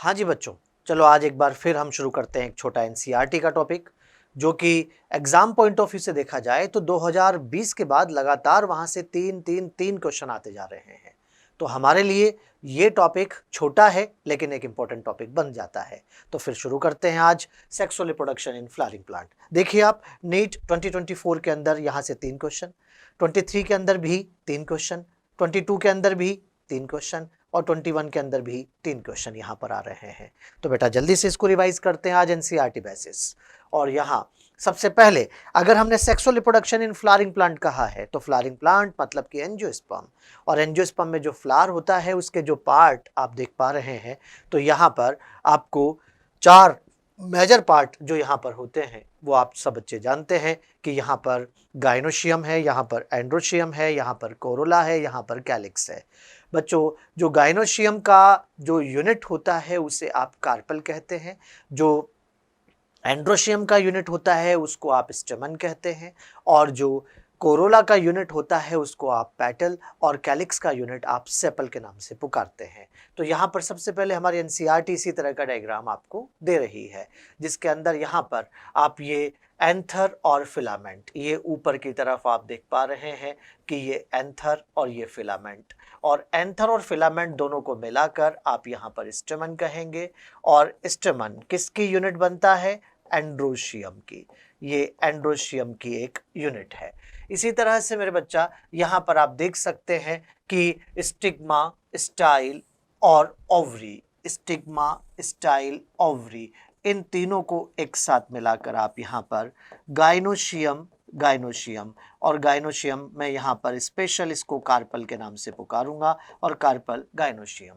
हाँ जी बच्चों, चलो आज एक बार फिर हम शुरू करते हैं एक छोटा एनसीईआरटी का टॉपिक, जो कि एग्जाम पॉइंट ऑफ व्यू से देखा जाए तो 2020 के बाद लगातार वहां से तीन क्वेश्चन आते जा रहे हैं। तो हमारे लिए ये टॉपिक छोटा है लेकिन एक इंपॉर्टेंट टॉपिक बन जाता है। तो फिर शुरू करते हैं आज sexual reproduction in flowering plant. देखिए आप, नीट 2024 के अंदर यहाँ से 3 क्वेश्चन, 23 के अंदर भी 3 क्वेश्चन, 22 के अंदर भी 3 क्वेश्चन और 21 के अंदर भी 3 क्वेश्चन यहाँ पर आ रहे हैं। तो बेटा जल्दी से इसको रिवाइज करते हैं आज एनसीईआरटी बेसिस। और यहाँ सबसे पहले अगर हमने sexual reproduction in flowering plant कहा है तो फ्लावरिंग प्लांट मतलब कि एंजियोस्पर्म, और एंजियोस्पर्म में जो फ्लावर होता है उसके जो पार्ट आप देख पा रहे हैं, तो यहाँ पर आपको 4 मेजर पार्ट जो यहाँ पर होते हैं वो आप सब बच्चे जानते हैं कि यहाँ पर गाइनोशियम है, यहाँ पर एंड्रोशियम है, यहाँ पर कोरोला है, यहाँ पर कैलिक्स है। बच्चों, जो गाइनोशियम का जो यूनिट होता है उसे आप कार्पल कहते हैं, जो एंड्रोशियम का यूनिट होता है उसको आप स्टेमन कहते हैं, और जो कोरोला का यूनिट होता है उसको आप पेटल, और कैलिक्स का यूनिट आप सेपल के नाम से पुकारते हैं। तो यहाँ पर सबसे पहले हमारी एनसीईआरटी इसी तरह का डायग्राम आपको दे रही है, जिसके अंदर यहाँ पर आप ये एंथर और फिलामेंट, ये ऊपर की तरफ आप देख पा रहे हैं कि ये एंथर और ये फिलामेंट, और एंथर और फिलामेंट दोनों को मिलाकर आप यहाँ पर स्टेमन कहेंगे। और स्टेमन किसकी यूनिट बनता है? एंड्रोशियम की। ये एंड्रोशियम की एक यूनिट है। इसी तरह से मेरे बच्चा यहाँ पर आप देख सकते हैं कि स्टिग्मा, स्टाइल और ओवरी, स्टिग्मा, स्टाइल, ओवरी, इन तीनों को एक साथ मिलाकर आप यहाँ पर गाइनोशियम, गाइनोशियम, और गाइनोशियम मैं यहाँ पर स्पेशल इसको कार्पल के नाम से पुकारूंगा, और कार्पल गाइनोशियम।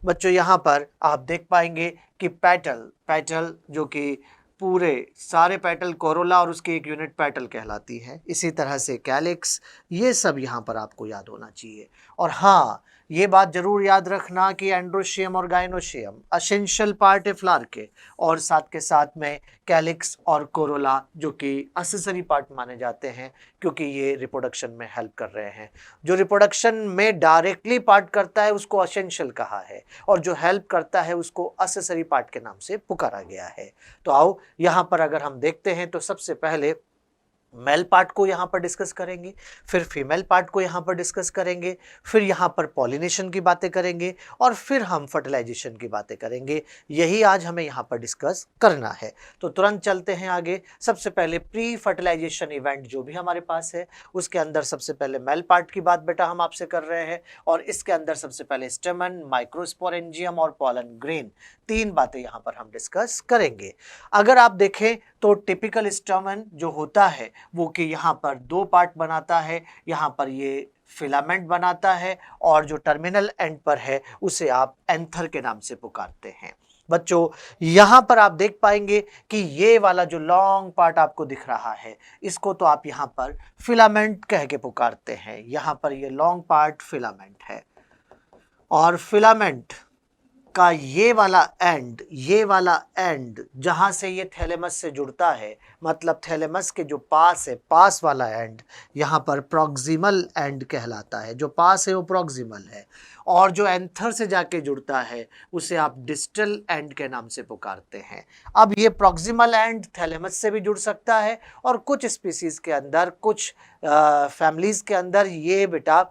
बच्चों यहाँ पर आप देख पाएंगे कि पेटल, पेटल जो कि पूरे सारे पेटल कोरोला और उसकी एक यूनिट पेटल कहलाती है। इसी तरह से कैलिक्स, ये सब यहाँ पर आपको याद होना चाहिए। और हाँ, ये बात जरूर याद रखना कि एंड्रोशियम और गाइनोशियम एसेंशियल पार्ट है फ्लावर के, और साथ के साथ में कैलिक्स और कोरोला जो कि असेसरी पार्ट माने जाते हैं, क्योंकि ये रिप्रोडक्शन में हेल्प कर रहे हैं। जो रिप्रोडक्शन में डायरेक्टली पार्ट करता है उसको एसेंशियल कहा है, और जो हेल्प करता है उसको असेसरी पार्ट के नाम से पुकारा गया है। तो आओ यहाँ पर अगर हम देखते हैं तो सबसे पहले मेल पार्ट को यहाँ पर डिस्कस करेंगे, फिर फीमेल पार्ट को यहाँ पर डिस्कस करेंगे, फिर यहाँ पर पॉलिनेशन की बातें करेंगे, और फिर हम फर्टिलाइजेशन की बातें करेंगे। यही आज हमें यहाँ पर डिस्कस करना है। तो तुरंत चलते हैं आगे। सबसे पहले प्री फर्टिलाइजेशन इवेंट जो भी हमारे पास है उसके अंदर सबसे पहले मेल पार्ट की बात बेटा हम आपसे कर रहे हैं, और इसके अंदर सबसे पहले स्टेमन, माइक्रोस्पोरेंजियम और पॉलन ग्रेन, 3 बातें यहाँ पर हम डिस्कस करेंगे। अगर आप देखें तो टिपिकल स्टेमन जो होता है वो कि यहाँ पर 2 पार्ट बनाता है, यहाँ पर ये फिलामेंट बनाता है, और जो टर्मिनल एंड पर है उसे आप एंथर के नाम से पुकारते हैं। बच्चों यहाँ पर आप देख पाएंगे कि ये वाला जो लॉन्ग पार्ट आपको दिख रहा है इसको तो आप यहाँ पर फिलामेंट कह के पुकारते हैं। यहाँ पर ये लॉन्ग पार्ट फिलामेंट है, और फिलामेंट का ये वाला एंड जहां से ये थैलेमस से जुड़ता है, मतलब थैलेमस के जो पास है, पास वाला एंड यहाँ पर प्रॉक्सिमल एंड कहलाता है। जो पास है वो प्रॉक्सिमल है, और जो एंथर से जाके जुड़ता है उसे आप डिस्टल एंड के नाम से पुकारते हैं। अब ये प्रॉक्सिमल एंड थैलेमस से भी जुड़ सकता है, और कुछ स्पीसीज के अंदर, कुछ फैमिलीज के अंदर ये बेटा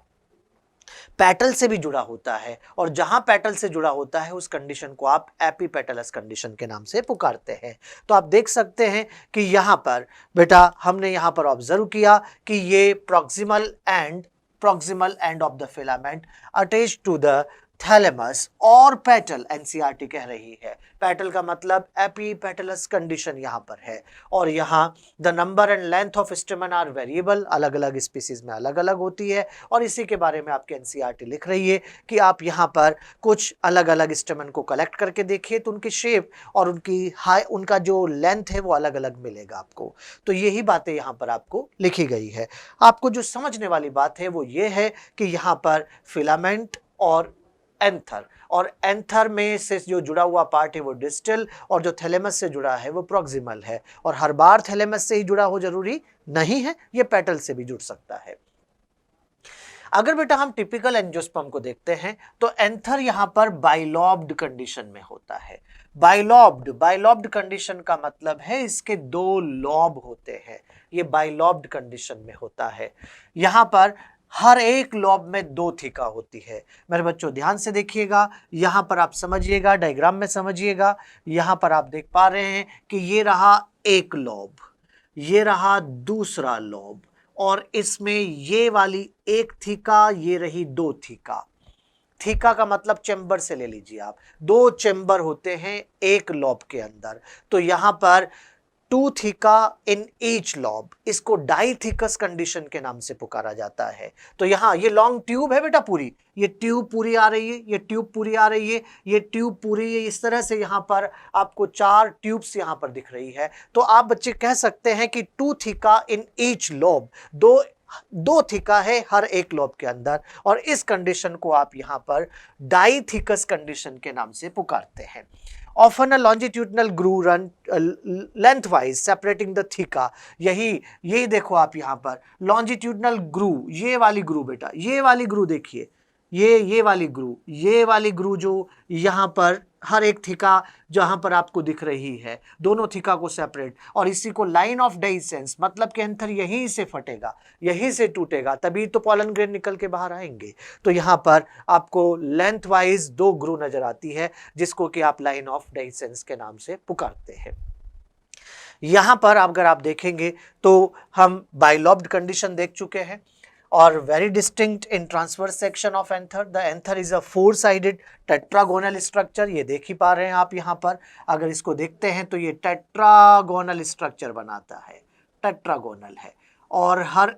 पेटल से भी जुड़ा होता है, और जहां पेटल से जुड़ा होता है उस कंडीशन को आप एपीपेटलस कंडीशन के नाम से पुकारते हैं। तो आप देख सकते हैं कि यहां पर बेटा हमने यहां पर ऑब्जर्व किया कि ये proximal end of the filament attach to the thalamus और पेटल, एनसीईआरटी कह रही है। पेटल का मतलब एपीपेटलस कंडीशन यहाँ पर है, और यहाँ the number and length of stamen are variable, अलग अलग स्पीसीज में अलग अलग होती है, और इसी के बारे में आपके एनसीईआरटी लिख रही है कि आप यहाँ पर कुछ अलग अलग स्टेमन को कलेक्ट करके देखिए तो उनकी शेप और उनका जो लेंथ है वो अलग अलग मिलेगा आपको। तो यही बातें यहाँ पर आपको लिखी गई है। आपको जो समझने वाली बात है वो ये है कि यहाँ पर फिलामेंट और एंथर, और एंथर में से जो जुड़ा हुआ पार्ट है वो डिस्टल, और जो थैलेमस से जुड़ा है वो प्रॉक्सिमल है। और हर बार थैलेमस से ही जुड़ा हो जरूरी नहीं है, ये पेटल से भी जुड़ सकता है। अगर बेटा हम टिपिकल एंजियोस्पर्म को देखते हैं तो एंथर यहां पर बाइलॉब्ड कंडीशन में होता है। बाइलॉब्ड कंडीशन का मतलब है इसके दो लॉब होते हैं, ये बाइलॉब्ड कंडीशन में होता है। यहां पर हर एक लॉब में दो थीका होती है। मेरे बच्चों ध्यान से देखिएगा, यहां पर आप समझिएगा, डायग्राम में समझिएगा। यहां पर आप देख पा रहे हैं कि ये रहा एक लॉब, ये रहा दूसरा लॉब, और इसमें ये वाली एक थीका, ये रही दो थीका। थीका का मतलब चेंबर से ले लीजिए आप, दो चेंबर होते हैं एक लॉब के अंदर। तो यहां पर two theca in each lobe, इसको डाइथीकस कंडीशन के नाम से पुकारा जाता है। तो यहां ये लॉन्ग ट्यूब है बेटा पूरी, ये ट्यूब पूरी आ रही है, ये ट्यूब पूरी आ रही है, ये ट्यूब पूरी है, इस तरह से यहां पर आपको चार ट्यूब्स यहां पर दिख रही है। तो आप बच्चे कह सकते हैं कि two theca in each lobe, दो थीका है हर एक लॉब के अंदर, और इस कंडीशन को आप यहां पर डाइथीकस कंडीशन के नाम से पुकारते हैं। Often a longitudinal groove run lengthwise separating the theca, यही देखो आप यहां पर longitudinal groove, ये वाली ग्रू बेटा, ये वाली ग्रू देखिए, ये वाली ग्रू जो यहां पर हर एक थीका जहां पर आपको दिख रही है, दोनों थीका को सेपरेट, और इसी को लाइन ऑफ डेhiscence, मतलब कि एंथर यहीं से फटेगा, यहीं से टूटेगा, तभी तो पॉलन ग्रेन निकल के बाहर आएंगे। तो यहां पर आपको लेंथ वाइज दो ग्रू नजर आती है, जिसको कि आप लाइन ऑफ डेhiscence के नाम से पुकारते हैं। यहां पर अगर आप देखेंगे तो हम बाइलॉब्ड कंडीशन देख चुके हैं, और very distinct in transverse section of anther. The anther is a four sided tetragonal structure, ये देख ही पा रहे हैं आप यहाँ पर। अगर इसको देखते हैं तो ये टेट्रागोनल स्ट्रक्चर बनाता है, टेट्रागोनल है, और हर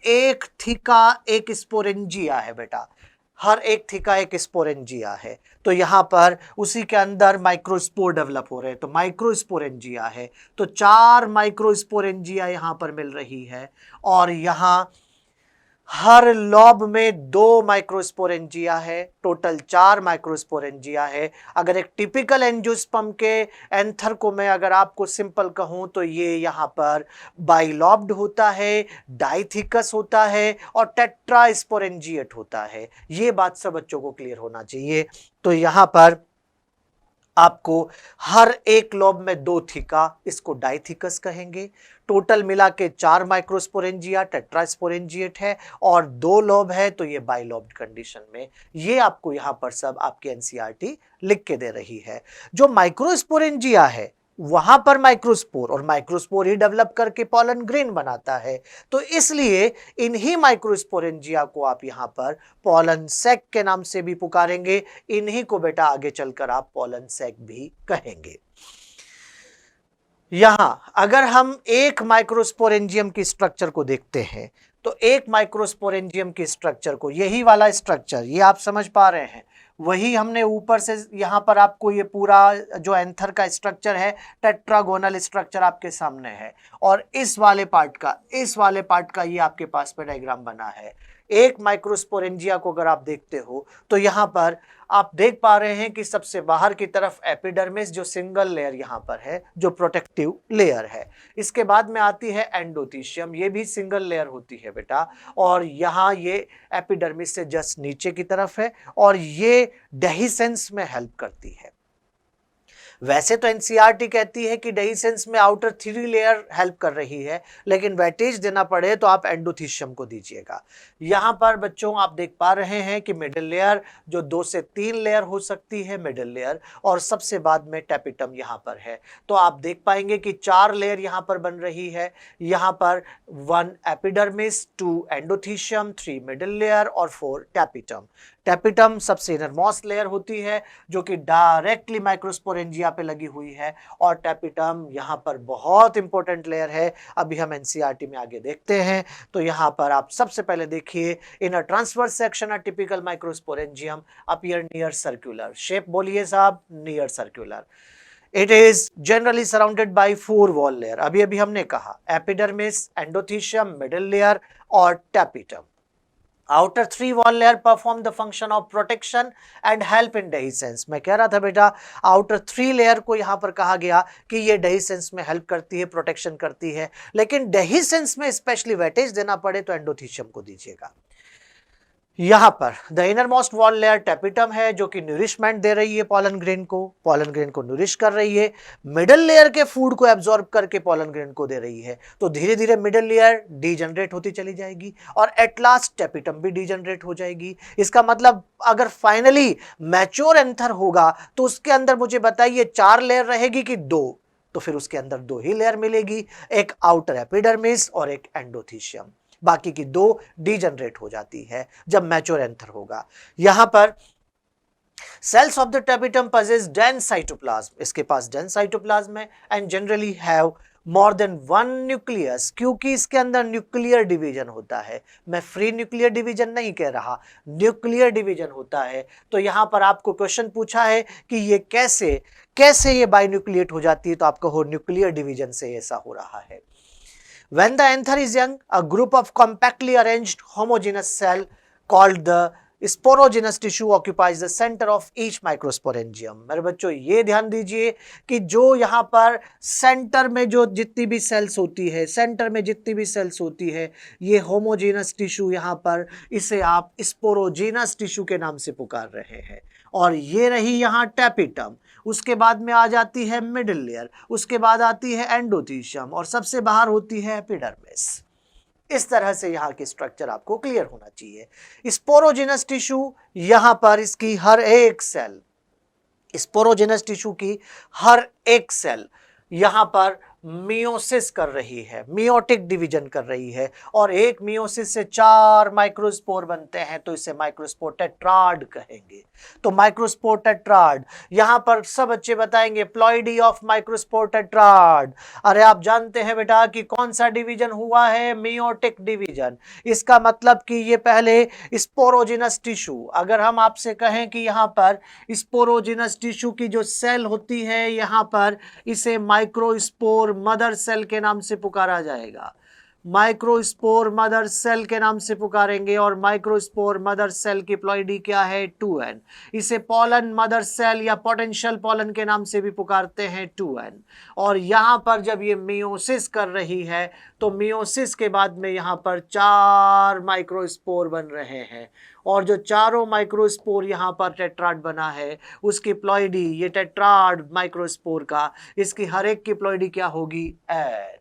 एक थीका एक स्पोरेंजिया है बेटा, हर एक थीका एक स्पोरेंजिया है। तो यहां पर उसी के अंदर माइक्रोस्पोर डेवलप हो रहे हैं, तो माइक्रोस्पोरेंजिया है, तो चार माइक्रोस्पोरेंजिया यहां पर मिल रही है, और यहां हर लॉब में दो माइक्रोस्पोरेंजिया है, टोटल चार माइक्रोस्पोरेंजिया है। अगर एक टिपिकल एंजियोस्पर्म के एंथर को मैं अगर आपको सिंपल कहूं तो ये यहां पर बाइलॉब्ड होता है, डाइथीकस होता है, और टेट्रास्पोरेंजिएट होता है। ये बात सब बच्चों को क्लियर होना चाहिए। तो यहां पर आपको हर एक लॉब में दो थीका, इसको डाइथीकस कहेंगे। टोटल मिला के चार माइक्रोस्पोरेंजिया टेट्रास्पोरेंजिएट है, और दो लॉब है, तो ये बाइलॉब्ड कंडीशन में। ये आपको यहां पर सब आपकी एनसीईआरटी लिख के दे रही है। जो माइक्रोस्पोरेंजिया है वहां पर माइक्रोस्पोर, और माइक्रोस्पोर ही डेवलप करके पॉलन ग्रेन बनाता है। तो इसलिए इन्हीं माइक्रोस्पोरेंजिया को आप यहां पर पॉलन सैक के नाम से भी पुकारेंगे। इन्हीं को बेटा आगे चलकर आप पॉलन सैक भी कहेंगे। यहां अगर हम एक माइक्रोस्पोरेंजियम की स्ट्रक्चर को देखते हैं, तो एक माइक्रोस्पोरेंजियम की स्ट्रक्चर को, यही वाला स्ट्रक्चर, ये आप समझ पा रहे हैं, वही हमने ऊपर से यहां पर आपको ये पूरा जो एंथर का स्ट्रक्चर है, टेट्रागोनल स्ट्रक्चर आपके सामने है, और इस वाले पार्ट का ये आपके पास पे डायग्राम बना है। एक माइक्रोस्पोरेंजिया को अगर आप देखते हो तो यहां पर आप देख पा रहे हैं कि सबसे बाहर की तरफ एपिडर्मिस जो सिंगल लेयर यहां पर है, जो प्रोटेक्टिव लेयर है। इसके बाद में आती है एंडोथीशियम, ये भी सिंगल लेयर होती है बेटा, और यहां ये एपिडर्मिस से जस्ट नीचे की तरफ है, और ये डेhiscence में हेल्प करती है। वैसे तो एनसीईआरटी कहती है कि डेhiscence में आउटर थ्री लेयर हेल्प कर रही है, लेकिन वेटेज देना पड़े तो आप एंडोथीशियम को दीजिएगा। यहां पर बच्चों आप देख पा रहे हैं कि मिडिल लेयर जो 2 से 3 लेयर हो सकती है, मिडिल लेयर, और सबसे बाद में टैपिटम यहां पर है। तो आप देख पाएंगे कि 4 लेयर यहां पर बन रही है। यहां पर 1 एपिडर्मिस, 2 एंडोथीशियम, 3 मिडिल लेयर, और 4 टैपिटम। टैपिटम सबसे इनरमोस्ट लेयर होती है, जो कि डायरेक्टली माइक्रोस्पोरेंजिया पे लगी हुई है, और टैपिटम यहां पर बहुत इंपॉर्टेंट लेयर है। अभी हम एनसीईआरटी में आगे देखते हैं। तो यहां पर आप सबसे पहले देखिए, in a transverse section a typical microsporangium appear near circular shape. बोलिए साहब, near circular. It is generally surrounded by 4 wall layer। अभी हमने कहा एपिडर्मिस, एंडोथीशियम, मिडिल लेयर, और tapetum. Outer 3 wall layer perform the function of protection and help in dehiscence. मैं कह रहा था बेटा, आउटर 3 लेयर को यहां पर कहा गया कि ये डेhiscence में हेल्प करती है, प्रोटेक्शन करती है, लेकिन डेhiscence में स्पेशली वेटेज देना पड़े तो एंडोथीशियम को दीजिएगा। यहाँ पर the inner most wall layer tapetum है जो कि न्यूरिशमेंट दे रही है पॉलन ग्रेन को न्यूरिश कर रही है, मिडल लेयर के फूड को एब्जॉर्ब करके पॉलन ग्रेन को दे रही है। तो धीरे धीरे मिडल लेयर डीजनरेट होती चली जाएगी और एट लास्ट टेपिटम भी डीजनरेट हो जाएगी। इसका मतलब अगर फाइनली मैच्योर एंथर होगा तो उसके अंदर मुझे बताइए 4 लेयर रहेगी कि 2? तो फिर उसके अंदर 2 ही लेयर मिलेगी, एक आउटर एपिडर्मिस और एक एंडोथीशियम। बाकी की 2 डीजनरेट हो जाती है जब मैच्योर एंथर होगा। यहां पर cells of the tapetum possess dense cytoplasm, इसके पास डेंस साइटोप्लाज्म है and generally have more than 1 nucleus, क्योंकि इसके अंदर न्यूक्लियर डिवीजन होता है। मैं फ्री न्यूक्लियर डिवीजन नहीं कह रहा, न्यूक्लियर डिवीजन होता है। तो यहां पर आपको क्वेश्चन पूछा है कि ये कैसे ये बाइन्यूक्लिएट हो जाती है, तो आपको हो न्यूक्लियर डिवीजन से ऐसा हो रहा है। When the anther is young, a group of compactly arranged homogeneous cell called the sporogenous tissue occupies the center of each microsporangium। मेरे बच्चों ये ध्यान दीजिए कि जो यहाँ पर सेंटर में जो जितनी भी सेल्स होती है ये होमोजेनस टिश्यू, यहाँ पर इसे आप स्पोरोजेनस टिश्यू के नाम से पुकार रहे हैं। और ये रही यहाँ टेपिटम, उसके बाद में आ जाती है मिडिल लेयर, उसके बाद आती है एंडोथीशियम और सबसे बाहर होती है एपिडर्मिस। इस तरह से यहाँ की स्ट्रक्चर आपको क्लियर होना चाहिए। स्पोरोजेनस टिश्यू, यहाँ पर इसकी हर एक सेल, स्पोरोजेनस टिश्यू की हर एक सेल यहाँ पर मियोसिस कर रही है, मियोटिक डिवीजन कर रही है और एक मियोसिस से 4 माइक्रोस्पोर बनते हैं, तो इसे माइक्रोस्पोर टेट्राड कहेंगे। तो माइक्रोस्पोर टेट्राड, यहाँ पर सब बच्चे बताएंगे प्लॉइडी ऑफ माइक्रोस्पोर टेट्राड। अरे आप जानते हैं बेटा कि कौन सा डिवीजन हुआ है? Meiotic division. इसका मतलब कि ये पहले स्पोरोजिनस टिश्यू, अगर हम आपसे कहें कि यहाँ पर स्पोरोजिनस टिश्यू की जो सेल होती है यहाँ पर, इसे माइक्रोस्पोर मदर सेल के नाम से पुकारा जाएगा। माइक्रोस्पोर मदर सेल के नाम से पुकारेंगे और माइक्रोस्पोर मदर सेल की प्लॉइडी क्या है? 2n। इसे पॉलन मदर सेल या पोटेंशियल पॉलन के नाम से भी पुकारते हैं, 2n। और यहां पर जब ये मियोसिस कर रही है तो मियोसिस के बाद में यहां पर 4 माइक्रोस्पोर बन रहे हैं और जो चारों माइक्रोस्पोर यहाँ पर टेट्राड बना है उसकी प्लॉइडी, ये टेट्राड माइक्रोस्पोर का, इसकी हर एक की प्लॉइडी क्या होगी? n।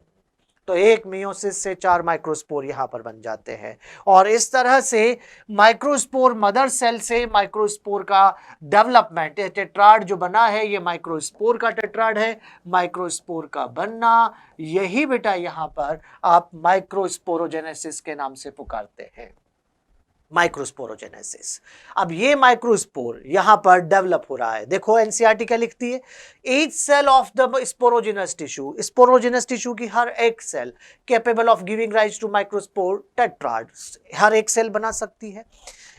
तो एक मियोसिस से 4 माइक्रोस्पोर यहाँ पर बन जाते हैं और इस तरह से माइक्रोस्पोर मदर सेल से माइक्रोस्पोर का डेवलपमेंट, टेट्राड जो बना है ये माइक्रोस्पोर का टेट्राड है। माइक्रोस्पोर का बनना, यही बेटा यहाँ पर आप माइक्रोस्पोरोजेनेसिस के नाम से पुकारते हैं, माइक्रोस्पोरोजेनेसिस। अब ये माइक्रोस्पोर यहां पर डेवलप हो रहा है। देखो एनसीईआरटी क्या लिखती है? Each cell of the sporogenous tissue, sporogenous tissue की हर एक cell capable of giving rise to microspore tetrad, हर एक सेल बना सकती है।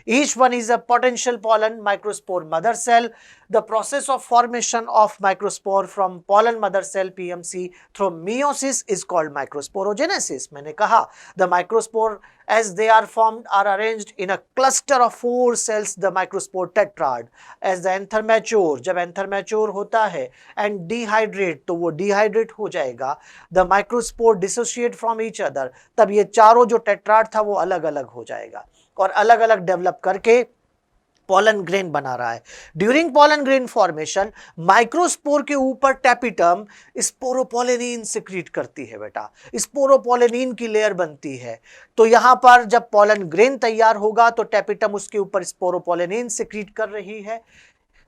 Each one is a potential pollen microspore mother cell. The process of formation of microspore from pollen mother cell PMC through meiosis is called microsporogenesis. मैंने कहा the microspore as they are formed are arranged in a cluster of 4 cells, the microspore tetrad. As the anther mature, जब anther mature होता है and dehydrate, तो वो dehydrate हो जाएगा, the microspore dissociate from each other, तब ये चारों जो tetrad था वो अलग अलग हो जाएगा और अलग अलग डेवलप करके पॉलन ग्रेन बना रहा है। During pollen grain formation microspore के ऊपर टेपिटम स्पोरोपोलेनिन सिक्रीट करती है बेटा, स्पोरोपोलेनिन की लेयर बनती है। तो यहां पर जब पॉलन ग्रेन तैयार होगा तो टेपिटम उसके ऊपर स्पोरोपोलेनिन सिक्रीट कर रही है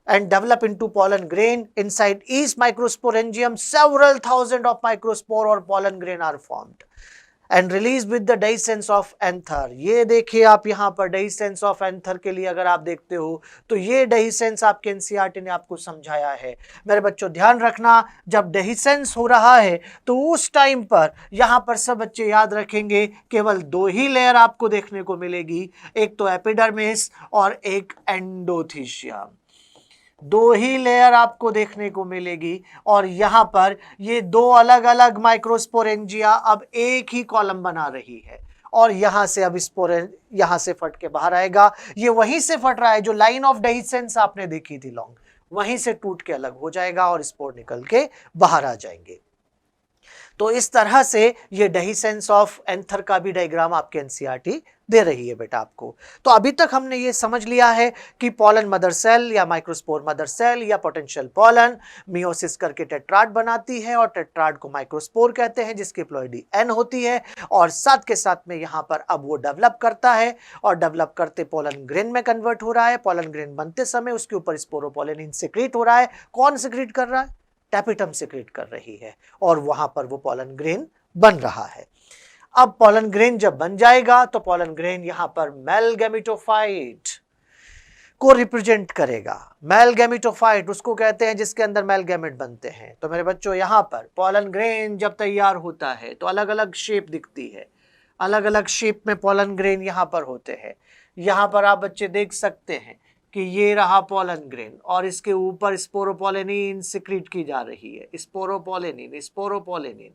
and develop into pollen grain. Inside each microsporangium several thousand of microspore or pollen grain are formed and released with the dehiscence of anther. ये देखिए आप यहाँ पर dehiscence of anther के लिए अगर आप देखते हो तो ये dehiscence आपके एनसीईआरटी ने आपको समझाया है। मेरे बच्चों ध्यान रखना, जब dehiscence हो रहा है तो उस टाइम पर यहाँ पर सब बच्चे याद रखेंगे केवल 2 ही लेयर आपको देखने को मिलेगी, एक तो एपिडर्मिस और एक एंडोथीशियम। 2 ही लेयर आपको देखने को मिलेगी और यहां पर ये 2 अलग अलग माइक्रोस्पोरेंजिया अब एक ही कॉलम बना रही है और यहां से अब स्पोरें यहां से फट के बाहर आएगा। ये वहीं से फट रहा है जो लाइन ऑफ डेहिसेंस आपने देखी थी लॉन्ग, वहीं से टूट के अलग हो जाएगा और स्पोर निकल के बाहर आ जाएंगे। तो इस तरह से ये डेहिसेंस ऑफ एंथर का भी डायग्राम आपके एनसीईआरटी दे रही है बेटा आपको। तो अभी तक हमने ये समझ लिया है कि पॉलन मदर सेल या माइक्रोस्पोर मदर सेल या पोटेंशियल पॉलन मियोसिस करके टेट्राड बनाती है और टेट्राड को माइक्रोस्पोर कहते हैं जिसकी प्लॉइडी एन होती है, और साथ के साथ में यहाँ पर अब वो डेवलप करता है और डेवलप करते पोलन ग्रेन में कन्वर्ट हो रहा है। पोलन ग्रेन बनते समय उसके ऊपर स्पोरोपोलेनिन सिक्रीट हो रहा है। कौन सिक्रीट कर रहा है? टैपिटम सिक्रीट कर रही है और वहां पर वो पोलन ग्रेन बन रहा है। अब पोलन ग्रेन जब बन जाएगा तो पोलन ग्रेन यहां पर मेल गैमेटोफाइट को रिप्रेजेंट करेगा। मेल गैमेटोफाइट उसको कहते हैं जिसके अंदर मेल गैमेट बनते हैं। तो मेरे बच्चों यहां पर पोलन ग्रेन जब तैयार होता है तो अलग अलग शेप दिखती है, अलग अलग शेप में पोलन ग्रेन यहां पर होते हैं। यहां पर आप बच्चे देख सकते हैं कि ये रहा पोलन ग्रेन और इसके ऊपर स्पोरोपोलेनिन सिक्रीट की जा रही है। स्पोरोपोलेनिन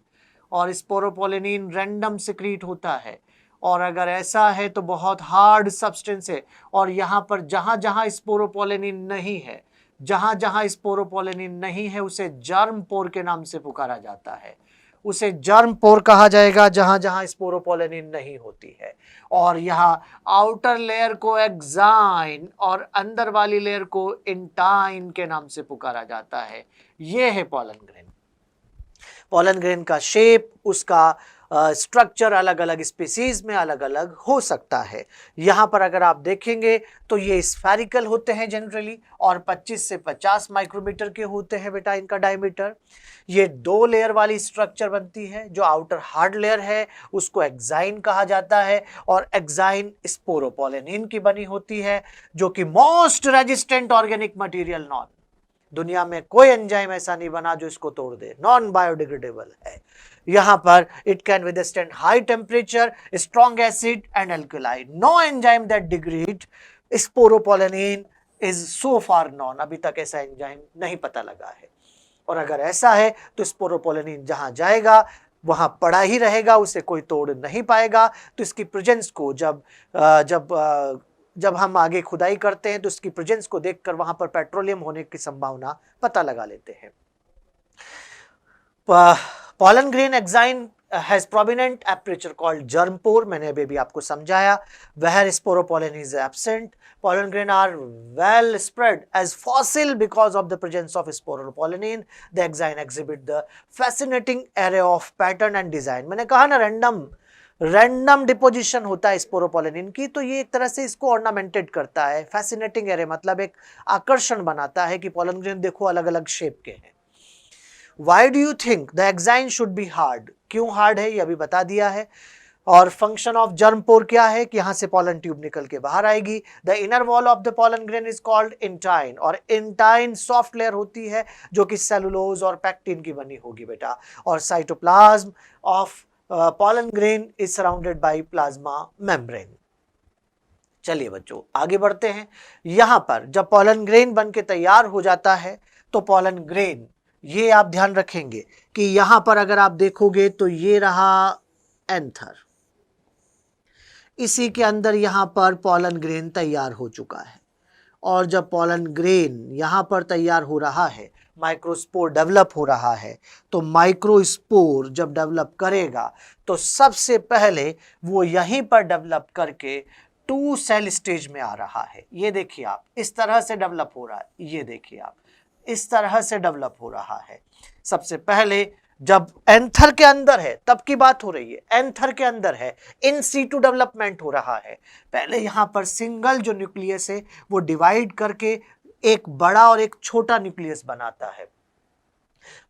और स्पोरोपोलेनिन रैंडम सिक्रीट होता है, और अगर ऐसा है तो बहुत हार्ड सब्सटेंस है। और यहाँ पर जहां जहां स्पोरोपोलेनिन नहीं है, जहां जहां स्पोरोपोलेनिन नहीं है उसे जर्म पोर के नाम से पुकारा जाता है। उसे जर्म पोर कहा जाएगा जहां जहां स्पोरोपोलेनिन नहीं होती है। और यहाँ आउटर लेयर को एक्साइन और अंदर वाली लेयर को इंटाइन के नाम से पुकारा जाता है। यह है पोलन ग्रेन। पोलन ग्रेन का शेप, उसका स्ट्रक्चर अलग अलग स्पीसीज में अलग अलग हो सकता है। यहाँ पर अगर आप देखेंगे तो ये स्फेरिकल होते हैं जनरली और 25 से 50 माइक्रोमीटर के होते हैं बेटा इनका डायमीटर। ये 2 लेयर वाली स्ट्रक्चर बनती है। जो आउटर हार्ड लेयर है उसको एक्साइन कहा जाता है और एक्साइन स्पोरोपोलेनिन की बनी होती है, जो कि most resistant organic material non. दुनिया में कोई एंजाइम ऐसा नहीं बना जो इसको तोड़ दे, नॉन बायोडिग्रेडेबल है। यहाँ पर it can withstand high temperature, strong acid and alkali. No enzyme that degrade sporopollenin is so far known. अभी तक ऐसा एंजाइम नहीं पता लगा है, और अगर ऐसा है तो स्पोरोपोलेनिन जहां जाएगा वहां पड़ा ही रहेगा, उसे कोई तोड़ नहीं पाएगा। तो इसकी प्रेजेंस को जब हम आगे खुदाई करते हैं तो इसकी प्रेजेंस को देखकर वहां पर पेट्रोलियम होने की संभावना पता लगा लेते हैं। Pollen grain exine has prominent aperture called germ pore, मैंने अभी भी आपको समझाया। Where sporopollen is absent, pollen grain are well spread as fossil because of the presence of sporopollenin. The exine exhibit the fascinating array of pattern and design. मैंने कहा ना random deposition होता है स्पोरोपोलेनिन की, तो ये एक तरह से इसको ऑर्नामेंटेड करता है। फैसिनेटिंग एरे मतलब एक आकर्षण बनाता है कि पोलन ग्रेन देखो अलग अलग शेप के हैं। Why do you think the exine should be hard? क्यों हार्ड है ये अभी बता दिया है। और फंक्शन ऑफ जर्म पोर क्या है कि यहां से पोलन ट्यूब निकल के बाहर आएगी। The inner wall of the pollen grain is called intine, और इंटाइन सॉफ्ट लेयर होती है जो कि सेलुलोज और पैक्टिन की बनी होगी बेटा। और cytoplasm of pollen grain is surrounded by plasma membrane. चलिए बच्चों आगे बढ़ते हैं। यहां पर जब पोलन ग्रेन बन के तैयार हो जाता है तो पोलन ग्रेन, ये आप ध्यान रखेंगे कि यहां पर अगर आप देखोगे तो ये रहा एंथर, इसी के अंदर यहां पर पोलन ग्रेन तैयार हो चुका है। और जब पोलन ग्रेन यहां पर तैयार हो रहा है, माइक्रोस्पोर डेवलप हो रहा है, तो माइक्रोस्पोर जब डेवलप करेगा तो सबसे पहले वो यहीं पर डेवलप करके 2 सेल स्टेज में आ रहा है। ये देखिए आप, इस तरह से डेवलप हो रहा है। ये देखिए आप, इस तरह से डेवलप हो रहा है। सबसे पहले जब एंथर के अंदर है तब की बात हो रही है, एंथर के अंदर है, इन सीटू डेवलपमेंट हो रहा है। पहले यहां पर सिंगल जो न्यूक्लियस है वो डिवाइड करके एक बड़ा और एक छोटा न्यूक्लियस बनाता है।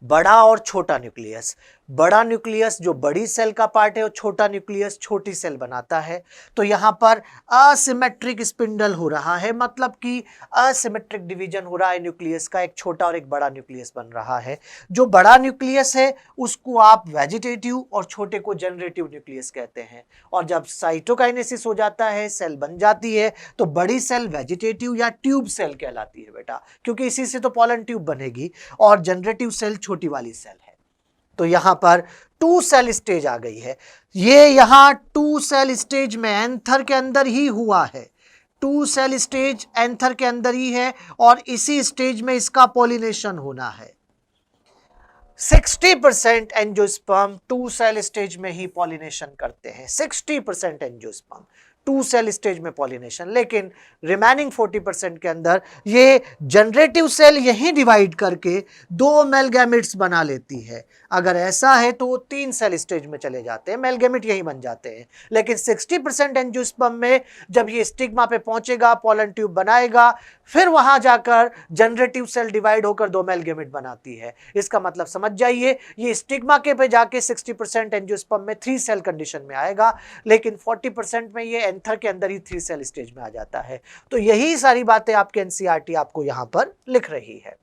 बड़ा और छोटा न्यूक्लियस, बड़ा न्यूक्लियस जो बड़ी सेल का पार्ट है और छोटा न्यूक्लियस छोटी सेल बनाता है। तो यहाँ पर असिमेट्रिक स्पिंडल हो रहा है, मतलब कि असिमेट्रिक डिवीजन हो रहा है न्यूक्लियस का, एक छोटा और एक बड़ा न्यूक्लियस बन रहा है। जो बड़ा न्यूक्लियस है उसको आप वेजिटेटिव और छोटे को जनरेटिव न्यूक्लियस कहते हैं। और जब साइटोकाइनेसिस हो जाता है, सेल बन जाती है, तो बड़ी सेल वेजिटेटिव या ट्यूब सेल कहलाती है बेटा, क्योंकि इसी से तो पोलन ट्यूब बनेगी। और जनरेटिव सेल छोटी वाली सेल है। तो यहां पर 2 सेल स्टेज आ गई है। ये यहां 2 सेल स्टेज में एंथर के अंदर ही हुआ है। 2 सेल स्टेज एंथर के अंदर ही है और इसी स्टेज में इसका पॉलिनेशन होना है। 60% एंजियोस्पर्म 2 सेल स्टेज में ही पॉलिनेशन करते हैं। 60% एंजियोस्पर्म 2 सेल स्टेज में पॉलिनेशन, लेकिन रिमेनिंग 40% के अंदर ये जनरेटिव सेल यही डिवाइड करके 2 मेल गैमेट्स बना लेती है। अगर ऐसा है तो वो 3 सेल स्टेज में चले जाते हैं, मेल गैमेट यही बन जाते हैं। लेकिन 60% एंजियोस्पर्म में जब ये स्टिग्मा पे पहुंचेगा, पॉलन ट्यूब बनाएगा, फिर वहां जाकर जनरेटिव सेल डिवाइड होकर 2 मेल गैमेट बनाती है। इसका मतलब समझ जाइए, ये स्टिग्मा के पे जाके 60% एंजियोस्पर्म में 3 सेल कंडीशन में आएगा, लेकिन 40% में ये एंथर के अंदर ही 3 सेल स्टेज में आ जाता है। तो यही सारी बातें आपके एनसीईआरटी आपको यहां पर लिख रही है।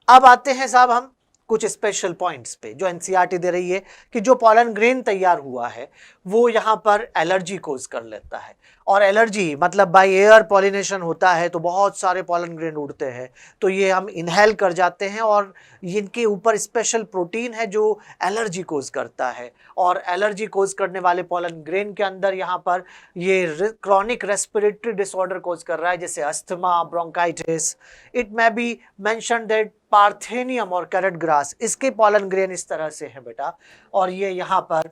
अब आते हैं साहब हम कुछ स्पेशल पॉइंट्स पे जो एनसीईआरटी दे रही है कि जो पॉलन ग्रेन तैयार हुआ है वो यहां पर एलर्जी कोज कर लेता है। और एलर्जी मतलब बाय एयर पॉलिनेशन होता है तो बहुत सारे पॉलन ग्रेन उड़ते हैं, तो ये हम इनहेल कर जाते हैं और इनके ऊपर स्पेशल प्रोटीन है जो एलर्जी कोज करता है। और एलर्जी कोज करने वाले पॉलन ग्रेन के अंदर यहाँ पर ये क्रॉनिक रेस्पिरेटरी डिसऑर्डर कोज कर रहा है, जैसे asthma, bronchitis. It may be mention that parthenium और कैरेट ग्रास, इसके पॉलन ग्रेन इस तरह से है बेटा। और ये यहाँ पर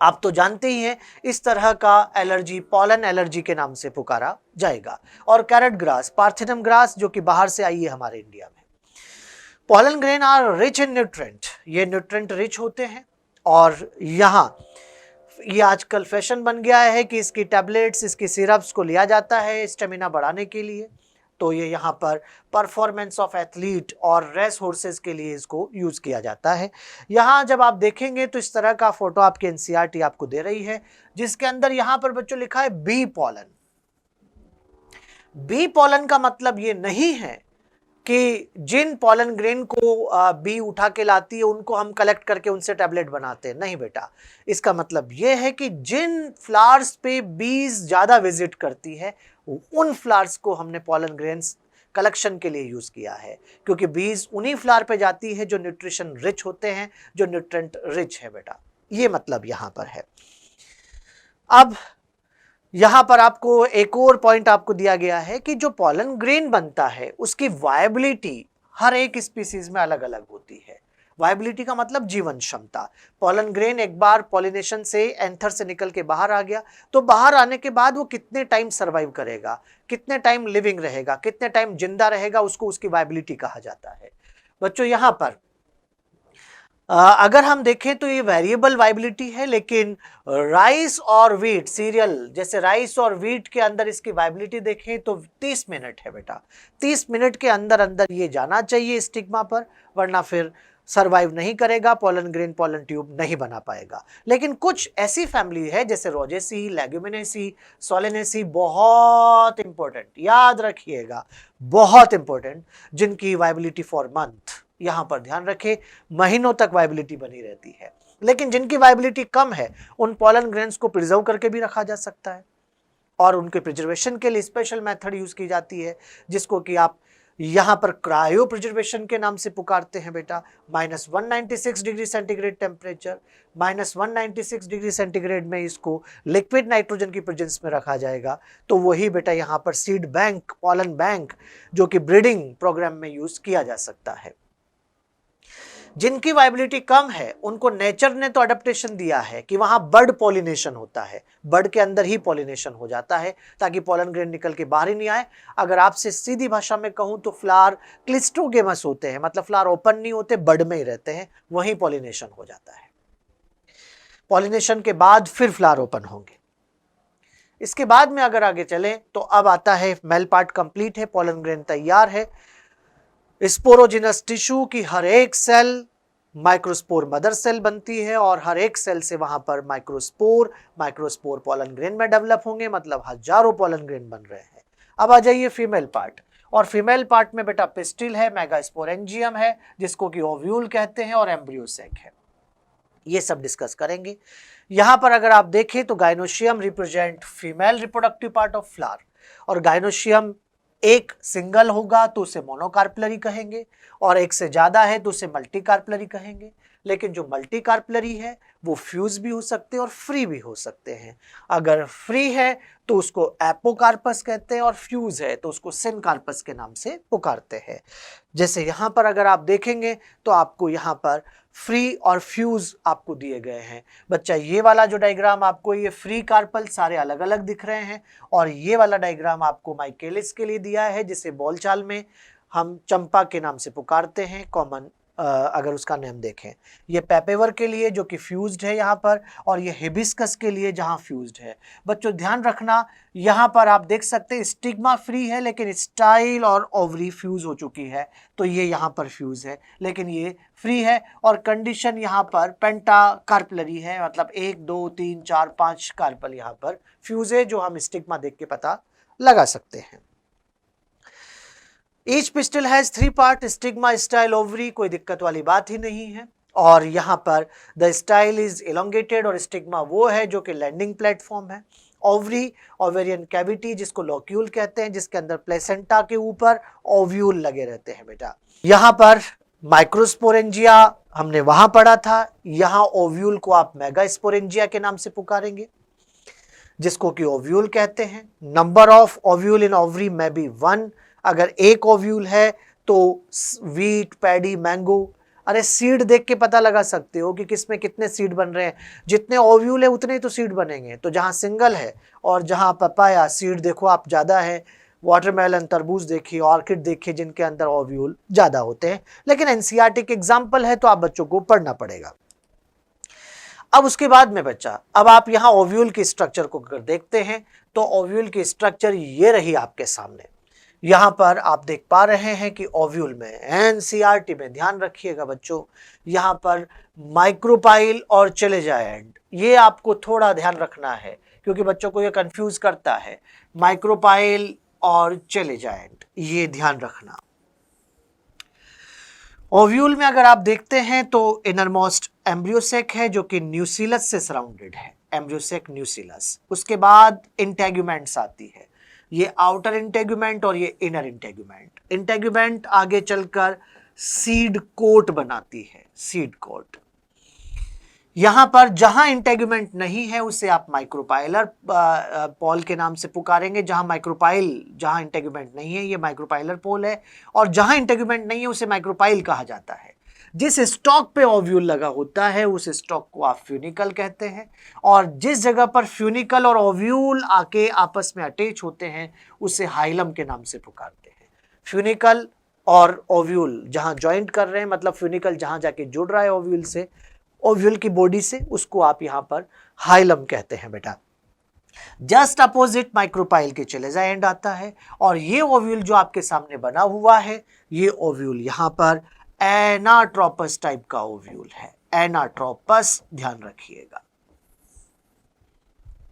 आप तो जानते ही हैं, इस तरह का एलर्जी पॉलन एलर्जी के नाम से पुकारा जाएगा। और कैरेट ग्रास, पार्थेनियम ग्रास जो कि बाहर से आई है हमारे इंडिया में। Pollen grain are rich in nutrient, ये न्यूट्रेंट रिच होते हैं। और यहाँ ये आजकल फैशन बन गया है कि इसकी टैबलेट्स, इसकी सिरप्स को लिया जाता है स्टेमिना बढ़ाने के लिए। तो ये यहाँ पर परफॉर्मेंस ऑफ एथलीट और रेस हॉर्सेस के लिए इसको यूज किया जाता है। यहाँ जब आप देखेंगे तो इस तरह का फोटो आपके एनसीईआरटी आपको दे रही है, जिसके अंदर यहाँ पर बच्चों लिखा है बी पॉलन। बी पॉलन का मतलब ये नहीं है कि जिन पॉलन ग्रेन को बी उठा के लाती है उनको हम कलेक्ट करके उनसे टैबलेट बनाते हैं, नहीं बेटा। इसका मतलब ये है कि जिन फ्लावर्स पे बीज ज्यादा विजिट करती है उन फ्लावर्स को हमने पॉलन ग्रेन्स कलेक्शन के लिए यूज किया है, क्योंकि बीज उन्हीं फ्लावर पे जाती है जो न्यूट्रिशन रिच होते हैं, जो न्यूट्रेंट रिच है बेटा। ये मतलब यहां पर है। अब यहां पर आपको एक और पॉइंट आपको दिया गया है कि जो पॉलन ग्रेन बनता है उसकी वायबिलिटी हर एक स्पीसीज में अलग अलग होती है। वायबिलिटी का मतलब जीवन क्षमता। पॉलन ग्रेन एक बार पॉलिनेशन से एंथर से निकल के बाहर आ गया तो बाहर आने के बाद वो कितने टाइम सरवाइव करेगा, कितने टाइम लिविंग रहेगा, कितने टाइम जिंदा रहेगा, उसको उसकी वायबिलिटी कहा जाता है। बच्चों यहां पर अगर हम देखें तो ये वेरिएबल वायबिलिटी है, लेकिन राइस और व्हीट सीरियल जैसे राइस और व्हीट के अंदर इसकी वायबिलिटी देखें तो 30 मिनट है बेटा। 30 मिनट के अंदर अंदर ये जाना चाहिए स्टिग्मा पर, वरना फिर सरवाइव नहीं करेगा, पॉलन ग्रेन पॉलन ट्यूब नहीं बना पाएगा। लेकिन कुछ ऐसी फैमिली है जैसे रोजेसी, लेग्यूमिनेसी, सोलेनेसी, बहुत इंपॉर्टेंट, याद रखिएगा बहुत इंपॉर्टेंट, जिनकी वायबिलिटी फॉर मंथ, यहां पर ध्यान रखें महीनों तक वायबिलिटी बनी रहती है। लेकिन जिनकी वायबिलिटी कम है उन पॉलन ग्रेन्स को प्रिजर्व करके भी रखा जा सकता है और उनके प्रिजर्वेशन के लिए स्पेशल मेथड यूज की जाती है, जिसको कि आप यहां पर क्रायो प्रिजर्वेशन के नाम से पुकारते हैं बेटा। -196 degree centigrade temperature, -196 degree centigrade में इसको लिक्विड नाइट्रोजन की प्रेजेंस में रखा जाएगा। तो वही बेटा यहां पर सीड बैंक, पॉलन बैंक, जो कि ब्रीडिंग प्रोग्राम में यूज किया जा सकता है। जिनकी वायबिलिटी कम है उनको नेचर ने तो अडेप्टेशन दिया है कि वहां बर्ड पॉलिनेशन होता है, बर्ड के अंदर ही पॉलिनेशन हो जाता है ताकि पॉलन ग्रेन निकल के बाहर ही नहीं आए। अगर आपसे सीधी भाषा में कहूं तो फ्लावर क्लिस्ट्रोगेमस होते हैं, मतलब फ्लावर ओपन नहीं होते, बर्ड में ही रहते हैं, वहीं पॉलिनेशन हो जाता है। पॉलिनेशन के बाद फिर फ्लावर ओपन होंगे। इसके बाद में अगर आगे चले तो अब आता है मेल पार्ट कंप्लीट है, पॉलन ग्रेन तैयार है। स्पोरोजिनस टिश्यू की हर एक सेल माइक्रोस्पोर मदर सेल बनती है और हर एक सेल से वहां पर माइक्रोस्पोर पॉलन ग्रेन में डेवलप होंगे, मतलब हजारों पॉलन ग्रेन बन रहे हैं। अब आ जाइए फीमेल पार्ट, और फीमेल पार्ट में बेटा पिस्टिल है, मेगास्पोरेंजियम है जिसको कि ओव्यूल कहते हैं, और एम्ब्रियो सैक है। ये सब डिस्कस करेंगे। यहां पर अगर आप देखें तो gynoecium represent female reproductive part of flower, और गाइनोशियम एक सिंगल होगा तो उसे मोनोकार्पलरी कहेंगे, और एक से ज्यादा है तो उसे मल्टीकार्पलरी कहेंगे। लेकिन जो मल्टी कार्पलरी है वो फ्यूज भी हो सकते हैं और फ्री भी हो सकते हैं। अगर फ्री है तो उसको एपोकार्पस कहते हैं और फ्यूज है तो उसको सिनकार्पस के नाम से पुकारते हैं। जैसे यहाँ पर अगर आप देखेंगे तो आपको यहाँ पर फ्री और फ्यूज आपको दिए गए हैं। बच्चा ये वाला जो डायग्राम आपको ये फ्री कार्पल सारे अलग अलग दिख रहे हैं और ये वाला डायग्राम आपको माइकेलिस के लिए दिया है जिसे बोलचाल में हम चंपा के नाम से पुकारते हैं। कॉमन अगर उसका नेम देखें, ये पेपेवर के लिए जो कि फ्यूज्ड है यहाँ पर, और ये हिबिस्कस के लिए जहाँ फ्यूज्ड है। बच्चों ध्यान रखना यहाँ पर आप देख सकते हैं स्टिग्मा फ्री है लेकिन स्टाइल और ओवरी फ्यूज हो चुकी है, तो ये यहाँ पर फ्यूज है लेकिन ये फ्री है। और कंडीशन यहाँ पर पेंटा कार्पलरी है, मतलब 1 2 3 4 5 कार्पल यहाँ पर फ्यूज है जो हम स्टिग्मा देख के पता लगा सकते हैं। Each pistil has 3 part, stigma, style, ovary, कोई दिक्कत वाली बात ही नहीं है। और यहाँ पर द स्टाइल इज elongated और स्टिग्मा वो है जो कि लैंडिंग प्लेटफॉर्म है। ओवरी ओवेरियन कैविटी जिसको लोक्यूल कहते हैं, जिसके अंदर प्लेसेंटा के ऊपर ओव्यूल लगे रहते हैं। बेटा यहाँ पर माइक्रोस्पोरेंजिया हमने वहां पढ़ा था, यहाँ ओव्यूल को आप मेगास्पोरेंजिया के नाम से पुकारेंगे जिसको कि ओव्यूल कहते हैं। Number of ovule in ovary में बी 1, अगर एक ओव्यूल है तो वीट, पैडी, मैंगो, अरे सीड देख के पता लगा सकते हो कि किसमें कितने सीड बन रहे हैं। जितने ओव्यूल है उतने ही तो सीड बनेंगे, तो जहां सिंगल है और जहां पपाया सीड देखो आप ज्यादा है, वाटरमेलन, तरबूज देखिए, ऑर्किड देखिए जिनके अंदर ओव्यूल ज्यादा होते हैं। लेकिन एनसीईआरटी के एग्जाम्पल है तो आप बच्चों को पढ़ना पड़ेगा। अब उसके बाद में बच्चा, अब आप यहाँ ओव्यूल की स्ट्रक्चर को अगर देखते हैं तो ओव्यूल की स्ट्रक्चर ये रही आपके सामने। यहाँ पर आप देख पा रहे हैं कि ओव्यूल में एनसीईआरटी में ध्यान रखिएगा बच्चों, यहाँ पर माइक्रोपाइल और चेलेजाइंट, ये आपको थोड़ा ध्यान रखना है क्योंकि बच्चों को ये कंफ्यूज करता है। माइक्रोपाइल और चेलेजाइंट ये ध्यान रखना। ओव्यूल में अगर आप देखते हैं तो इनरमोस्ट एम्ब्रियोसेक है जो कि न्यूसिलस से सराउंडेड है, एम्ब्रियोसेक न्यूसिलस। उसके बाद इंटेगुमेंट्स आती है, ये आउटर इंटेगुमेंट और ये इनर इंटेगुमेंट। इंटेगुमेंट आगे चलकर सीड कोट बनाती है, सीड कोट। यहां पर जहां इंटेगुमेंट नहीं है उसे आप माइक्रोपाइलर पोल के नाम से पुकारेंगे। जहां इंटेगुमेंट नहीं है ये माइक्रोपाइलर पोल है, और जहां इंटेगुमेंट नहीं है उसे माइक्रोपाइल कहा जाता है। जिस स्टॉक पे ओव्यूल लगा होता है उस स्टॉक को आप फ्यूनिकल कहते हैं, और जिस जगह पर फ्यूनिकल और ओव्यूल आके आपस में अटैच होते हैं उसे हाइलम के नाम से पुकारते हैं। फ्यूनिकल और ओव्यूल जहां ज्वाइंट कर रहे हैं, मतलब फ्यूनिकल जहां जाके जुड़ रहा है ओव्यूल से, ओव्यूल की बॉडी से, उसको आप यहां पर हाइलम कहते हैं। बेटा जस्ट अपोजिट माइक्रोपाइल के चेलेजा एंड आता है, और ये ओव्यूल जो आपके सामने बना हुआ है ये ओव्यूल यहां पर एनाट्रोपस टाइप का ओव्यूल है। एनाट्रोपस ध्यान रखिएगा,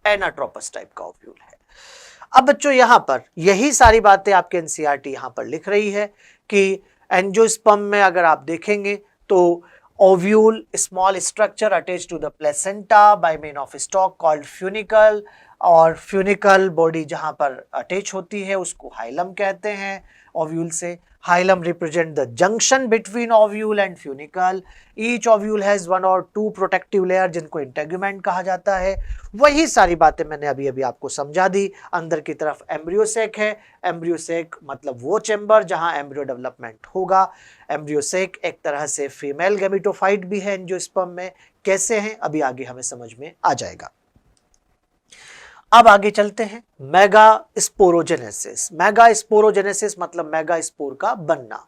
एनाट्रोपस टाइप का ओव्यूल है। अब बच्चों यहां पर यही सारी बातें आपके एनसीईआरटी यहां पर लिख रही है कि एंजियोस्पर्म में अगर आप देखेंगे तो ovule small structure attach to the placenta by mean of stalk called funicle, और फ्यूनिकल बॉडी जहां पर अटैच होती है उसको हाइलम कहते हैं ओव्यूल से। Hilum represent the junction between ovule and funicle. Each ovule has 1 or 2 protective layer जिनको integument कहा जाता है। वही सारी बातें मैंने अभी अभी आपको समझा दी। अंदर की तरफ एम्ब्रियोसेक है, एम्ब्रियोसेक मतलब वो चेंबर जहां एम्ब्रियो डेवलपमेंट होगा। एम्ब्रियोसेक एक तरह से फीमेल गैमेटोफाइट भी है एंजियोस्पर्म में। कैसे हैं अभी आगे हमें समझ में आ जाएगा। अब आगे चलते हैं, मेगास्पोरोजेनेसिस। मेगास्पोरोजेनेसिस मतलब मेगास्पोर का बनना।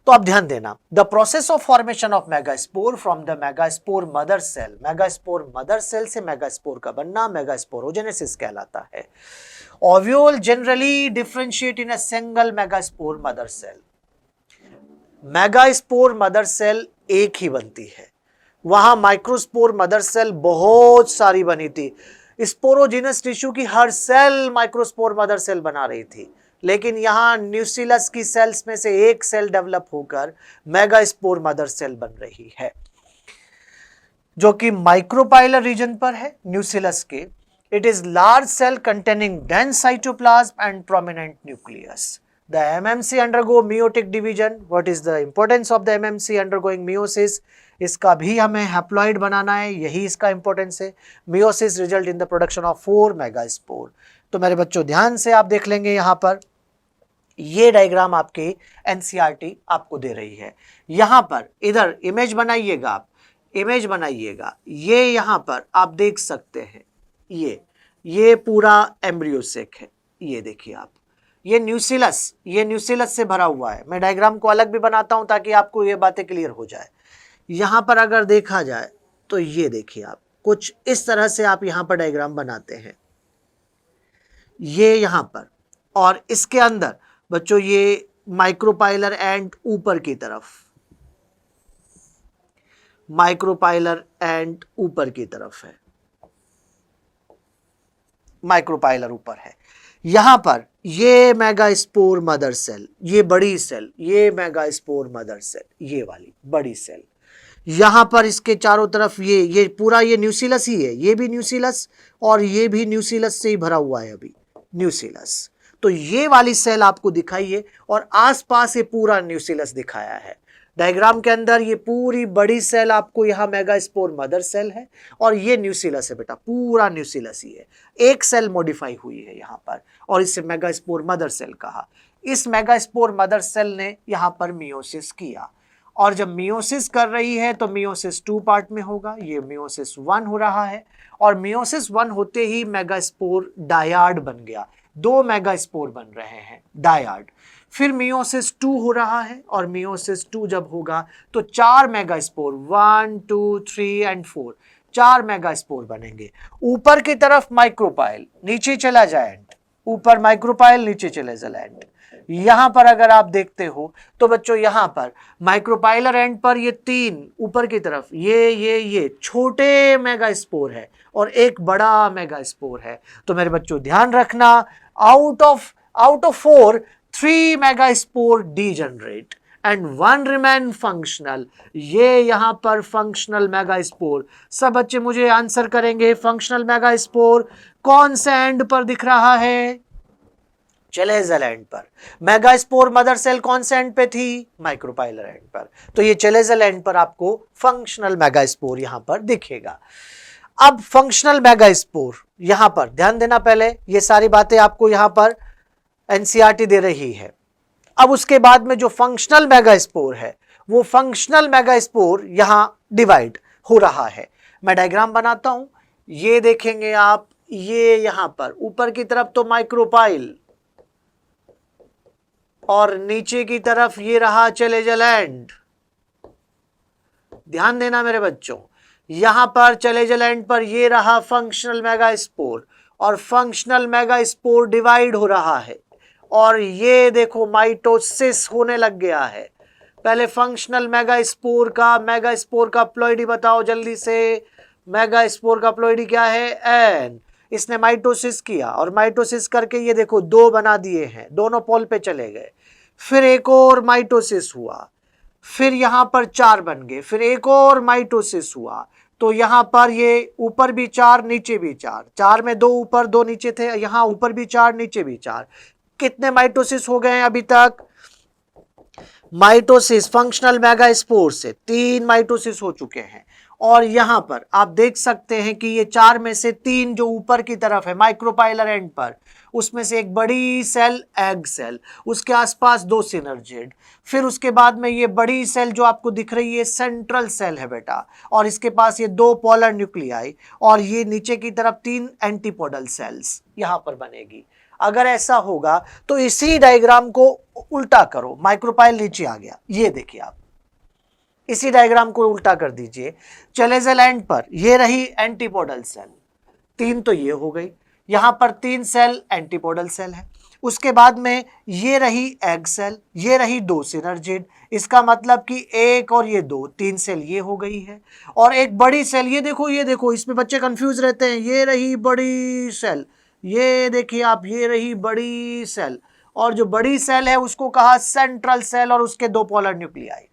तो आप ध्यान देना, the process of formation of megaspore from the megaspore mother cell. Megaspore mother cell से मेगास्पोर का बनना मेगास्पोरोजेनेसिस कहलाता है। Ovule generally differentiate in a single megaspore mother cell. Megaspore mother cell एक ही बनती है, वहां माइक्रोस्पोर मदर सेल बहुत सारी बनी थी। स्पोरोजिनस टिश्यू की हर सेल माइक्रोस्पोर मदर सेल बना रही थी, लेकिन यहां न्यूसिलस की सेल्स में से एक सेल डेवलप होकर मेगास्पोर मदर सेल बन रही है जो कि माइक्रोपाइलर रीजन पर है न्यूसिलस के। It is large cell containing dense cytoplasm and prominent nucleus. The MMC undergo meiotic division. What is the importance of the MMC undergoing meiosis? इसका भी हमें हैप्लॉइड बनाना है, यही इसका इंपॉर्टेंस है. Meiosis result in the production of 4 megaspore. तो मेरे बच्चों ध्यान से आप देख लेंगे यहाँ पर ये डायग्राम आपकी एनसीईआरटी आपको दे रही है. यहाँ पर इधर इमेज बनाइएगा, आप इमेज बनाइएगा. ये यहाँ पर आप देख सकते हैं, ये पूरा एम्ब्रियोसेक है. ये देखिए आप, ये न्यूसिलस से भरा हुआ है. मैं डायग्राम को अलग भी बनाता हूं ताकि आपको ये बातें क्लियर हो जाए. यहाँ पर अगर देखा जाए तो ये देखिए आप, कुछ इस तरह से आप यहाँ पर डायग्राम बनाते हैं. ये यहाँ पर, और इसके अंदर बच्चों ये माइक्रोपाइलर एंड ऊपर की तरफ, माइक्रोपाइलर एंड ऊपर की तरफ है. माइक्रोपाइलर ऊपर है. यहां पर ये मेगास्पोर मदर सेल, ये बड़ी सेल, ये मेगास्पोर मदर सेल, ये वाली बड़ी सेल. यहां पर इसके चारों तरफ ये पूरा ये न्यूसिलस ही है. ये भी न्यूसिलस और ये भी न्यूसिलस से ही भरा हुआ है अभी, न्यूसिलस. तो ये वाली सेल आपको दिखाई है और आसपास ये पूरा न्यूसिलस दिखाया है. डायग्राम के अंदर ये पूरी बड़ी सेल आपको यहाँ मेगास्पोर मदर सेल है और ये न्यूसिलस है बेटा, पूरा न्यूसिलस ही है. एक सेल मॉडिफाई हुई है यहाँ पर और इसे मेगास्पोर मदर सेल कहा. इस मेगास्पोर मदर सेल ने यहाँ पर मियोसिस किया और जब मियोसिस कर रही है तो मियोसिस 2 पार्ट में होगा. ये मियोसिस 1 हो रहा है और मियोसिस 1 होते ही मेगास्पोर डायाड बन गया. 2 मेगास्पोर बन रहे हैं, डायाड. फिर मियोसिस 2 हो रहा है और मियोसिस 2 जब होगा तो 4 मेगास्पोर, 1, 2, 3 एंड 4, 4 मेगास्पोर बनेंगे. ऊपर की तरफ माइक्रोपाइल, नीचे चला जाएंट. ऊपर माइक्रोपाइल, नीचे चले जाएंट. यहां पर अगर आप देखते हो तो बच्चों यहां पर माइक्रोपाइलर एंड पर ये 3 ऊपर की तरफ ये छोटे मेगास्पोर है और एक बड़ा मेगास्पोर है. तो मेरे बच्चों ध्यान रखना, out of 4 3 megaspore degenerate and 1 remain functional. ये यहां पर फंक्शनल मेगास्पोर. सब बच्चे मुझे आंसर करेंगे. फंक्शनल मेगास्पोर कौन से एंड पर दिख रहा है? चेलेजल एंड पर. मेगास्पोर मदर सेल कौन से एंड पे थी? माइक्रोपाइलर एंड पर. तो ये चेलेजल एंड पर आपको फंक्शनल मेगास्पोर यहां पर दिखेगा. अब फंक्शनल मेगास्पोर यहां पर ध्यान देना. पहले ये सारी बातें आपको यहां पर एनसीईआरटी दे रही है. अब उसके बाद में जो फंक्शनल मेगास्पोर है वो फंक्शनल मेगास्पोर यहां डिवाइड हो रहा है. मैं डायग्राम बनाता हूं, ये देखेंगे आप. ये यहां पर ऊपर की तरफ तो माइक्रोपाइल और नीचे की तरफ ये रहा चेलेजल एंड. ध्यान देना मेरे बच्चों, यहां पर चेलेजल एंड पर ये रहा फंक्शनल मेगास्पोर और फंक्शनल मेगास्पोर डिवाइड हो रहा है और ये देखो माइटोसिस होने लग गया है. पहले फंक्शनल मेगास्पोर का प्लॉइडी बताओ जल्दी से. मेगास्पोर का प्लॉइडी क्या है? एन. इसने माइटोसिस किया और माइटोसिस करके ये देखो 2 बना दिए हैं, दोनों पोल पे चले गए. फिर एक और माइटोसिस हुआ, फिर यहां पर 4 बन गए, फिर एक और माइटोसिस हुआ. तो यहां पर ये ऊपर भी 4 नीचे भी 4, 4 में 2 ऊपर 2 नीचे थे, यहां ऊपर भी 4 नीचे भी 4. कितने माइटोसिस हो गए हैं अभी तक? माइटोसिस फंक्शनल मेगास्पोर से 3 माइटोसिस हो चुके हैं. और यहां पर आप देख सकते हैं कि ये 4 में से 3 जो ऊपर की तरफ है माइक्रोपाइलर एंड पर, उसमें से एक बड़ी सेल एग सेल, उसके आसपास 2 सिनर्जिड. फिर उसके बाद में ये बड़ी सेल जो आपको दिख रही है सेंट्रल सेल है बेटा और इसके पास ये 2 पोलर न्यूक्लियाई और ये नीचे की तरफ 3 एंटीपोडल सेल्स यहां पर बनेगी. अगर ऐसा होगा तो इसी डायग्राम को उल्टा करो. माइक्रोपाइल नीचे आ गया, ये देखिए आप, इसी डायग्राम को उल्टा कर दीजिए. चेलेजल एंड पर ये रही एंटीपोडल सेल, 3 तो ये हो गई. यहां पर 3 सेल एंटीपोडल सेल है. उसके बाद में ये रही एग सेल, ये रही 2 सिनर्जिड. इसका मतलब कि 1 और ये 2, 3 सेल ये हो गई है और एक बड़ी सेल. ये देखो इसमें बच्चे कंफ्यूज रहते हैं. ये रही बड़ी सेल, ये देखिए आप, ये रही बड़ी सेल और जो बड़ी सेल है उसको कहा सेंट्रल सेल और उसके 2 पोलर न्यूक्लियाई.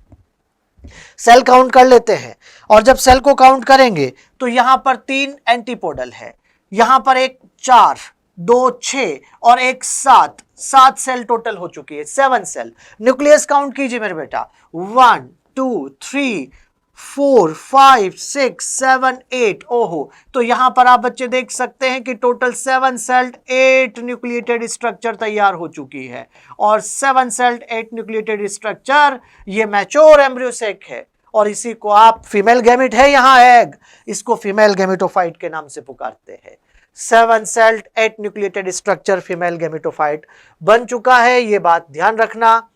सेल काउंट कर लेते हैं और जब सेल को काउंट करेंगे तो यहां पर 3 एंटीपोडल है, यहां पर एक 4 2 6 और 1 7, 7 सेल टोटल हो चुकी है, 7 सेल। न्यूक्लियस काउंट कीजिए मेरे बेटा, 1 2 3 4 5 6 7 8। ओहो, तो यहां पर आप बच्चे देख सकते हैं कि टोटल 7 सेल्ड 8 न्यूक्लिएटेड स्ट्रक्चर तैयार हो चुकी है। और 7 सेल्ड 8 न्यूक्लिएटेड स्ट्रक्चर ये मैच्योर एम्ब्रियोसेक है। और इसी को आप फीमेल गैमेट है, यहां एग, इसको फीमेल गैमेटोफाइट के नाम से पुकारते हैं। 7 sailed 8 nucleated structure female gametophyte बन चुका है, ये बात ध्यान रखना।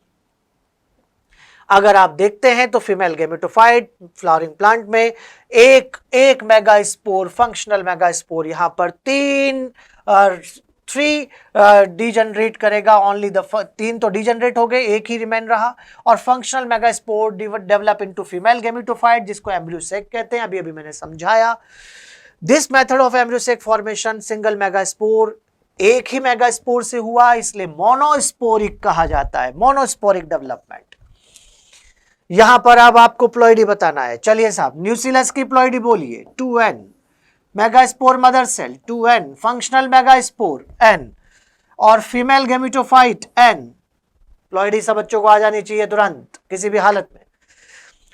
अगर आप देखते हैं तो फीमेल गैमेटोफाइट फ्लावरिंग प्लांट में एक मेगास्पोर, फंक्शनल मेगास्पोर यहां पर 3 डिजनरेट करेगा। ओनली द 3 तो डिजनरेट हो गए, एक ही रिमेन रहा। और functional megaspore develop into female gametophyte, जिसको एम्ब्रियोसेक कहते हैं, अभी अभी मैंने समझाया। This method of embryo sac formation, single megaspore, एक ही मेगास्पोर से हुआ, इसलिए मोनोस्पोरिक कहा जाता है, मोनोस्पोरिक डेवलपमेंट। यहां पर अब आपको प्लॉइडी बताना है। चलिए साहब, न्यूसिलस की प्लॉइडी बोलिए, 2n, megaspore mother cell 2n, functional megaspore n, और फीमेल गैमेटोफाइट n। प्लॉइडी सब बच्चों को आ जानी चाहिए तुरंत, किसी भी हालत में।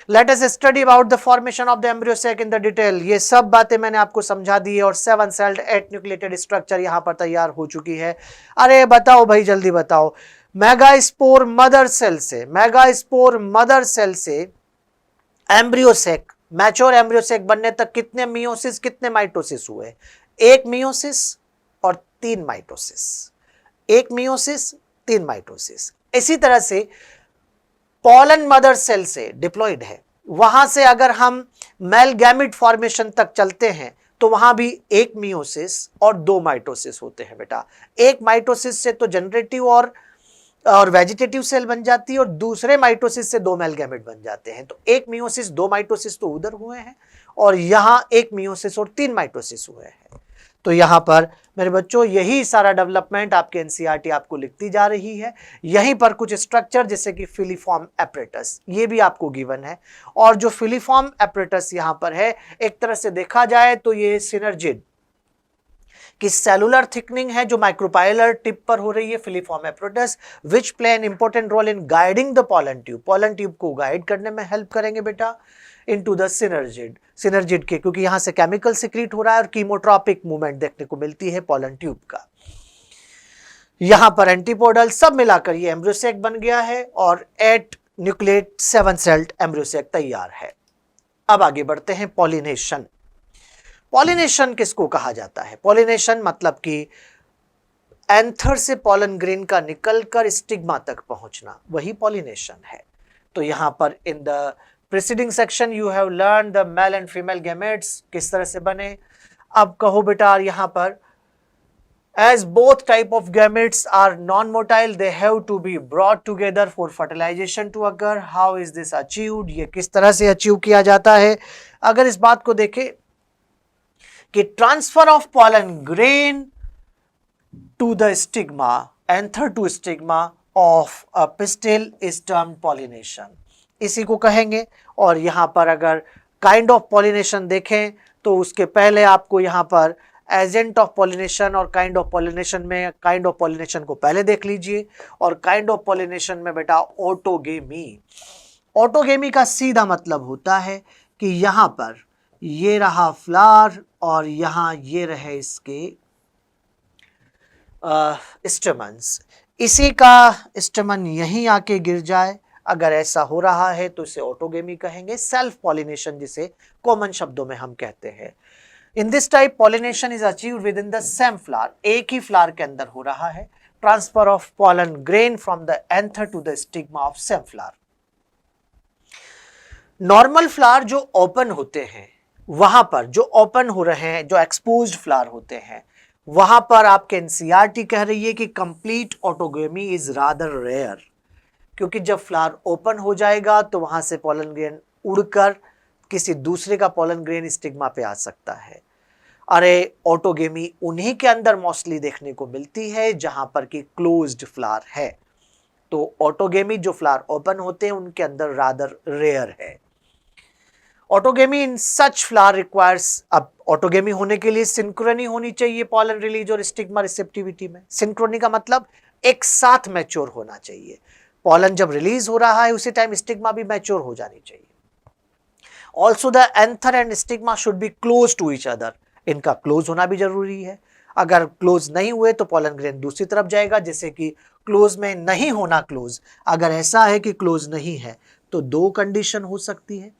Let us study about the formation of the embryo sac in the detail. ये सब बातें मैंने आपको समझा दी है, और 7 सेल्ड 8 न्यूक्लिएटेड स्ट्रक्चर यहां पर तैयार हो चुकी है। अरे बताओ भाई, जल्दी बताओ, मेगास्पोर मदर सेल से, मेगास्पोर मदर सेल से एम्ब्रियोसेक, मैच्योर एम्ब्रियोसेक बनने तक कितने मियोसिस, कितने माइटोसिस हुए? 1 मियोसिस और 3 माइटोसिस, 1 मियोसिस 3 माइटोसिस। इसी तरह से पॉलन मदर सेल से डिप्लॉइड है, वहां से अगर हम मेल गैमेट फॉर्मेशन तक चलते हैं तो वहां भी 1 मियोसिस और 2 माइटोसिस होते हैं बेटा। 1 माइटोसिस से तो जनरेटिव और वेजिटेटिव सेल बन जाती है, और दूसरे माइटोसिस से 2 मेल गैमेट बन जाते हैं। तो 1 मियोसिस 2 माइटोसिस तो उधर हुए हैं, और यहां 1 मियोसिस और 3 माइटोसिस हुए हैं। तो यहां पर मेरे बच्चों यही सारा डेवलपमेंट आपके एनसीईआरटी आपको लिखती जा रही है। यहीं पर कुछ स्ट्रक्चर जैसे कि फिलीफॉर्म एपरेटस, ये भी आपको गिवन है। और जो फिलीफॉर्म एपरेटस यहां पर है, एक तरह से देखा जाए तो ये सिनर्जिड कि सेलुलर थिकनिंग है जो माइक्रोपाइलर टिप पर हो रही है, filiform apparatus, which play an important role in guiding the pollen tube, pollen tube को गाइड करने में हेल्प करेंगे बेटा इनटू द सिनर्जिड, सिनर्जिड के, क्योंकि यहां से केमिकल सिक्रीट हो रहा है और कीमोट्रॉपिक मूवमेंट देखने को मिलती है पॉलन ट्यूब का। यहां पर एंटीपोडल सब मिलाकर ये एम्ब्रियोसेक बन गया है, और 8 न्यूक्लिएट 7 सेल्ड एम्ब्रियोसेक तैयार है। अब आगे बढ़ते हैं, पॉलिनेशन। पॉलिनेशन किसको कहा जाता है? पॉलिनेशन मतलब कि एंथर से पॉलन ग्रेन का निकलकर स्टिग्मा तक पहुंचना, वही पॉलिनेशन है। तो यहां पर in the preceding section you have learn the mail and female gametes किस तरह से बने। अब कहो बेटा, यहां पर as both type of gametes are non-motile, they have to be brought together for fertilization to occur. How is this achieved? ये किस तरह से अचीव किया जाता है? अगर इस बात को देखें कि transfer of pollen grain to the stigma, anther to stigma of a pistil is termed pollination, इसी को कहेंगे। और यहां पर अगर काइंड ऑफ पॉलिनेशन देखें तो उसके पहले आपको यहां पर एजेंट ऑफ पॉलिनेशन और काइंड ऑफ पॉलिनेशन में, काइंड ऑफ पॉलिनेशन को पहले देख लीजिए। और काइंड ऑफ पॉलिनेशन में बेटा ऑटोगेमी, ऑटोगेमी का सीधा मतलब होता है कि यहां पर ये रहा फ्लावर और यहां ये रहे इसके स्टेमन्स, इसी का स्टेमन यहीं आके गिर जाए, अगर ऐसा हो रहा है तो इसे ऑटोगेमी कहेंगे। सेल्फ पॉलिनेशन जिसे कॉमन शब्दों में हम कहते हैं। In this type pollination is achieved within the same flower, एक ही फ्लावर के अंदर हो रहा है transfer of pollen grain from the anther to the stigma of same flower. Normal flower जो ओपन होते हैं, वहां पर जो ओपन हो रहे हैं, जो एक्सपोज्ड फ्लावर होते हैं, वहां पर आपके एनसीईआरटी कह रही है कि complete autogamy is rather rare, क्योंकि जब फ्लावर ओपन हो जाएगा तो वहां से पॉलन ग्रेन उड़कर किसी दूसरे का पॉलन ग्रेन स्टिग्मा पे आ सकता है। अरे ऑटोगेमी उन्हीं के अंदर मोस्टली देखने को मिलती है जहां पर कि क्लोज्ड फ्लावर है। तो ऑटोगेमी जो फ्लावर ओपन होते हैं उनके अंदर रादर रेयर है। ऑटोगेमी इन सच फ्लावर रिक्वायर्स, अब ऑटोगेमी होने के लिए सिंक्रोनी होनी चाहिए पॉलन रिलीज और स्टिग्मा रिसेप्टिविटी में। सिंक्रोनी का मतलब एक साथ मैच्योर होना चाहिए। पॉलन जब रिलीज हो रहा है उसी टाइम स्टिग्मा भी मैच्योर हो जानी चाहिए। Also the anther and stigma should be close to each other, इनका क्लोज होना भी जरूरी है। अगर क्लोज नहीं हुए तो पॉलन ग्रेन दूसरी तरफ जाएगा, जैसे कि क्लोज में नहीं होना क्लोज। अगर ऐसा है कि क्लोज नहीं है तो दो कंडीशन हो सकती है।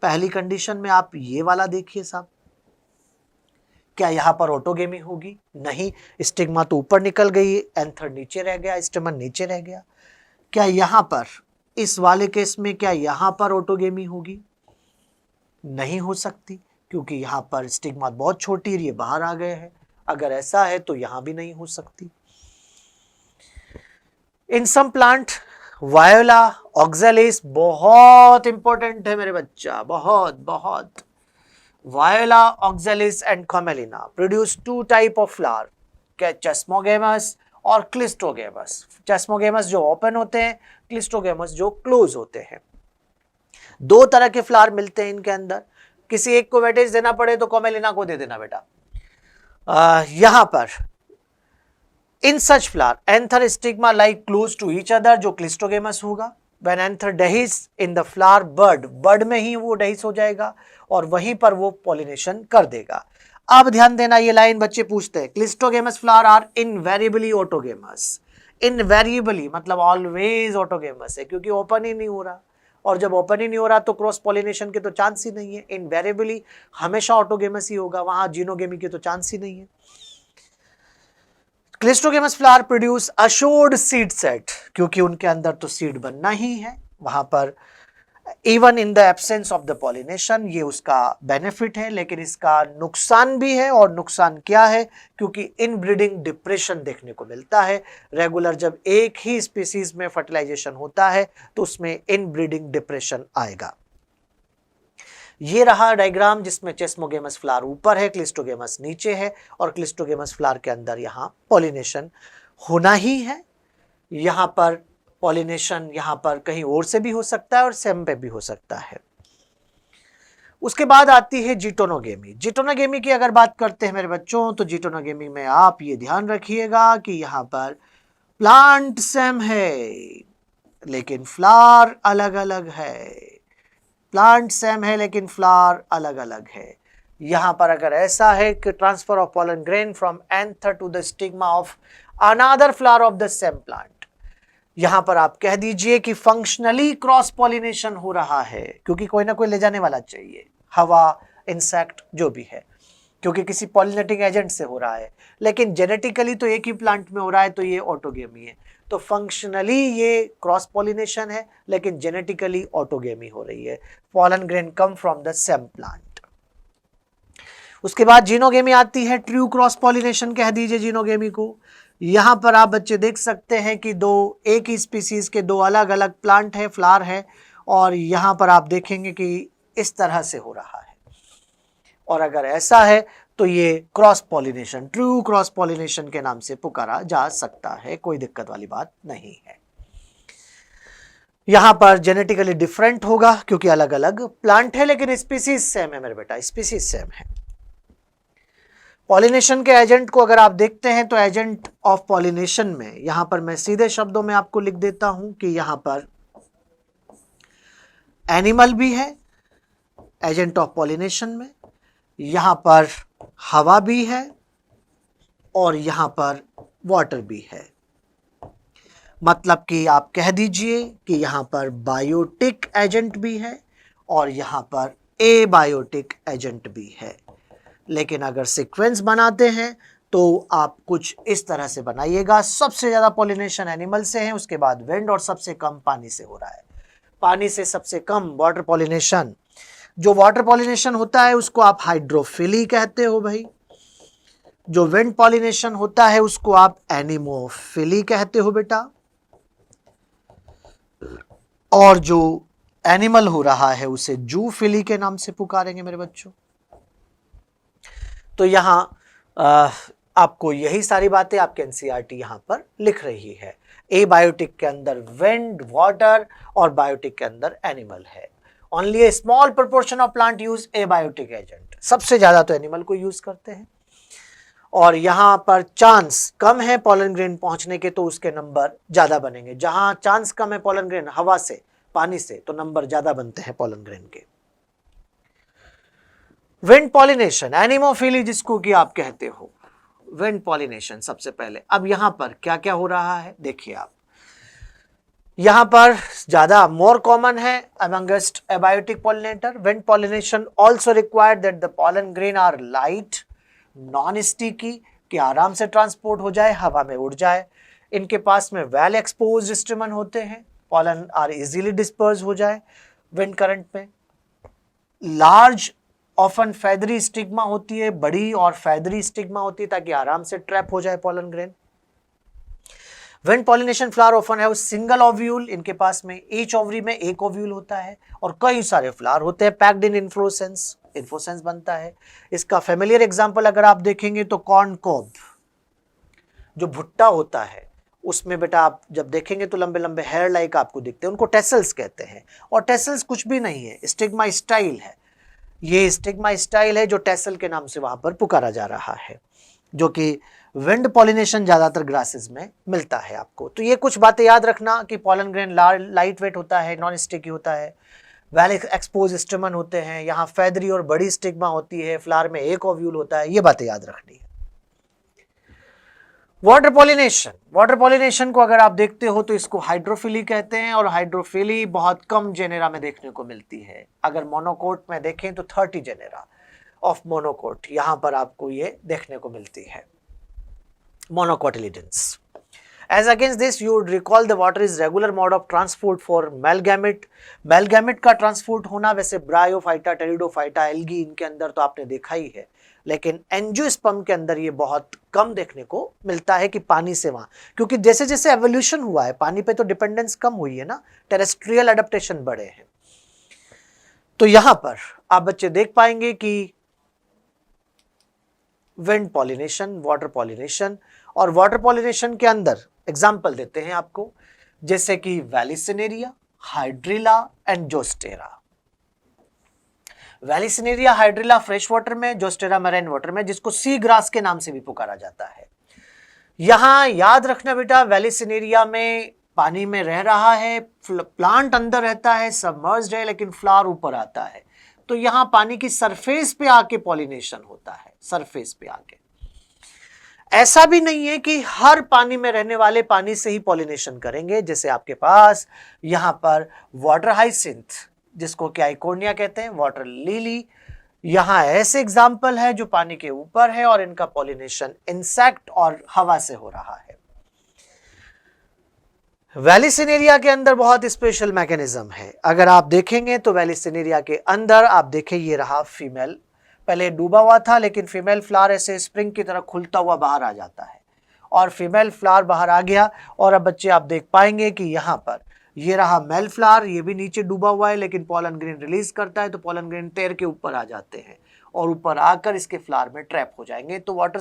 पहली कंडीशन में आप ये वाला देखिए साहब, क्या यहां पर ऑटोगेमी होगी? नहीं, स्टिग्मा तो ऊपर निकल गई, एंथर नीचे रह गया, स्टेमन नीचे रह गया। क्या यहां पर इस वाले केस में क्या यहां पर ऑटोगेमी होगी? नहीं हो सकती, क्योंकि यहां पर स्टिग्मा बहुत छोटी, ये बाहर आ गए हैं। अगर ऐसा है तो यहां भी नहीं हो सकती। In some plant viola oxalis बहुत इंपॉर्टेंट है मेरे बच्चा, बहुत बहुत। Viola oxalis and commelina produce two type of flower, क्या चेस्मोगेमस और क्लिस्ट्रोगेमस। चेस्मोगेमस जो ओपन होते हैं, क्लिस्ट्रोगेमस जो क्लोज होते हैं। दो तरह के फ्लावर मिलते हैं इनके अंदर। किसी एक को वेटेज देना पड़े तो कॉमेलिना को दे देना बेटा। यहां पर in such flower anther stigma like close to each other, जो क्लिस्ट्रोगेमस होगा। When anther dehisce in the flower bud, bud में ही वो डेहिस हो जाएगा और वहीं पर वो पॉलिनेशन कर देगा। अब ध्यान देना, ये लाइन बच्चे पूछते हैं, क्लिस्ट्रोगेमस फ्लावर आर इनवेरिएबली ऑटोगेमस। इनवेरिएबली मतलब ऑलवेज ऑटोगेमस है, क्योंकि ओपन ही नहीं हो रहा, और जब ओपन ही नहीं हो रहा तो क्रॉस पॉलिनेशन के तो चांस ही नहीं है। इनवेरिएबली हमेशा ऑटोगेमस ही होगा, वहां जीनोगेमी के तो चांस ही नहीं है। Cleistogamous flower produce assured seed set, क्योंकि उनके अंदर तो सीड बनना ही है वहां पर, even in the absence of the pollination. ये उसका बेनिफिट है, लेकिन इसका नुकसान भी है। और नुकसान क्या है? क्योंकि इनब्रीडिंग डिप्रेशन देखने को मिलता है। रेगुलर जब एक ही स्पीसीज में फर्टिलाइजेशन होता है तो उसमें इनब्रीडिंग डिप्रेशन आएगा। ये रहा डायग्राम जिसमें चेस्मोगेमस फ्लावर ऊपर है, क्लिस्ट्रोगेमस नीचे है, और क्लिस्ट्रोगेमस फ्लावर के अंदर यहां पॉलिनेशन होना ही है। यहां पर पॉलिनेशन यहां पर कहीं और से भी हो सकता है और सेम पे भी हो सकता है। उसके बाद आती है जिटोनोगेमी। जिटोनोगेमी की अगर बात करते हैं मेरे बच्चों, तो जिटोनोगेमी में आप ये ध्यान रखिएगा कि यहां पर प्लांट सेम है लेकिन फ्लावर अलग अलग है। प्लांट सेम है लेकिन फ्लावर अलग अलग है। यहां पर अगर ऐसा है कि transfer of pollen grain from anther to the stigma of another flower of the same plant, यहां पर आप कह दीजिए कि फंक्शनली क्रॉस पॉलिनेशन हो रहा है, क्योंकि कोई ना कोई ले जाने वाला चाहिए, हवा, इंसेक्ट जो भी है, क्योंकि किसी पॉलिनेटिंग एजेंट से हो रहा है। लेकिन जेनेटिकली तो एक ही प्लांट में हो रहा है, तो ये ऑटोगेमी है। तो फंक्शनली ये क्रॉस पॉलिनेशन है, लेकिन जेनेटिकली ऑटोगेमी हो रही है। Pollen grain come from the same plant. उसके बाद जीनोगेमी आती है, ट्रू क्रॉस पॉलिनेशन कह दीजिए जीनोगेमी को। यहां पर आप बच्चे देख सकते हैं कि दो एक ही स्पीसीज के दो अलग अलग प्लांट है, फ्लावर है, और यहां पर आप देखेंगे कि इस तरह से हो रहा है। और अगर ऐसा है तो ये cross pollination, true cross pollination के नाम से पुकारा जा सकता है, कोई दिक्कत वाली बात नहीं है। यहां पर जेनेटिकली डिफरेंट होगा क्योंकि अलग अलग प्लांट है, लेकिन स्पीसीज सेम है मेरे बेटा, स्पीसीज सेम है। पॉलिनेशन के एजेंट को अगर आप देखते हैं तो एजेंट ऑफ पॉलिनेशन में यहां पर मैं सीधे शब्दों में आपको लिख देता हूं कि यहां पर एनिमल भी है एजेंट ऑफ पॉलिनेशन में, यहां पर हवा भी है, और यहां पर वाटर भी है। मतलब कि आप कह दीजिए कि यहां पर बायोटिक एजेंट भी है और यहां पर एबायोटिक एजेंट भी है। लेकिन अगर सीक्वेंस बनाते हैं तो आप कुछ इस तरह से बनाइएगा, सबसे ज्यादा पॉलिनेशन एनिमल से है, उसके बाद विंड, और सबसे कम पानी से हो रहा है। पानी से सबसे कम वाटर पॉलिनेशन। जो वाटर पॉलिनेशन होता है उसको आप हाइड्रोफिली कहते हो भाई। जो विंड पॉलिनेशन होता है उसको आप एनिमोफिली कहते हो बेटा। और जो एनिमल हो रहा है उसे जूफिली के नाम से पुकारेंगे मेरे बच्चों। तो यहां आपको यही सारी बातें आपके एनसीईआरटी यहां पर लिख रही है। ए बायोटिक के अंदर विंड, वाटर, और बायोटिक के अंदर एनिमल है। Only A small proportion of plant use abiotic agent, सबसे ज्यादा तो एनिमल को यूज करते हैं। और यहां पर चांस कम है पॉलन ग्रेन पहुंचने के तो उसके नंबर ज्यादा बनेंगे। जहां चांस कम है पॉलन ग्रेन हवा से, पानी से, तो नंबर ज्यादा बनते हैं पॉलन ग्रेन के। विंड पॉलिनेशन, एनिमोफिली जिसको कि आप कहते हो, विंड पॉलिनेशन सबसे पहले। अब यहां पर क्या क्या हो रहा है देखिए आप, यहां पर ज्यादा मोर कॉमन है amongst abiotic pollinator. Wind pollination also required that the pollen grain are light, non sticky, कि आराम से ट्रांसपोर्ट हो जाए, हवा में उड़ जाए। इनके पास में वेल एक्सपोज्ड स्टेमन होते हैं, पॉलन आर इजीली डिस्पर्स हो जाए विंड करंट में। लार्ज ऑफन फेदरी स्टिग्मा होती है, बड़ी और फेदरी स्टिग्मा होती है ताकि आराम से ट्रैप हो जाए pollen grain. Wind pollination flower often है सिंगल ओव्यूल, इनके पास में ईच ओवरी में एक ओव्यूल होता है और कई सारे फ्लावर होते हैं पैक्ड इन इन्फ्लोरेसेंस, इन्फ्लोरेसेंस बनता है। इसका फेमिलियर एग्जांपल अगर आप देखेंगे तो कॉर्न कोब, जो भुट्टा होता है उसमें बेटा आप जब देखेंगे तो लंबे लंबे हेयर लाइक आपको दिखते हैं, उनको टेसल्स कहते हैं। और टेसल्स कुछ भी नहीं है, स्टिग्मा स्टाइल है। ये स्टिग्मा स्टाइल है जो टेसल के नाम से वहां पर पुकारा जा रहा है, जो कि विंड पॉलिनेशन ज्यादातर ग्रासेस में मिलता है आपको। तो ये कुछ बातें याद रखना कि पॉलन ग्रेन लाइट वेट होता है, नॉन स्टिकी होता है, वेल एक्सपोज स्टेमन होते हैं, यहाँ फेदरी और बड़ी स्टिग्मा होती है, फ्लावर में एक ओव्यूल होता है, ये बातें याद रखनी है। वाटर पॉलिनेशन, वाटर पॉलिनेशन को अगर आप देखते हो तो इसको हाइड्रोफिली कहते हैं और हाइड्रोफिली बहुत कम जेनेरा में देखने को मिलती है। अगर मोनोकोट में देखें तो 30 जेनेरा ऑफ मोनोकोट यहां पर आपको ये देखने को मिलती है, monocotyledons. As against this, you would recall the water is regular mode of transport for male gamete. Male gamete का ट्रांसपोर्ट होना वैसे ब्रायोफाइटा, टेरिडोफाइटा, एल्गी इनके अंदर तो आपने देखा ही है, लेकिन एंजियोस्पर्म के अंदर ये बहुत कम देखने को मिलता है कि पानी से वहां, क्योंकि जैसे जैसे एवोल्यूशन हुआ है पानी पे तो डिपेंडेंस कम हुई है ना, टेरेस्ट्रियल एडेप्टेशन बढ़े हैं। तो यहां पर आप बच्चे देख पाएंगे कि विंड पॉलिनेशन, वाटर पॉलिनेशन, और वाटर पॉलिनेशन के अंदर एग्जाम्पल देते हैं आपको, जैसे कि Vallisneria, Hydrilla and Zostera. Vallisneria, Hydrilla fresh water में, जोस्टेरा मैरीन वाटर में, जिसको सी ग्रास के नाम से भी पुकारा जाता है। यहां याद रखना बेटा, वैलिसिनेरिया में पानी में रह रहा है, प्लांट अंदर रहता है, सबमर्ज्ड है, लेकिन फ्लावर ऊपर आता है। तो यहां पानी की सरफेस पे आके पॉलिनेशन होता है, सरफेस पे आके। ऐसा भी नहीं है कि हर पानी में रहने वाले पानी से ही पॉलिनेशन करेंगे। जैसे आपके पास यहां पर वाटर हाइसिंथ, जिसको कि आइकोनिया कहते हैं, वाटर लिली, यहां ऐसे एग्जाम्पल है जो पानी के ऊपर है और इनका पॉलिनेशन इंसेक्ट और हवा से हो रहा है। वैलिसिनेरिया के अंदर बहुत स्पेशल मैकेनिज्म है। अगर आप देखेंगे तो वैलिसिनेरिया के अंदर आप देखें, ये रहा फीमेल, पहले डूबा हुआ था लेकिन फीमेल फ्लावर ऐसे स्प्रिंग की तरह खुलता हुआ बाहर आ जाता है और फीमेल फ्लावर बाहर आ गया। और अब बच्चे आप देख पाएंगे कि यहाँ पर ये रहा मेल फ्लावर, ये भी नीचे डूबा हुआ है लेकिन पॉलन ग्रेन रिलीज करता है, तो पॉलन ग्रेन तैर के ऊपर आ जाते हैं और ऊपर आकर इसके फ्लावर में ट्रैप हो जाएंगे। तो वाटर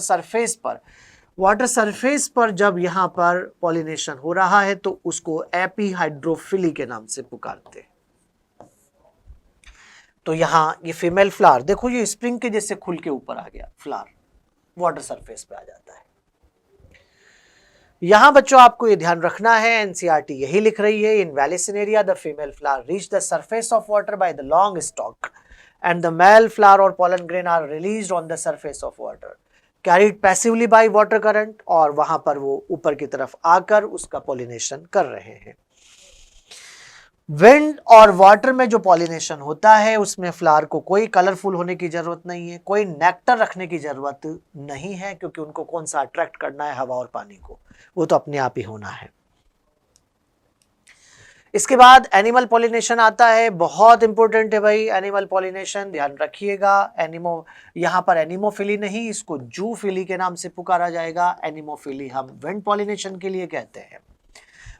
सरफेस पर जब यहाँ पर पॉलिनेशन हो रहा है तो उसको एपीहाइड्रोफिली के नाम से पुकारते हैं। तो यहाँ ये फीमेल फ्लावर देखो, ये स्प्रिंग के जैसे खुल के ऊपर आ गया, फ्लावर वाटर सरफेस पे आ जाता है। यहां बच्चों आपको ये ध्यान रखना है, एनसीईआरटी यही लिख रही है, in Vallisneria the female flower reach the surface of water by the long stalk and the male flower और pollen grain are released on the surface of water, carried passively by water current, और वहां पर वो ऊपर की तरफ आकर उसका पॉलिनेशन कर रहे हैं। विंड और वाटर में जो पॉलिनेशन होता है उसमें फ्लावर को कोई कलरफुल होने की जरूरत नहीं है, कोई नेक्टर रखने की जरूरत नहीं है, क्योंकि उनको कौन सा अट्रैक्ट करना है, हवा और पानी को, वो तो अपने आप ही होना है। इसके बाद एनिमल पॉलिनेशन आता है, बहुत इंपॉर्टेंट है भाई एनिमल पॉलिनेशन, ध्यान रखिएगा। यहाँ पर एनिमोफिली नहीं, इसको जूफिली के नाम से पुकारा जाएगा। एनिमोफिली हम विंड पॉलिनेशन के लिए कहते हैं।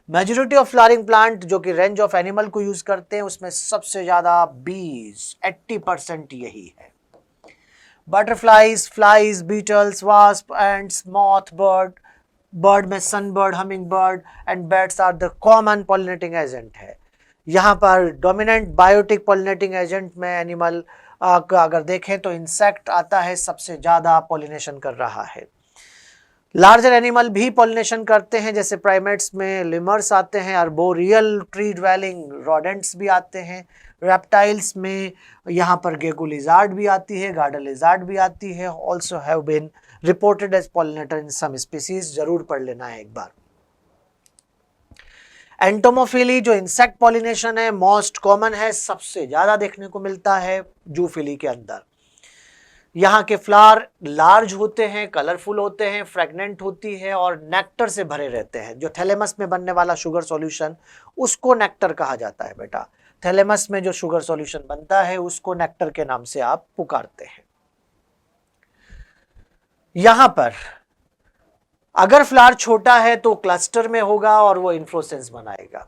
मेजॉरिटी ऑफ फ्लावरिंग प्लांट जो कि रेंज ऑफ एनिमल को यूज करते हैं उसमें सबसे ज्यादा बीज 80% यही है। Butterflies, flies, beetles, wasp, ants, moth, bird में sunbird, humming bird and bats are the common pollinating agent है। यहाँ पर डोमिनेंट बायोटिक पॉलिनेटिंग एजेंट में एनिमल अगर देखें तो इंसेक्ट आता है, सबसे ज्यादा पॉलिनेशन कर रहा है। लार्जर एनिमल भी पॉलिनेशन करते हैं, जैसे प्राइमेट्स में लिमर्स आते हैं, अर्बोरियल ट्री ड्वेलिंग रोडेंट्स भी आते हैं। रेप्टाइल्स में यहाँ पर गेगो लिजार्ड भी आती है, गार्डर लिजार्ड भी आती है। Also have been reported as pollinator in some species, जरूर पढ़ लेना है एक बार। एंटोमोफिली जो इंसेक्ट पॉलिनेशन है मोस्ट कॉमन है, सबसे ज्यादा देखने को मिलता है जूफिली के अंदर। यहाँ के फ्लावर लार्ज होते हैं, कलरफुल होते हैं, फ्रेगनेंट होती है और नेक्टर से भरे रहते हैं। जो थैलेमस में बनने वाला शुगर सॉल्यूशन उसको नेक्टर कहा जाता है बेटा। थैलेमस में जो शुगर सॉल्यूशन बनता है उसको नेक्टर के नाम से आप पुकारते हैं। यहां पर अगर फ्लावर छोटा है तो क्लस्टर में होगा और वो इन्फ्लोरेसेंस बनाएगा।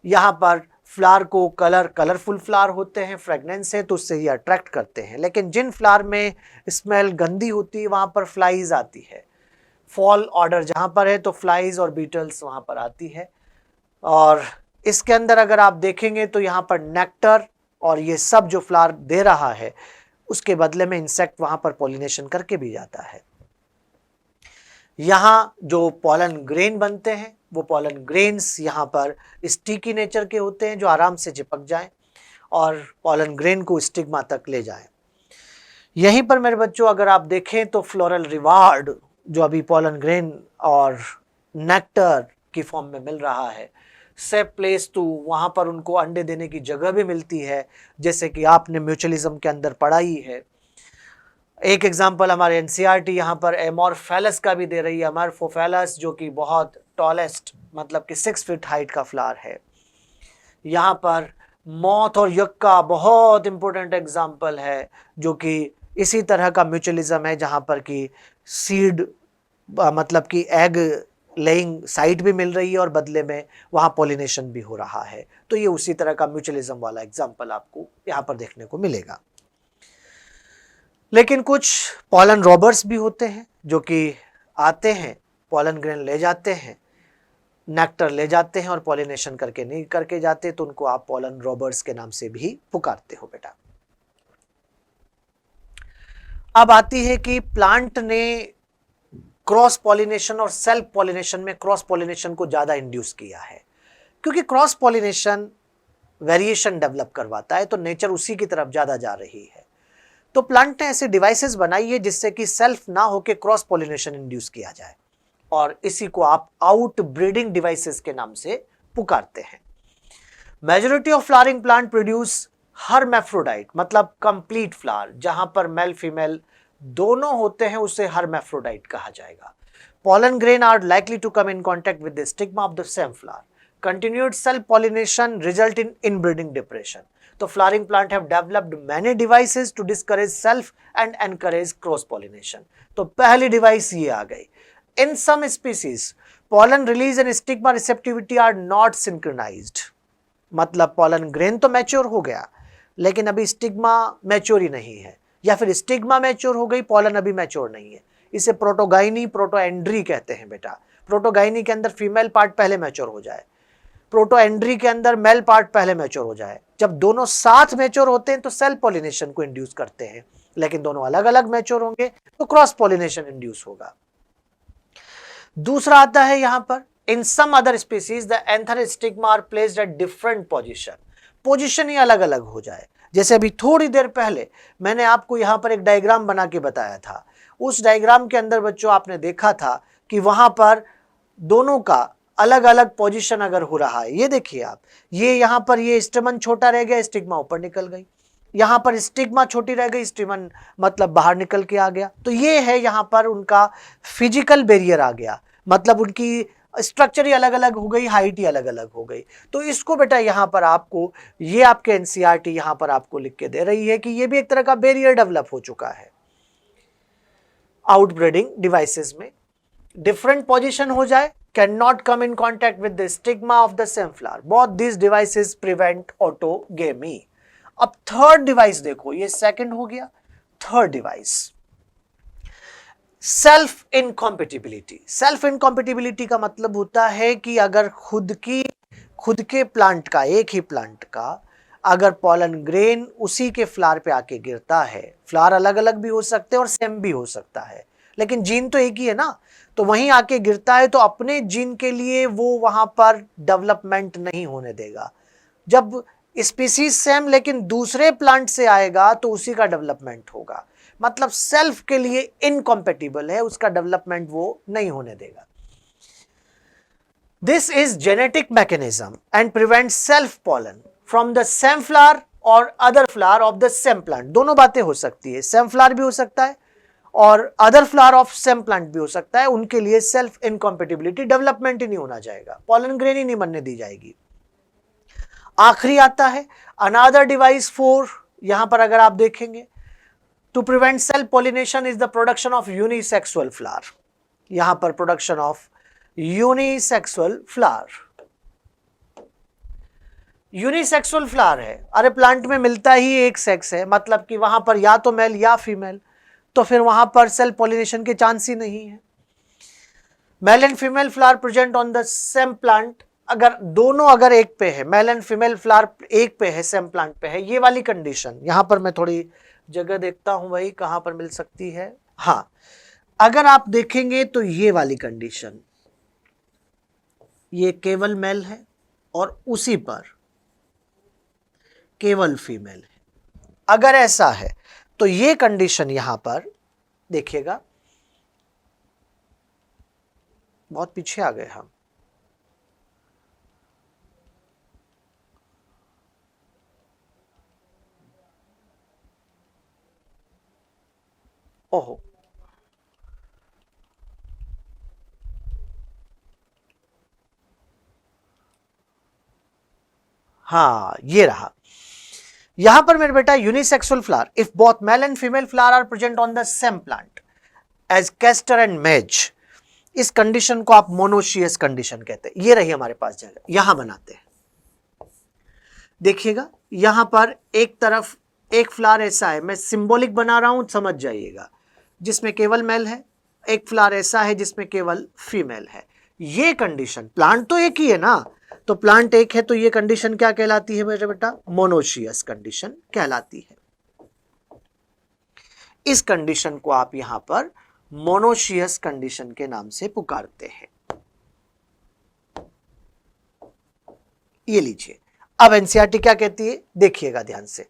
यहां पर फ्लावर को कलरफुल फ्लावर होते हैं, फ्रेगनेंस है तो उससे ही अट्रैक्ट करते हैं। लेकिन जिन फ्लावर में स्मेल गंदी होती है वहां पर फ्लाइज आती है। फॉल ऑर्डर जहां पर है तो फ्लाइज और बीटल्स वहां पर आती है। और इसके अंदर अगर आप देखेंगे तो यहाँ पर नेक्टर और ये सब जो फ्लावर दे रहा है उसके बदले में इंसेक्ट वहां पर पॉलिनेशन करके भी जाता है। यहाँ जो पॉलन ग्रेन बनते हैं वो पॉलन ग्रेन्स यहाँ पर स्टिकी नेचर के होते हैं, जो आराम से चिपक जाएं और पॉलन ग्रेन को स्टिग्मा तक ले जाएं। यहीं पर मेरे बच्चों अगर आप देखें तो फ्लोरल रिवार्ड जो अभी पॉलन ग्रेन और नेक्टर की फॉर्म में मिल रहा है, सेफ प्लेस टू, वहाँ पर उनको अंडे देने की जगह भी मिलती है, जैसे कि आपने म्यूचुअलिज्म के अंदर पढ़ाई है। एक एग्जाम्पल हमारे एनसीईआरटी यहाँ पर एमोरफेलस का भी दे रही है। एमोरफोफेलस जो कि बहुत टॉलेस्ट मतलब कि 6 फीट हाइट का फ्लावर है। यहाँ पर मॉथ और यक का बहुत इंपॉर्टेंट एग्जाम्पल है जो कि इसी तरह का म्यूचुअलिज्म है, जहाँ पर कि सीड मतलब कि एग लेइंग साइट भी मिल रही है और बदले में वहाँ पॉलिनेशन भी हो रहा है। तो ये उसी तरह का म्यूचुअलिज्म वाला एग्जाम्पल आपको यहाँ पर देखने को मिलेगा। लेकिन कुछ पॉलन रॉबर्स भी होते हैं जो कि आते हैं, पॉलन ग्रेन ले जाते हैं, नेक्टर ले जाते हैं और पॉलिनेशन करके नहीं करके जाते, तो उनको आप पॉलन रॉबर्स के नाम से भी पुकारते हो बेटा। अब आती है कि प्लांट ने क्रॉस पॉलिनेशन और सेल्फ पॉलिनेशन में क्रॉस पॉलिनेशन को ज्यादा इंड्यूस किया है, क्योंकि क्रॉस पॉलिनेशन वेरिएशन डेवलप करवाता है, तो नेचर उसी की तरफ ज्यादा जा रही है। तो प्लांट ने ऐसे डिवाइसेस बनाई है जिससे कि सेल्फ ना होके क्रॉस पॉलिनेशन इंड्यूस किया जाए, और इसी को आप आउट ब्रीडिंग डिवाइसेस के नाम से पुकारते हैं। Majority of flowering plant produce hermaphrodite, मतलब कंप्लीट फ्लावर, जहां पर मेल फीमेल दोनों होते हैं उसे हर्मेफ्रोडाइट कहा जाएगा। Pollen grain are likely to come in contact with the stigma of the same flower. Continued self pollination result in inbreeding depression. तो flowering plant have developed many devices to discourage self and encourage cross pollination. तो पहली device ये आ गई। In some species pollen release and stigma receptivity are not synchronized, मतलब pollen grain तो mature हो गया लेकिन अभी स्टिग्मा मैच्योर ही नहीं है, या फिर स्टिग्मा मैच्योर हो गई, pollen अभी मैच्योर नहीं है। इसे प्रोटोगाइनी प्रोटोएंड्री कहते हैं बेटा। प्रोटोगाइनी के अंदर फीमेल पार्ट पहले मैच्योर हो जाए, प्रोटोएंड्री के अंदर मेल पार्ट पहले मैच्योर हो जाए। जब दोनों साथ मैच्योर होते हैं तो सेल्फ पॉलिनेशन को इंड्यूस करते हैं, लेकिन दोनों अलग अलग मैच्योर होंगे तो क्रॉस पॉलिनेशन इंड्यूस होगा। दूसरा आता है यहां पर, in some other species the anther stigma are placed at different position. Position ही अलग अलग हो जाए। जैसे अभी थोड़ी देर पहले मैंने आपको यहां पर एक डायग्राम बना के बताया था, उस डायग्राम के अंदर बच्चों आपने देखा था कि वहां पर दोनों का अलग अलग पोजीशन अगर हो रहा है। ये देखिए आप, ये यहां पर ये स्टेमन छोटा रह गया, स्टिग्मा ऊपर निकल गई, यहां पर स्टिग्मा छोटी रह गई, स्टेमन मतलब बाहर निकल के आ गया। तो ये है यहां पर उनका फिजिकल बैरियर आ गया, मतलब उनकी स्ट्रक्चर ही अलग अलग हो गई, हाइट ही अलग अलग हो गई। तो इसको बेटा यहां पर आपको, ये आपके एनसीईआरटी यहां पर आपको लिख के दे रही है कि ये भी एक तरह का बैरियर डेवलप हो चुका है। आउटब्रीडिंग डिवाइसेस में डिफरेंट पोजीशन हो जाए, can not come in contact with the stigma of the same flower, both this devices prevent autogamy. अब थर्ड डिवाइस देखो, ये सेकंड हो गया। Third device self incompatibility. Self incompatibility का मतलब होता है कि अगर खुद खुद के प्लांट का, एक ही प्लांट का अगर पॉलन ग्रेन उसी के फ्लावर पे आके गिरता है, फ्लावर अलग अलग भी हो सकते हैं और सेम भी हो सकता है, लेकिन जीन तो एक ही है ना, तो वहीं आके गिरता है तो अपने जीन के लिए वो वहां पर डेवलपमेंट नहीं होने देगा। जब स्पीसीज सेम लेकिन दूसरे प्लांट से आएगा तो उसी का डेवलपमेंट होगा, मतलब सेल्फ के लिए इनकॉम्पेटिबल है, उसका डेवलपमेंट वो नहीं होने देगा। This is genetic mechanism and prevent self pollen from the same flower और other flower of the same plant. दोनों बातें हो सकती है, सेम फ्लावर भी हो सकता है और other flower of same plant भी हो सकता है, उनके लिए सेल्फ इनकॉम्पेटिबिलिटी, डेवलपमेंट ही नहीं होना जाएगा, पॉलन ग्रेन ही नहीं बनने दी जाएगी। आखिरी आता है अनदर डिवाइस 4, यहां पर अगर आप देखेंगे to prevent self pollination is the production of unisexual flower. यहां पर production of unisexual flower, unisexual flower है, अरे प्लांट में मिलता ही एक सेक्स है, मतलब कि वहां पर या तो मेल या फीमेल, तो फिर वहां पर सेल्फ पॉलिनेशन के चांस ही नहीं है। Mail and female flower present on the same plant, अगर दोनों अगर एक पे है, मेल एंड फीमेल फ्लावर एक पे है, सेम प्लांट पे है, ये वाली कंडीशन, यहां पर मैं थोड़ी जगह देखता हूं भाई कहां पर मिल सकती है। हाँ, अगर आप देखेंगे तो ये वाली कंडीशन, ये केवल मेल है और उसी पर केवल फीमेल है, अगर ऐसा है तो ये कंडीशन यहां पर देखिएगा, बहुत पीछे आ गए हम, ओहो, हाँ ये रहा, यहां पर मेरे बेटा unisexual flower if both male and female flower are present on the same plant as castor and maize, इस कंडीशन को आप मोनोशियस कंडीशन कहते हैं। ये रही हमारे पास जगह, यहां बनाते हैं, देखिएगा यहां पर एक तरफ एक फ्लावर ऐसा है, मैं सिंबॉलिक बना रहा हूं समझ जाइएगा, जिसमें केवल मेल है, एक फ्लावर ऐसा है जिसमें केवल फीमेल है। ये कंडीशन, प्लांट तो एक ही है ना, तो प्लांट एक है तो ये कंडीशन क्या कहलाती है मेरे बेटा, मोनोशियस कंडीशन कहलाती है। इस कंडीशन को आप यहां पर मोनोशियस कंडीशन के नाम से पुकारते हैं। ये लीजिए, अब एनसीईआरटी क्या कहती है देखिएगा ध्यान से,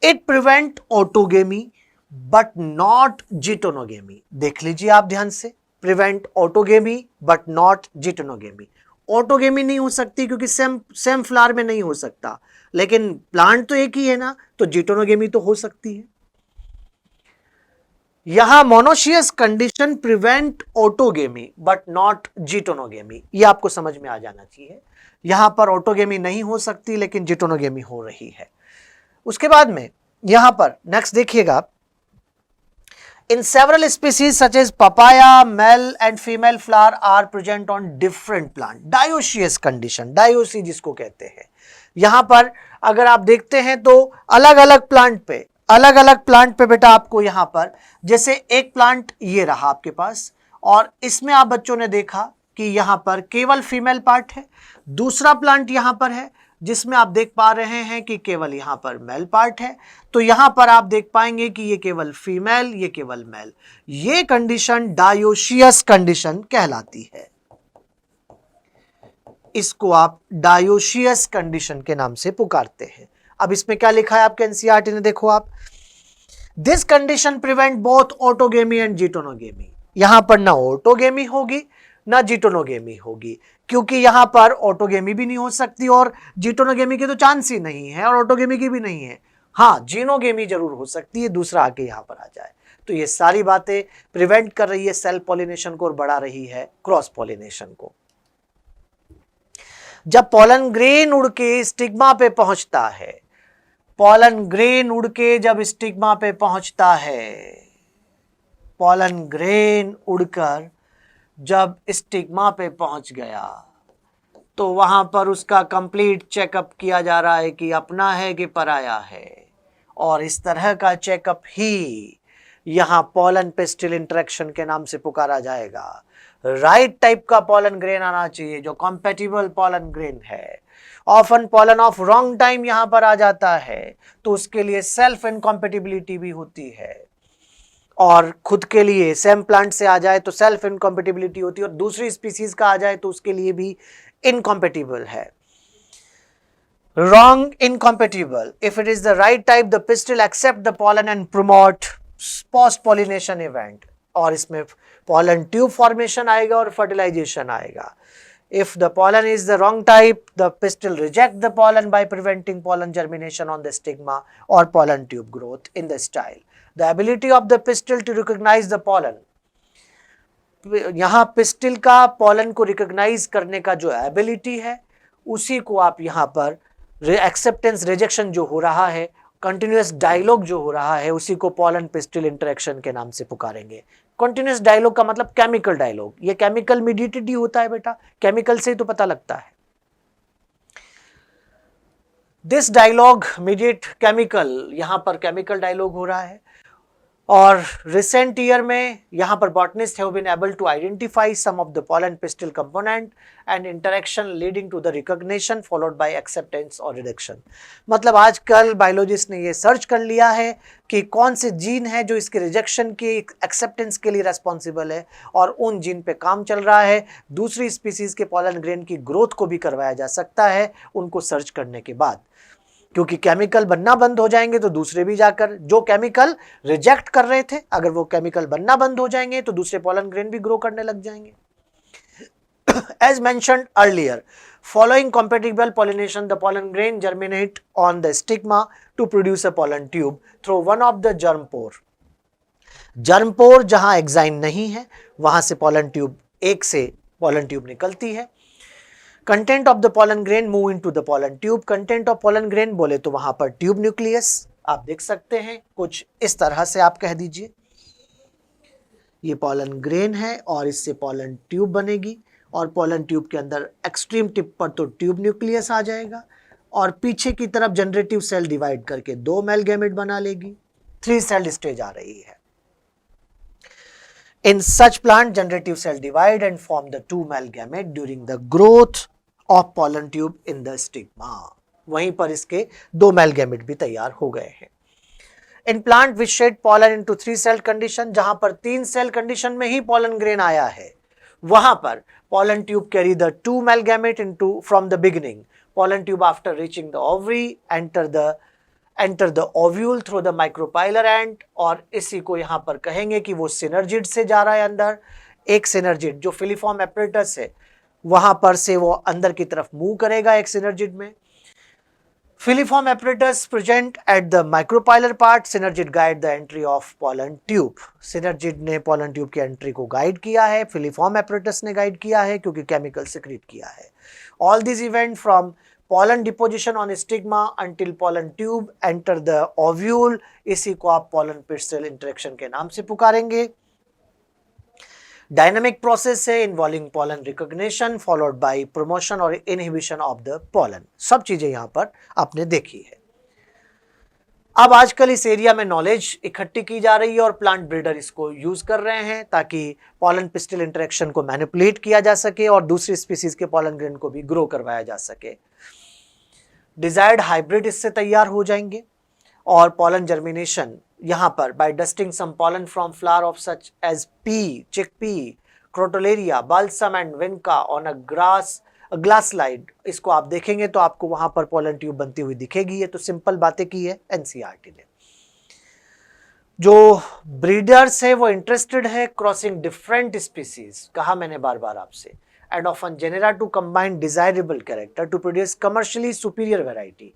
it prevent autogamy but not geitonogamy. देख लीजिए आप ध्यान से, prevent autogamy but not geitonogamy. Autogamy नहीं हो सकती क्योंकि सेम फ्लावर में नहीं हो सकता, लेकिन प्लांट तो एक ही है ना, तो जिटोनोगेमी तो हो सकती है। यहां monoecious condition prevent autogamy but not geitonogamy, यह आपको समझ में आ जाना चाहिए। यहां पर ऑटोगेमी नहीं हो सकती लेकिन जिटोनोगेमी हो रही है। उसके बाद में यहां पर नेक्स्ट देखिएगा, in several species such as papaya, male and female flower are present on different plant, dioecious condition, dioicy जिसको कहते हैं। यहां पर अगर आप देखते हैं तो अलग अलग प्लांट पे बेटा आपको यहां पर, जैसे एक प्लांट ये रहा आपके पास और इसमें आप बच्चों ने देखा कि यहां पर केवल फीमेल पार्ट है, दूसरा प्लांट यहां पर है जिसमें आप देख पा रहे हैं कि केवल यहां पर मेल पार्ट है, तो यहां पर आप देख पाएंगे कि ये केवल फीमेल, ये केवल मेल। ये कंडीशन डायोशियस कंडीशन कहलाती है, इसको आप डायोशियस कंडीशन के नाम से पुकारते हैं। अब इसमें क्या लिखा है आपके एनसीईआरटी ने, देखो आप, this condition prevent both autogamy and geitonogamy. यहां पर ना ऑटोगेमी होगी ना जिटोनोगेमी होगी, क्योंकि यहां पर ऑटोगेमी भी नहीं हो सकती और जिटोनोगेमी के तो चांस ही नहीं है और ऑटोगेमी की भी नहीं है। हाँ, जीनोगेमी जरूर हो सकती है, दूसरा आके यहां पर आ जाए। तो ये सारी बातें प्रिवेंट कर रही है सेल्फ पॉलिनेशन को और बढ़ा रही है क्रॉस पॉलिनेशन को। जब पॉलन ग्रेन उड़ के स्टिग्मा पे पहुंचता है, पॉलन ग्रेन उड़ के जब स्टिग्मा पे पहुंचता है, पॉलन ग्रेन उड़कर जब स्टिग्मा पे पहुंच गया तो वहां पर उसका कंप्लीट चेकअप किया जा रहा है कि अपना है कि पराया है, और इस तरह का चेकअप ही यहां पॉलन पेस्टिल इंटरेक्शन के नाम से पुकारा जाएगा। राइट टाइप का पॉलन ग्रेन आना चाहिए, जो कॉम्पेटिबल पॉलन ग्रेन है। Often pollen of wrong time यहां पर आ जाता है, तो उसके लिए सेल्फ इनकॉम्पेटिबिलिटी भी होती है। और खुद के लिए सेम प्लांट से आ जाए तो सेल्फ इनकॉम्पेटिबिलिटी होती है, और दूसरी स्पीसीज का आ जाए तो उसके लिए भी इनकॉम्पेटिबल है। Wrong, incompatible. If it is the right type, the pistil accept the pollen and promote post pollination event. और इसमें pollen tube formation आएगा और fertilization आएगा। If the pollen is the wrong type, the pistil reject the pollen by preventing pollen germination on the stigma or pollen tube growth in the style. The ability of the pistil to recognize the pollen. यहाँ pistil का pollen को recognize करने का जो ability है, उसी को आप यहाँ पर एक्सेप्टेंस रिजेक्शन जो हो रहा है, कंटिन्यूअस डायलॉग जो हो रहा है, उसी को पॉलन पिस्टिल इंटरेक्शन के नाम से पुकारेंगे। कंटिन्यूअस डायलॉग का मतलब केमिकल डायलॉग, ये केमिकल मीडिएटेड ही होता है बेटा, केमिकल से ही तो पता लगता है। दिस डायलॉग मीडिएट केमिकल, यहां पर केमिकल डायलॉग हो रहा है। और रिसेंट ईयर में यहाँ पर botanist have been able to identify some of the pollen pistil component and interaction leading to the recognition followed by acceptance और रिडक्शन। मतलब आजकल बायोलॉजिस्ट ने ये सर्च कर लिया है कि कौन से जीन है जो इसके रिजेक्शन के एक्सेप्टेंस के लिए रेस्पॉन्सिबल है, और उन जीन पे काम चल रहा है। दूसरी स्पीसीज के पॉलन ग्रेन की ग्रोथ को भी करवाया जा सकता है उनको सर्च करने के बाद, क्योंकि केमिकल बनना बंद हो जाएंगे तो दूसरे भी जाकर जो केमिकल रिजेक्ट कर रहे थे, अगर वो केमिकल बनना बंद हो जाएंगे तो दूसरे पॉलन ग्रेन भी ग्रो करने लग जाएंगे। As mentioned earlier, following compatible pollination, the pollen grain germinate on the stigma to produce a pollen tube through one of the germ pore. Germ pore जहां एक्साइन नहीं है, वहां से pollen tube, एक से pollen tube निकलती है। Content of the pollen grain move into the pollen tube. Content of pollen grain बोले तो वहां पर ट्यूब न्यूक्लियस आप देख सकते हैं, कुछ इस तरह से आप कह दीजिए, ये पॉलन ग्रेन है और इससे पॉलन ट्यूब बनेगी, और पॉलन ट्यूब के अंदर एक्सट्रीम टिप पर तो ट्यूब न्यूक्लियस आ जाएगा, और पीछे की तरफ जनरेटिव सेल डिवाइड करके 2 मेल गैमेट बना लेगी, 3 सेल स्टेज आ रही है। In such plant, generative cell divide and form the 2 male gamete during the growth of pollen tube in the stigma. वहीं पर इसके 2 male gamete भी तैयार हो गए हैं। In plant which shed pollen into 3 cell condition, जहां पर 3 सेल कंडीशन में ही pollen grain आया है, वहां पर pollen tube carry the 2 male gamete into from the beginning. Pollen tube after reaching the ovary enter the ovule through the micropylar end, और इसी को यहां पर कहेंगे कि वो सिनर्जिड से जा रहा है अंदर। एक सिनर्जिड जो फिलीफॉर्म एपरेटस है वहां पर से वो अंदर की तरफ मूव करेगा एक सिनर्जिड में। Filiform apparatus present at the micropylar part, synergid guide the entry of pollen tube. Synergid ने पॉलन ट्यूब की एंट्री को गाइड किया है, फिलीफॉर्म एपरेटस ने गाइड किया है क्योंकि केमिकल सिक्रीट किया है। All this event from pollen deposition on stigma until pollen tube enter the ovule, इसी को आप pollen pistil interaction के नाम से पुकारेंगे। डायनामिक प्रोसेस है involving pollen recognition followed by promotion और inhibition of the pollen। सब चीजें यहां पर आपने देखी है। अब आजकल इस एरिया में नॉलेज इकट्ठी की जा रही है और प्लांट ब्रीडर इसको यूज कर रहे हैं ताकि पॉलन पिस्टिल इंटरेक्शन को मैनिपुलेट किया जा सके और दूसरी स्पीसीज के पॉलन ग्रेन को भी ग्रो करवाया जा सके। डिजायर्ड हाइब्रिड इससे तैयार हो जाएंगे, और पॉलन जर्मिनेशन यहां पर by dusting some pollen from flower of such as pea, chickpea, Crotalaria, balsam and vinca on a glass slide. इसको आप देखेंगे तो आपको वहां पर पॉलन ट्यूब बनती हुई दिखेगी। ये तो सिंपल बातें की है एनसीईआरटी ने। जो ब्रीडर्स है वो इंटरेस्टेड है क्रॉसिंग डिफरेंट स्पीसीज, कहा मैंने बार बार आपसे, and often genera to combine desirable character to produce commercially superior variety.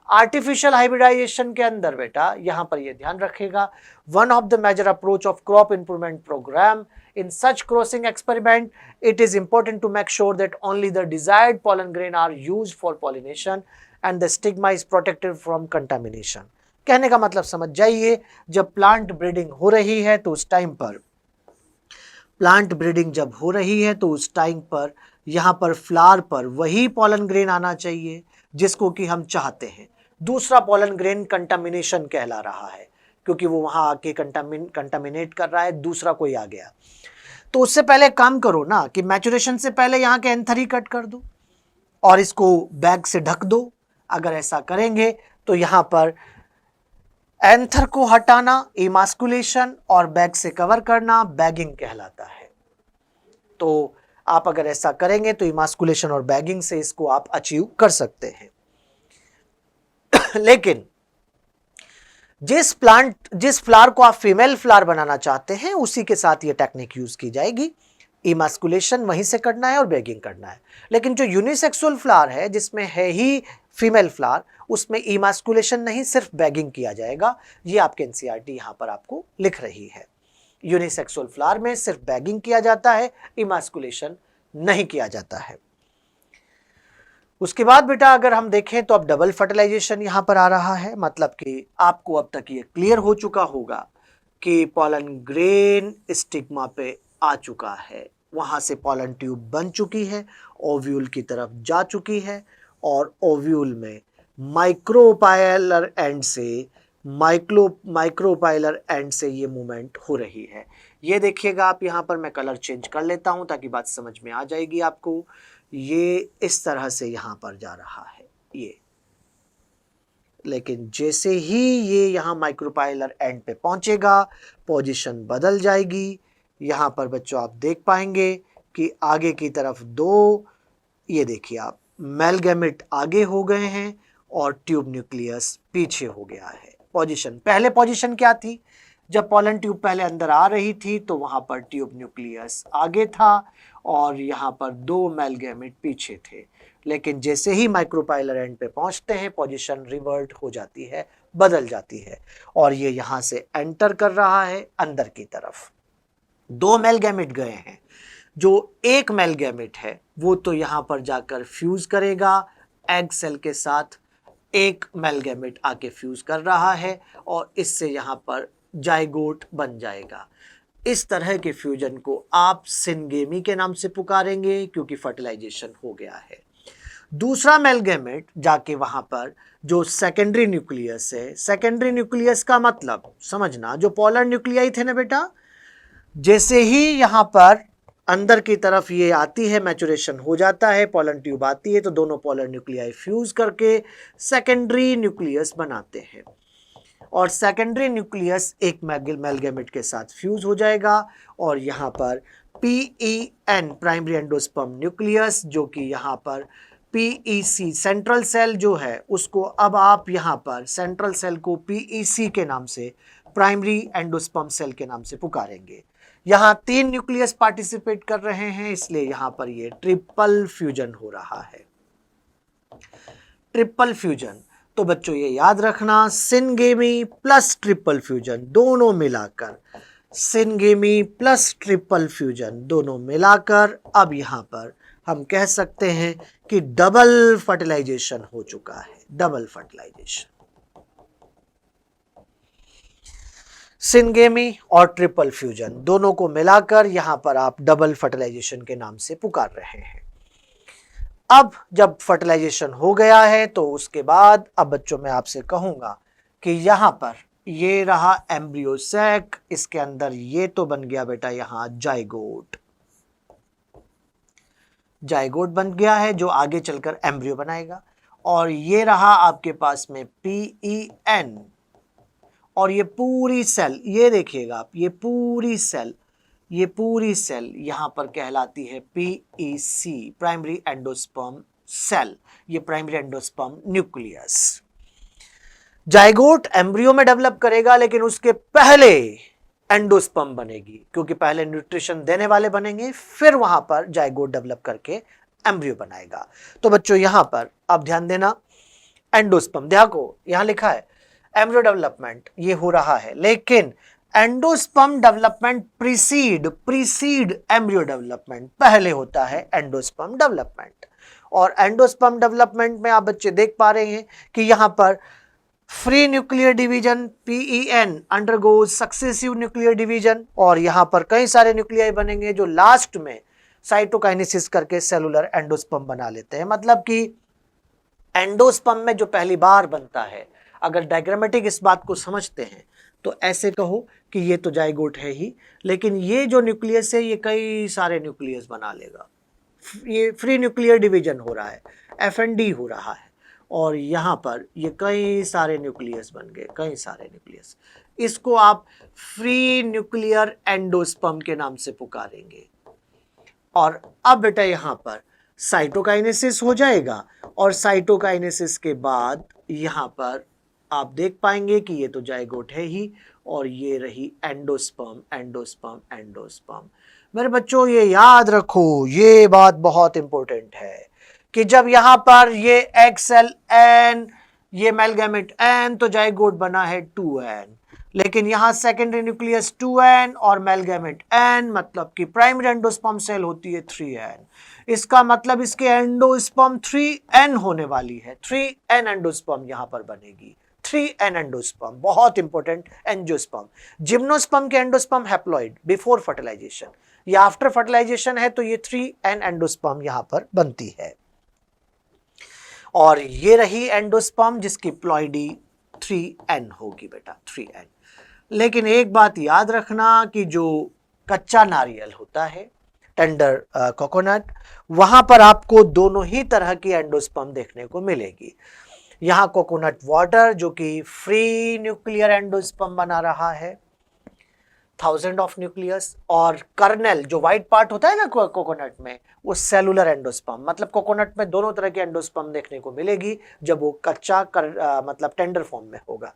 Artificial hybridization के अंदर बेटा यहां पर ये ध्यान रखेगा, one of the major approach of crop improvement program in such crossing experiment, it is important to make sure that only the desired pollen grain are used for pollination and the stigma is protected from contamination. कहने का मतलब समझ जाइए, जब plant breeding हो रही है तो उस टाइम पर प्लांट ब्रीडिंग जब हो रही है तो उस टाइम पर यहाँ पर फ्लावर पर वही पॉलन ग्रेन आना चाहिए जिसको कि हम चाहते हैं। दूसरा पॉलन ग्रेन कंटामिनेशन कहला रहा है क्योंकि वो वहाँ आके कंटामिनेट कर रहा है, दूसरा कोई आ गया। तो उससे पहले काम करो ना कि मैचुरेशन से पहले यहाँ के एंथर कट कर दो और इसको बैग से ढक दो। अगर ऐसा करेंगे तो यहाँ पर एंथर को हटाना इमास्कुलेशन और बैग से कवर करना बैगिंग कहलाता है। तो आप अगर ऐसा करेंगे तो इमास्कुलेशन और बैगिंग से इसको आप अचीव कर सकते हैं। लेकिन जिस फ्लावर को आप फीमेल फ्लावर बनाना चाहते हैं उसी के साथ ये टेक्निक यूज की जाएगी। इमास्कुलेशन वहीं से करना है और बैगिंग करना है। लेकिन जो यूनिसेक्सुअल फ्लावर है जिसमें है ही फीमेल फ्लावर, उसमें इमास्कुलेशन नहीं सिर्फ बैगिंग किया जाएगा। ये आपके एनसीईआरटी यहां पर आपको लिख रही है। यूनिसेक्सुअल फ्लावर में सिर्फ बैगिंग किया जाता है, इमास्कुलेशन नहीं किया जाता है। उसके बाद बेटा अगर हम देखें तो अब डबल फर्टिलाइजेशन यहां पर आ रहा है। मतलब कि आपको अब तक ये क्लियर हो चुका होगा कि पॉलन ग्रेन स्टिग्मा पे आ चुका है, वहां से पॉलन ट्यूब बन चुकी है, ओव्यूल की तरफ जा चुकी है और ओव्यूल में माइक्रोपाइलर एंड से ये मूवमेंट हो रही है। ये देखिएगा आप, यहां पर मैं कलर चेंज कर लेता हूं ताकि बात समझ में आ जाएगी आपको। ये इस तरह से यहां पर जा रहा है ये, लेकिन जैसे ही ये यहां माइक्रोपाइलर एंड पे पहुंचेगा पोजीशन बदल जाएगी। यहां पर बच्चों आप देख पाएंगे कि आगे की तरफ दो, ये देखिए आप, मेल गैमेट आगे हो गए हैं और ट्यूब न्यूक्लियस पीछे हो गया है। पोजीशन, पहले पोजीशन क्या थी? जब पॉलन ट्यूब पहले अंदर आ रही थी तो वहां पर ट्यूब न्यूक्लियस आगे था और यहां पर दो मेल गैमेट पीछे थे। लेकिन जैसे ही माइक्रोपाइलर एंड पे पहुंचते हैं पोजीशन रिवर्ट हो जाती है, बदल जाती है और ये यहां से एंटर कर रहा है अंदर की तरफ। दो मेल गैमेट गए हैं, जो एक मेल गैमेट है वो तो यहां पर जाकर फ्यूज करेगा एग सेल के साथ। एक मेल गैमेट आके फ्यूज कर रहा है और इससे यहां पर जाइगोट बन जाएगा। इस तरह के फ्यूजन को आप सिनगेमी के नाम से पुकारेंगे क्योंकि फर्टिलाइजेशन हो गया है। दूसरा मेल गैमेट जाके वहां पर जो सेकेंडरी न्यूक्लियस है, सेकेंडरी न्यूक्लियस का मतलब समझना, जो पोलर न्यूक्लियाई थे ना बेटा, जैसे ही यहां पर अंदर की तरफ ये आती है, मैचुरेशन हो जाता है, पोलन ट्यूब आती है तो दोनों पोलर न्यूक्लियाई फ्यूज करके सेकेंडरी न्यूक्लियस बनाते हैं और सेकेंडरी न्यूक्लियस एक मेल गैमेट के साथ फ्यूज हो जाएगा और यहाँ पर PEN प्राइमरी एंडोस्पर्म न्यूक्लियस, जो कि यहाँ पर PEC सेंट्रल सेल जो है उसको अब आप यहाँ पर सेंट्रल सेल को PEC के नाम से, प्राइमरी एंडोस्पर्म सेल के नाम से पुकारेंगे। यहाँ 3 न्यूक्लियस पार्टिसिपेट कर रहे हैं, इसलिए यहाँ पर ये ट्रिपल फ्यूजन हो रहा है। ट्रिपल फ्यूजन, तो बच्चों ये याद रखना, सिनगेमी प्लस ट्रिपल फ्यूजन दोनों मिलाकर, सिनगेमी प्लस ट्रिपल फ्यूजन दोनों मिलाकर अब यहां पर हम कह सकते हैं कि डबल फर्टिलाइजेशन हो चुका है। डबल फर्टिलाइजेशन, सिनगेमी और ट्रिपल फ्यूजन दोनों को मिलाकर यहां पर आप डबल फर्टिलाइजेशन के नाम से पुकार रहे हैं। अब जब फर्टिलाइजेशन हो गया है तो उसके बाद अब बच्चों मैं आपसे कहूंगा कि यहां पर ये रहा एम्ब्रियो सैक, इसके अंदर ये तो बन गया बेटा यहां जाइगोट, जाइगोट बन गया है जो आगे चलकर एम्ब्रियो बनाएगा। और ये रहा आपके पास में PEN और ये पूरी सेल, ये देखिएगा आप, ये पूरी सेल यहां पर कहलाती है PEC प्राइमरी एंडोस्पर्म सेल, ये primary endosperm nucleus. Zygote embryo में डेवलप करेगा लेकिन उसके पहले एंडोस्पर्म बनेगी, क्योंकि पहले न्यूट्रिशन देने वाले बनेंगे फिर वहां पर जाइगोट डेवलप करके एम्ब्रियो बनाएगा। तो बच्चों यहां पर अब ध्यान देना, एंडोस्पर्म देखो यहां लिखा है एम्ब्रियो डेवलपमेंट ये हो रहा है, लेकिन endosperm development preceded embryo development, पहले होता है एंडोस्पर्म डेवलपमेंट। और एंडोस्पर्म डेवलपमेंट में आप बच्चे देख पा रहे हैं कि यहां पर free nuclear division PEN undergoes successive nuclear division और यहां पर कई सारे न्यूक्लियाई बनेंगे जो लास्ट में साइटोकाइनेसिस करके सेलुलर एंडोस्पर्म बना लेते हैं। मतलब कि एंडोस्पर्म में जो पहली बार बनता है, अगर डायग्रामेटिक इस बात को समझते हैं तो ऐसे कहो कि ये तो जाइगोट है ही, लेकिन ये जो न्यूक्लियस है ये कई सारे न्यूक्लियस बना लेगा। ये फ्री न्यूक्लियर डिवीजन हो रहा है, FND हो रहा है, और यहाँ पर ये कई सारे न्यूक्लियस बन गए, कई सारे न्यूक्लियस। इसको आप फ्री न्यूक्लियर एंडोस्पर्म के नाम से पुकारेंगे। और अब बेटा यहाँ पर साइटोकाइनेसिस हो जाएगा, और साइटोकाइनेसिस के बाद यहाँ पर आप देख पाएंगे कि ये तो जाइगोट है ही, और ये रही एंडोस्पर्म, एंडोस्पर्म, एंडोस्पर्म। मेरे बच्चों ये याद रखो, ये बात बहुत इंपॉर्टेंट है कि जब यहां पर ये एग सेल N, ये मेलगैमेट N, तो जाइगोट बना है 2N, लेकिन यहां सेकेंडरी न्यूक्लियस 2N और मेलगैमेट N, मतलब कि प्राइमरी एंडोस्पर्म सेल होती है 3N। इसका मतलब इसके एंडोस्पर्म 3N होने वाली है, 3N एंडोस्पर्म यहां पर बनेगी, 3N एंडोस्पर्म, बहुत इंपॉर्टेंट। एंजियोस्पर्म, जिम्नोस्पर्म के एंडोस्पर्म हैप्लॉइड बिफोर फर्टिलाइजेशन, या आफ्टर फर्टिलाइजेशन है तो ये 3N एंडोस्पर्म यहां पर बनती है। और ये रही एंडोस्पर्म जिसकी प्लॉइडी 3N होगी बेटा, 3N। लेकिन एक बात याद रखना कि जो कच्चा नारियल होता है, टेंडर कोकोनट, वहां पर आपको दोनों ही तरह की एंडोस्पर्म देखने को मिलेगी। यहां कोकोनट वाटर जो कि फ्री न्यूक्लियर एंडोस्पर्म बना रहा है, 1000 ऑफ न्यूक्लियस, और कर्नेल जो व्हाइट पार्ट होता है ना कोकोनट में, वो सेलुलर एंडोस्पर्म। मतलब कोकोनट में दोनों तरह की एंडोस्पर्म देखने को मिलेगी जब वो कच्चा मतलब टेंडर फॉर्म में होगा।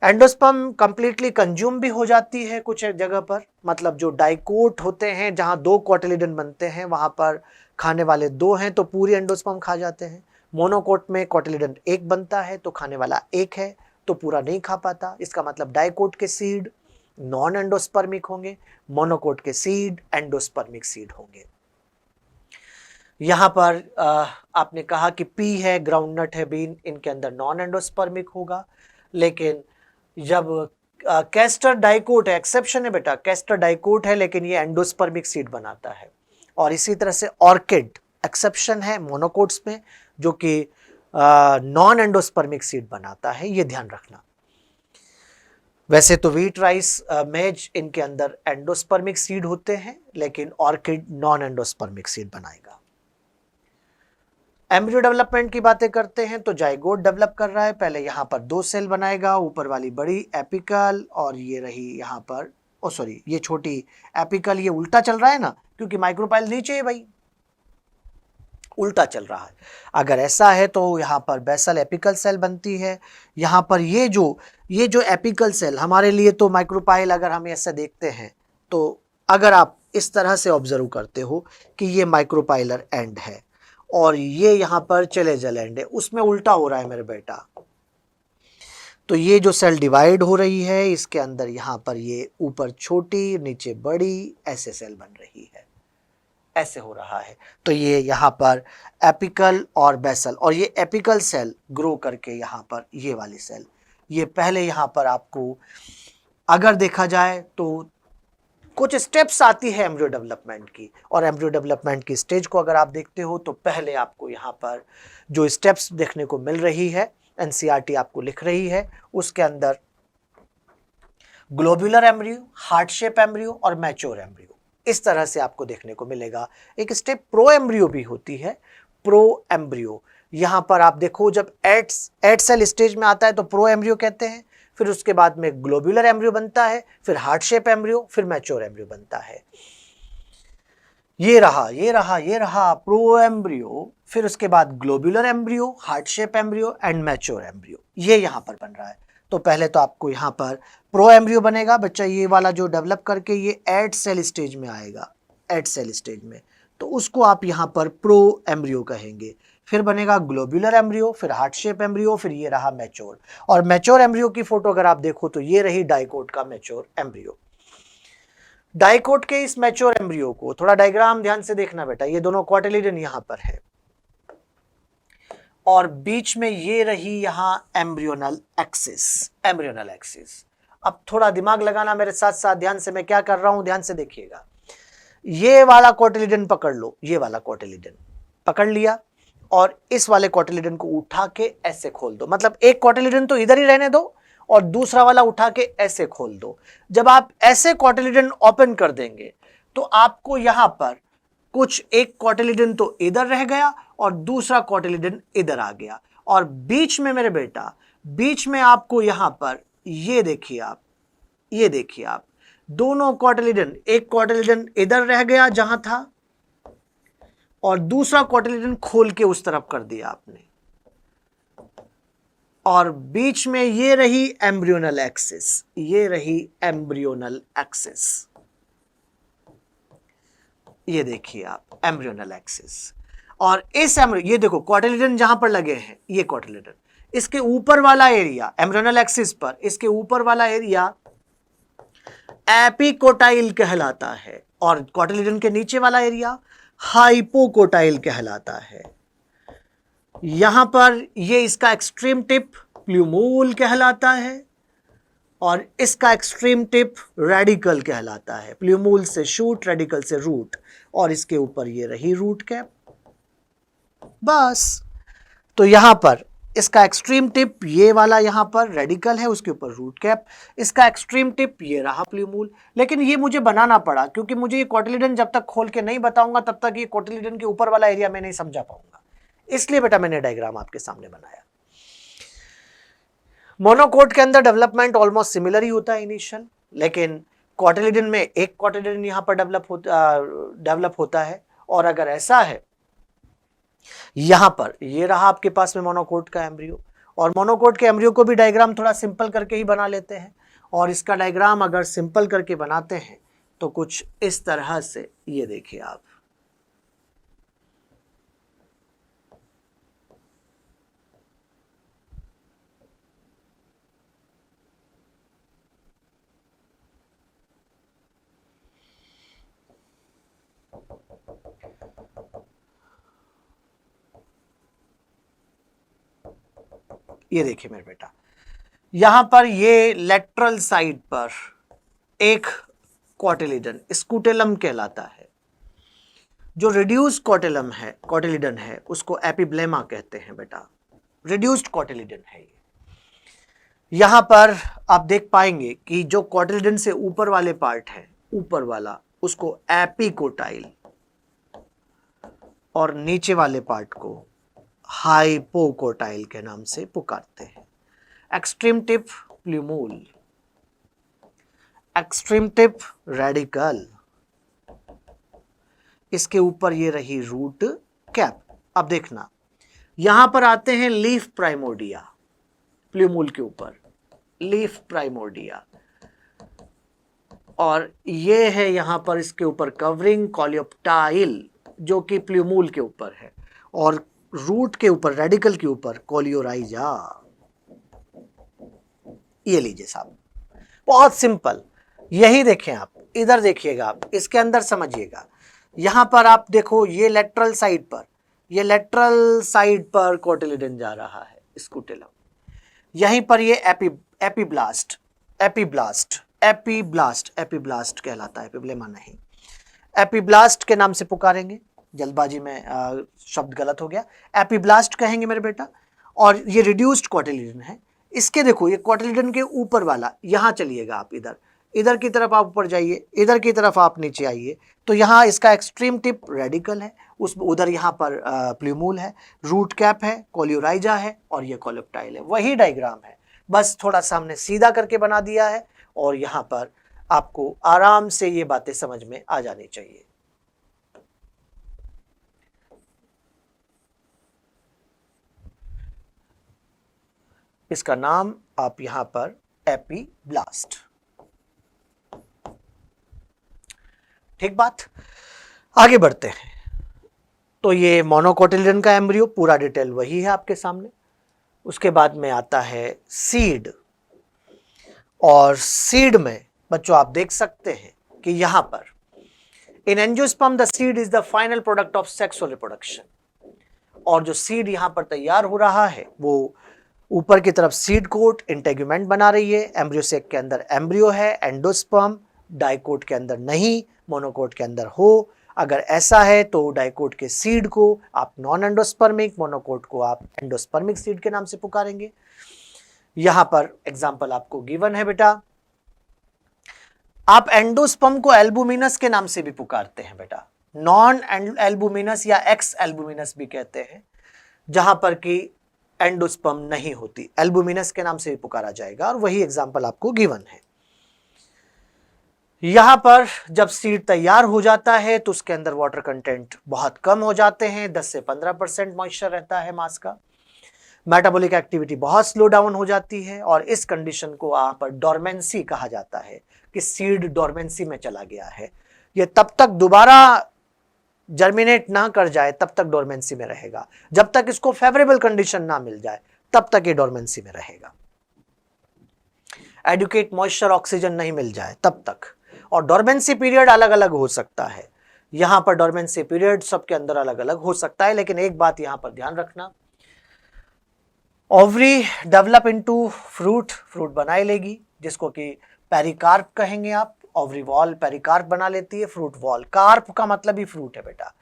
एंडोस्पर्म कंप्लीटली कंज्यूम भी हो जाती है कुछ जगह पर, मतलब जो डाइकोट होते हैं जहां 2 कोटिलिडन बनते हैं वहां पर खाने वाले 2 हैं तो पूरी एंडोस्पर्म खा जाते हैं। मोनोकोट में कोटिलिडन 1 बनता है तो खाने वाला 1 है तो पूरा नहीं खा पाता। इसका मतलब डाइकोट के सीड नॉन एंडोस्पर्मिक होंगे, मोनोकोट के सीड एंडोस्पर्मिक सीड होंगे। यहां पर आपने कहा कि पी है, ग्राउंडनट है, बीन, इनके अंदर नॉन एंडोस्पर्मिक होगा। लेकिन जब कैस्टर डाइकोट है, एक्सेप्शन है बेटा, कैस्टर डाइकोट है लेकिन ये एंडोस्पर्मिक सीड बनाता है। और इसी तरह से ऑर्किड एक्सेप्शन है मोनोकोट्स में जो कि नॉन एंडोस्पर्मिक सीड बनाता है, ये ध्यान रखना। वैसे तो व्हीट, राइस, मेज, इनके अंदर एंडोस्पर्मिक सीड होते हैं लेकिन ऑर्किड नॉन एंडोस्पर्मिक सीड बनाएगा। एम्ब्रियो डेवलपमेंट की बातें करते हैं तो जाइगोट डेवलप कर रहा है। पहले यहां पर 2 सेल बनाएगा, ऊपर वाली बड़ी एपिकल, और ये रही यहां पर ये छोटी एपिकल। ये उल्टा चल रहा है ना, क्योंकि माइक्रोपाइल नीचे है भाई, उल्टा चल रहा है। अगर ऐसा है तो यहां पर बेसल एपिकल सेल बनती है। यहां पर ये जो एपिकल सेल हमारे लिए तो माइक्रोपाइल, अगर हम ऐसे देखते हैं तो अगर आप इस तरह से ऑब्जर्व करते हो कि ये माइक्रोपाइलर एंड है और ये यहां पर चलेजल एंड है, उसमें उल्टा हो रहा है मेरे बेटा। तो ये जो सेल डिवाइड हो रही है इसके अंदर यहां पर ये ऊपर छोटी नीचे बड़ी ऐसे सेल बन रही है, ऐसे हो रहा है। तो ये यहाँ पर एपिकल और बेसल, और ये एपिकल सेल ग्रो करके यहाँ पर ये वाली सेल, ये पहले यहाँ पर आपको अगर देखा जाए तो कुछ स्टेप्स आती है एम्ब्रियो डेवलपमेंट की, और एम्ब्रियो डेवलपमेंट की स्टेज को अगर आप देखते हो तो पहले आपको यहाँ पर जो स्टेप्स देखने को मिल रही है, एनसीईआरटी आपको लिख रही है, उसके अंदर globular embryo, heart shape embryo और मैच्योर एम्ब्रियो, इस तरह से आपको देखने को मिलेगा। एक स्टेप प्रो एम्ब्रियो भी होती है, प्रो एम्ब्रियो। यहां पर आप देखो जब 8 सेल स्टेज में आता है तो प्रो एम्ब्रियो कहते हैं, फिर उसके बाद में ग्लोब्यूलर एम्ब्रियो बनता है, फिर हार्ट शेप एम्ब्रियो, फिर मैच्योर एम्ब्रियो बनता है। ये रहा प्रो एम्ब्रियो, फिर उसके बाद globular embryo, heart shape embryo and mature embryo, ये यहां पर बन रहा है। तो पहले तो आपको यहाँ पर प्रो एम्ब्रियो बनेगा बच्चा, ये वाला जो डेवलप करके ये 8 सेल स्टेज में आएगा, 8 सेल स्टेज में, तो उसको आप यहाँ पर प्रो एम्ब्रियो कहेंगे। फिर बनेगा ग्लोब्यूलर एम्ब्रियो, फिर हार्ट शेप एम्ब्रियो, फिर ये रहा मैच्योर। और मैच्योर एम्ब्रियो की फोटो अगर आप देखो तो ये रही डाइकोट का मैच्योर एम्ब्रियो। डाइकोट के इस मैच्योर एम्ब्रियो को थोड़ा डायग्राम ध्यान से देखना बेटा, ये दोनों क्वार्टिलिडन यहाँ पर है और बीच में ये रही यहां एम्ब्रियोनल एक्सिस, एम्ब्रियोनल एक्सिस। अब थोड़ा दिमाग लगाना मेरे साथ साथ, ध्यान से मैं क्या कर रहा हूं ध्यान से देखिएगा। ये वाला कोटिलिडन पकड़ लो, ये वाला कोटिलिडन पकड़ लिया और इस वाले कोटिलिडन को उठा के ऐसे खोल दो, मतलब एक कोटिलिडन तो इधर ही रहने दो और दूसरा वाला उठा के ऐसे खोल दो। जब आप ऐसे कोटिलिडन ओपन कर देंगे तो आपको यहां पर कुछ एक कोटिलिडन तो इधर रह गया और दूसरा कोटिलिडन इधर आ गया, और बीच में मेरे बेटा, बीच में आपको यहां पर ये देखिए आप दोनों कोटिलिडन, एक कोटिलिडन इधर रह गया जहां था और दूसरा कोटिलिडन खोल के उस तरफ कर दिया आपने, और बीच में ये रही एम्ब्रियोनल एक्सिस, ये रही एम्ब्रियोनल एक्सिस, ये देखिए आप एम्ब्रियोनल एक्सिस। और इस ये देखो कोटिलिडन जहां पर लगे हैं, ये कोटिलिडन, इसके ऊपर वाला एरिया एम्ब्रियोनल एक्सिस पर, इसके ऊपर वाला एरिया एपिकोटाइल कहलाता है, और कोटिलिडन के नीचे वाला एरिया हाइपोकोटाइल कहलाता है। यहां पर ये इसका एक्सट्रीम टिप प्ल्यूमूल कहलाता है और इसका एक्सट्रीम टिप रेडिकल कहलाता है। प्ल्यूमूल से शूट, रेडिकल से रूट, और इसके ऊपर ये रही रूट कैप। बस, तो यहां पर इसका एक्सट्रीम टिप ये वाला यहां पर रेडिकल है, उसके ऊपर रूट कैप, इसका एक्सट्रीम टिप ये रहा प्ल्यूमूल। लेकिन ये मुझे बनाना पड़ा क्योंकि मुझे ये कोटिलिडन जब तक खोल के नहीं बताऊंगा तब तक ये कोटिलिडन के ऊपर वाला एरिया मैं नहीं समझा पाऊंगा, इसलिए बेटा मैंने डायग्राम आपके सामने बनाया। मोनोकोट के अंदर डेवलपमेंट ऑलमोस्ट सिमिलर ही होता है इनिशियल, लेकिन कोटिलिडन में एक कोटिलिडन यहां पर डेवलप होता है, और अगर ऐसा है यहां पर ये रहा आपके पास में मोनोकोट का एम्ब्रियो, और मोनोकोट के एम्ब्रियो को भी डायग्राम थोड़ा सिंपल करके ही बना लेते हैं, और इसका डायग्राम अगर सिंपल करके बनाते हैं तो कुछ इस तरह से, ये देखिए आप, ये देखिए मेरे बेटा, यहां पर ये लेटरल साइड पर एक कोटिलिडन स्कूटेलम कहलाता है। जो रिड्यूस्ड कोटिलिडन है उसको एपिब्लेमा कहते हैं बेटा, रिड्यूस्ड कोटिलिडन है ये। यहां पर आप देख पाएंगे कि जो कोटिलिडन से ऊपर वाले पार्ट है, ऊपर वाला, उसको एपिकोटाइल, और नीचे वाले पार्ट को हाइपोकोटाइल के नाम से पुकारते हैं। Extreme tip प्ल्यूमूल, extreme tip radical, इसके ऊपर ये रही रूट कैप। अब देखना, यहां पर आते हैं लीफ प्राइमोर्डिया, प्ल्यूमूल के ऊपर लीफ प्राइमोर्डिया, और ये है यहां पर इसके ऊपर कवरिंग कोलियोप्टाइल जो कि प्ल्यूमूल के ऊपर है, और रूट के ऊपर, रेडिकल के ऊपर कोलियोराइजा। ये लीजिए साहब, बहुत सिंपल। यही देखें आप, इधर देखिएगा आप, इसके अंदर समझिएगा। यहां पर आप देखो, ये लेटरल साइड पर, ये लेटरल साइड पर कोटिलिडन जा रहा है स्कूटेलम, यहीं पर ये एपीब्लास्ट कहलाता है, एपिब्लेमा नहीं, एपीब्लास्ट के नाम से पुकारेंगे। जल्दबाजी में शब्द गलत हो गया, एपीब्लास्ट कहेंगे मेरे बेटा। और ये रिड्यूस्ड कोटिलिडन है। इसके देखो, ये कोटिलिडन के ऊपर वाला, यहां चलिएगा आप, इधर की तरफ आप ऊपर जाइए, इधर की तरफ आप नीचे आइए, तो यहाँ इसका एक्सट्रीम टिप रेडिकल है, उधर यहाँ पर प्ल्यूमूल है, रूट कैप है, कोलियोराइजा है, और ये कोलियोप्टाइल है। वही डायग्राम है, बस थोड़ा सा हमने सीधा करके बना दिया है, और यहाँ पर आपको आराम से ये बातें समझ में आ जानी चाहिए। इसका नाम आप यहां पर एपीब्लास्ट, ठीक बात। आगे बढ़ते हैं। तो ये मोनोकोटिलिडन का एम्ब्रियो, पूरा डिटेल वही है आपके सामने। उसके बाद में आता है सीड, और सीड में बच्चों आप देख सकते हैं कि यहां पर इन angiosperm the seed is the final product of sexual reproduction, और जो सीड यहां पर तैयार हो रहा है वो ऊपर की तरफ सीड कोट इंटेग्यूमेंट बना रही है। एम्ब्रियो सेक के अंदर एम्ब्रियो है, एंडोस्पर्म, डाइकोट के अंदर नहीं, मोनोकोट के अंदर हो। अगर ऐसा है तो डाइकोट के सीड को आप नॉन एंडोस्पर्मिक, मोनोकोट को आप एंडोस्पर्मिक सीड के नाम से पुकारेंगे। यहां पर एग्जाम्पल आपको गिवन है बेटा। आप एंडोस्पर्म को एल्बुमिनस के नाम से भी पुकारते हैं बेटा, नॉन एल्बुमिनस या एक्स एल्बुमिनस भी कहते हैं, जहां पर कि एंडोस्पर्म नहीं होती, एल्बुमिनस के नाम से भी पुकारा जाएगा, और वही एग्जाम्पल आपको गिवन है। यहां पर जब सीड तैयार हो जाता है तो उसके अंदर वाटर कंटेंट बहुत कम हो जाते हैं, 10 से 15% मॉइस्चर रहता है मास का। मेटाबॉलिक एक्टिविटी बहुत स्लो डाउन हो जाती है, और इस कंडीशन को यहां पर डोरमेंसी कहा जाता है कि सीड डोरमेंसी में चला गया है। ये तब तक दोबारा जर्मिनेट ना कर जाए तब तक डोरमेंसी में रहेगा, जब तक इसको फेवरेबल कंडीशन ना मिल जाए तब तक ये डोरमेंसी में रहेगा। एडुकेट मॉइस्चर ऑक्सीजन नहीं मिल जाए तब तक। और डोरमेंसी पीरियड अलग अलग हो सकता है, यहां पर डोरमेंसी पीरियड सबके अंदर अलग अलग हो सकता है, लेकिन एक बात यहां पर ध्यान रखना, ovary develop into fruit, fruit बनाए लेगी, जिसको कि पेरिकार्प कहेंगे आप। ओवरी वॉल पेरिकार्प बना लेती है, फ्रूट वॉल, कार्प का मतलब ही फ्रूट है बेटा।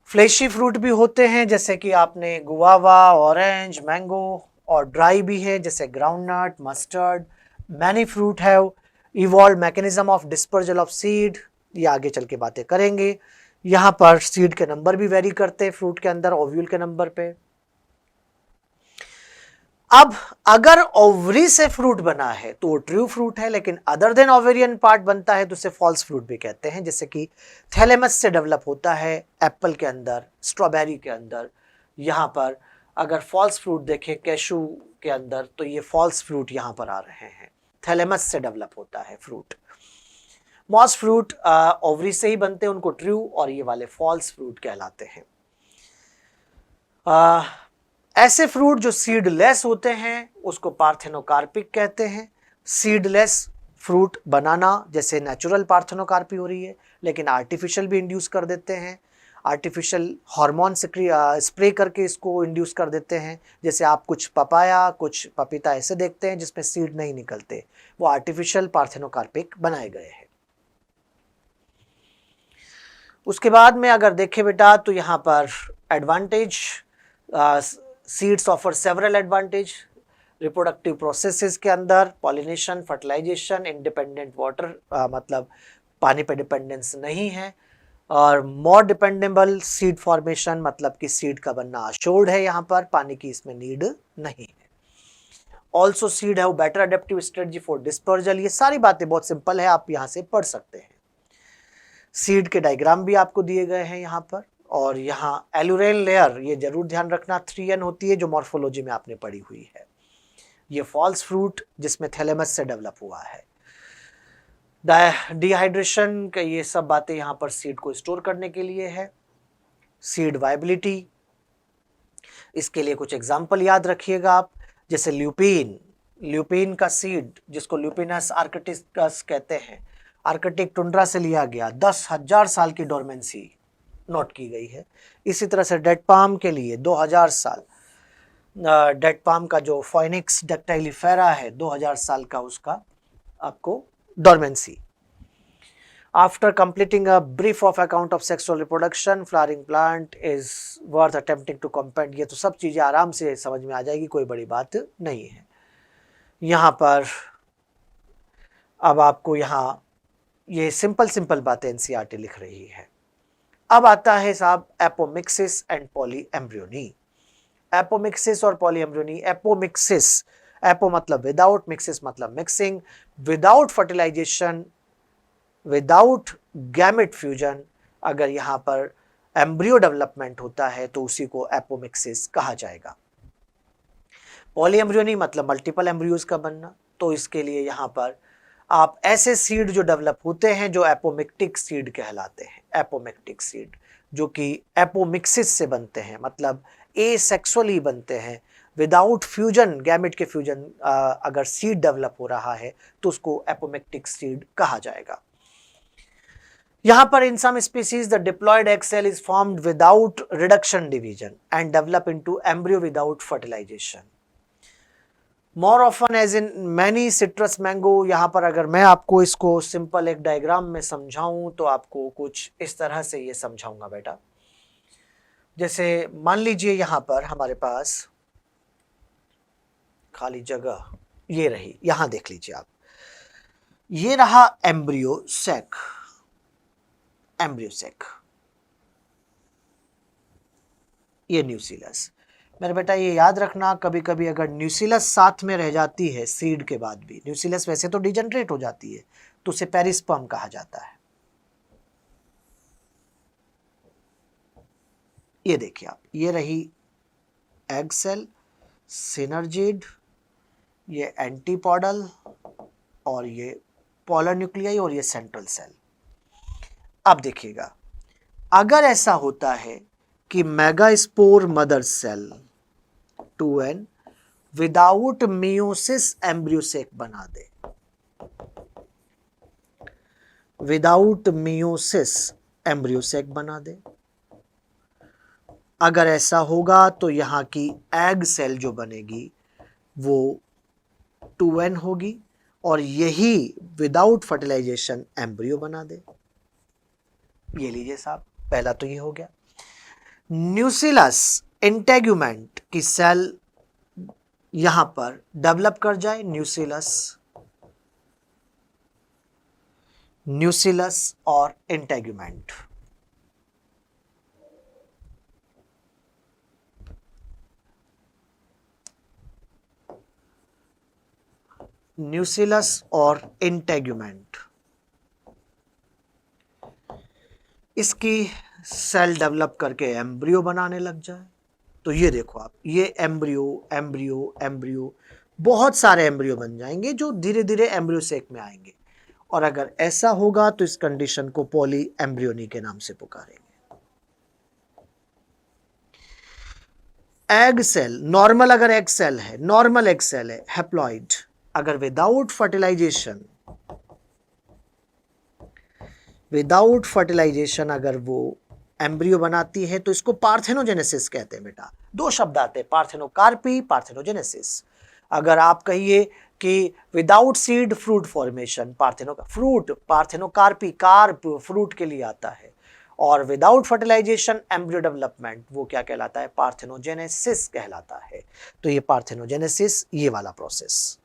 फ्लेशी फ्रूट भी होते हैं, जैसे कि आपने गुआवा, ऑरेंज, मैंगो, और ड्राई भी है जैसे groundnut, mustard. Many fruit have evolve mechanism of dispersal of seed, ये आगे चल के बातें करेंगे। यहां पर सीड के नंबर भी वेरी करते हैं फ्रूट के अंदर ओव्यूल के नंबर पे। अब अगर ओवरी से फ्रूट बना है तो वो ट्रू फ्रूट है, लेकिन अदर देन ओवेरियन पार्ट बनता है तो उसे फॉल्स फ्रूट भी कहते हैं, जैसे कि थैलेमस से डेवलप होता है एप्पल के अंदर, स्ट्रॉबेरी के अंदर। यहां पर अगर फॉल्स फ्रूट देखें कैशू के अंदर तो ये फॉल्स फ्रूट यहां पर आ रहे हैं, थैलेमस से डेवलप होता है फ्रूट। मॉस फ्रूट ओवरी से ही बनते हैं, उनको ट्रू, और ये वाले फॉल्स फ्रूट कहलाते हैं। ऐसे फ्रूट जो सीडलेस होते हैं उसको पार्थेनोकार्पिक कहते हैं। सीडलेस फ्रूट बनाना जैसे नेचुरल पार्थेनोकार्पी हो रही है, लेकिन आर्टिफिशियल भी इंड्यूस कर देते हैं, आर्टिफिशियल हार्मोन स्प्रे करके इसको इंड्यूस कर देते हैं। जैसे आप कुछ पपाया, कुछ पपीता ऐसे देखते हैं जिसमें सीड नहीं निकलते, वो आर्टिफिशियल पार्थेनोकार्पिक बनाए गए हैं। उसके बाद में अगर देखें बेटा तो यहाँ पर advantage, seeds offer several advantage reproductive processes के अंदर, पॉलिनेशन, फर्टिलाइजेशन, इंडिपेंडेंट वाटर, मतलब पानी पे डिपेंडेंस नहीं है, और मोर डिपेंडेबल सीड फॉर्मेशन, मतलब कि सीड का बनना अश्योर्ड है, यहाँ पर पानी की इसमें नीड नहीं है। Also seed have better adaptive strategy for dispersal. ये सारी बातें बहुत सिंपल है, आप यहाँ से पढ़ सकते हैं। सीड के डायग्राम भी आपको दिए गए हैं यहाँ पर, और यहाँ एलुरेल लेयर ये जरूर ध्यान रखना 3n होती है, जो मॉर्फोलॉजी में आपने पढ़ी हुई है। ये फॉल्स फ्रूट जिसमें थैलेमस से डेवलप हुआ है। डिहाइड्रेशन का ये सब बातें यहाँ पर सीड को स्टोर करने के लिए है। सीड वायबिलिटी, इसके लिए कुछ एग्जाम्पल याद रखिएगा आप, जैसे ल्यूपिन, ल्यूपिन का सीड जिसको ल्यूपिनस आर्कटिकस कहते हैं, आर्कटिक टुंड्रा से लिया गया, 10,000 साल की डोरमेंसी नोट की गई है। इसी तरह से डेड पाम के लिए 2000 साल, डेड पाम का जो फोइनिक्स डक्टाइलिफेरा है 2000 साल का उसका आपको dormancy. After completing a brief of account of sexual reproduction, flowering plant is worth attempting to comprehend. ये तो सब चीजें आराम से समझ में आ जाएगी, कोई बड़ी बात नहीं है। यहाँ पर अब आपको यहाँ ये सिंपल बातें एनसीईआरटी लिख रही है। अब आता है साहब एपोमिक्सिस एंड पॉलीएम्ब्रियोनी। एपोमिक्सिस और पॉलीएम्ब्रियोनी। एपोमिक्सिस, एपो मतलब विदाउट, मिक्सिस मतलब mixing. Without fertilization, without gamete fusion, अगर यहाँ पर एम्ब्रियो डेवलपमेंट होता है तो उसी को एपोमिक्सिस कहा जाएगा। पॉलीएम्ब्रियोनी मतलब मल्टीपल एम्ब्रियोज का बनना, तो इसके लिए यहाँ पर आप ऐसे सीड जो डेवलप होते हैं जो एपोमिक्टिक सीड कहलाते हैं। एपोमिक्टिक सीड जो कि एपोमिक्सिस से बनते हैं, मतलब एसेक्सुअली बनते हैं, विदाउट फ्यूजन, गैमेट के फ्यूजन अगर सीड डेवलप हो रहा है तो उसको एपोमिक्टिक सीड कहा जाएगा। यहां पर in some species the diploid egg cell is formed without reduction division and develop into embryo without fertilisation. More often as in many citrus mango. यहाँ पर अगर मैं आपको इसको सिंपल एक डायग्राम में समझाऊं तो आपको कुछ इस तरह से ये समझाऊंगा बेटा। जैसे मान लीजिए यहाँ पर हमारे पास खाली जगह ये रही, यहां देख लीजिए आप, ये रहा एम्ब्रियो सैक, एम्ब्रियो सैक, ये न्यूसीलस। मेरे बेटा ये याद रखना, कभी कभी अगर न्यूसीलस साथ में रह जाती है सीड के बाद भी, न्यूसीलस वैसे तो डिजेनरेट हो जाती है तो उसे पेरिस्पर्म कहा जाता है। ये देखिए आप, ये रही एग सेल, सिनर्जिड, ये एंटीपोडल, और ये पोलर न्यूक्लियाई, और ये सेंट्रल सेल। अब देखिएगा, अगर ऐसा होता है कि megaspore mother cell 2n without meiosis embryo sac बना दे, विदाउट मियोसिस एम्ब्रियोसेक बना दे, अगर ऐसा होगा तो यहां की एग सेल जो बनेगी वो 2n होगी, और यही विदाउट फर्टिलाइजेशन एम्ब्रियो बना दे। ये लीजिए साहब, पहला तो ये हो गया। न्यूसीलस इंटेग्यूमेंट की सेल यहां पर डेवलप कर जाए, न्यूसीलस और इंटेग्यूमेंट, न्यूसीलस और इंटेग्यूमेंट, इसकी सेल डेवलप करके एम्ब्रियो बनाने लग जाए। तो ये देखो आप, ये एम्ब्रियो एम्ब्रियो एम्ब्रियो, बहुत सारे एम्ब्रियो बन जाएंगे जो धीरे धीरे एम्ब्रियोसेक में आएंगे। और अगर ऐसा होगा तो इस कंडीशन को पॉली एम्ब्रियोनी के नाम से पुकारेंगे। एग सेल नॉर्मल, अगर एग सेल है, नॉर्मल एग सेल है, हैप्लॉइड, अगर विदाउट फर्टिलाइजेशन अगर वो एम्ब्रियो बनाती है तो इसको पार्थेनोजेनेसिस कहते हैं बेटा। दो शब्द आते हैं, पार्थेनोकार्पी, पार्थेनोजेनेसिस। अगर आप कहिए कि without seed fruit formation, fruit, parthenocarpy, carp fruit के लिए आता है, और विदाउट फर्टिलाइजेशन एम्ब्रियो डेवलपमेंट वो क्या कहलाता है, पार्थेनोजेनेसिस कहलाता है। तो ये पार्थेनोजेनेसिस, ये वाला प्रोसेस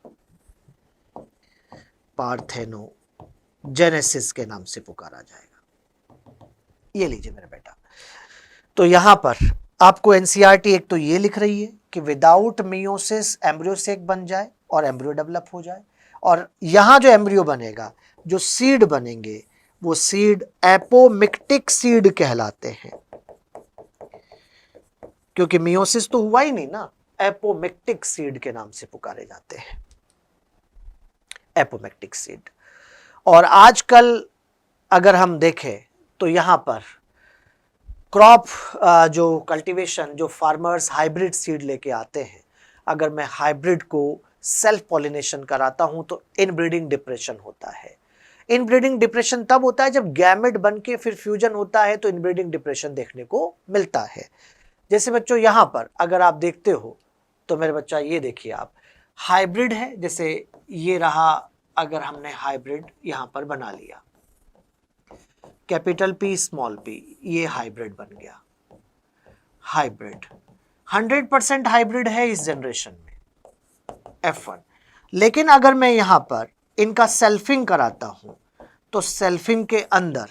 पार्थेनोजेनेसिस के नाम से पुकारा जाएगा। ये लीजिए मेरे बेटा, तो यहां पर आपको एनसीईआरटी एक तो ये लिख रही है कि विदाउट मियोसिस एम्ब्रियोसेक बन जाए और एम्ब्रियो डेवलप हो जाए, और यहां जो एम्ब्रियो बनेगा, जो सीड बनेंगे, वो सीड एपोमिक्टिक सीड कहलाते हैं, क्योंकि मियोसिस तो हुआ ही नहीं ना, एपोमिक्टिक सीड के नाम से पुकारे जाते हैं, एपोमिक्टिक सीड। और आजकल अगर हम देखें तो यहां पर क्रॉप जो कल्टीवेशन, जो फार्मर्स हाइब्रिड सीड लेके आते हैं, अगर मैं हाइब्रिड को सेल्फ पॉलिनेशन कराता हूं तो इनब्रीडिंग डिप्रेशन होता है। इनब्रीडिंग डिप्रेशन तब होता है जब गैमेट बन के फिर फ्यूजन होता है, तो इनब्रीडिंग डिप्रेशन देखने को मिलता है। जैसे बच्चों यहां पर अगर आप देखते हो तो मेरे बच्चा ये देखिए आप, हाइब्रिड है, जैसे ये रहा, अगर हमने हाइब्रिड यहां पर बना लिया, कैपिटल P स्मॉल p, ये हाइब्रिड बन गया। हाइब्रिड 100% हाइब्रिड है इस जनरेशन में, F1। लेकिन अगर मैं यहां पर इनका सेल्फिंग कराता हूं तो सेल्फिंग के अंदर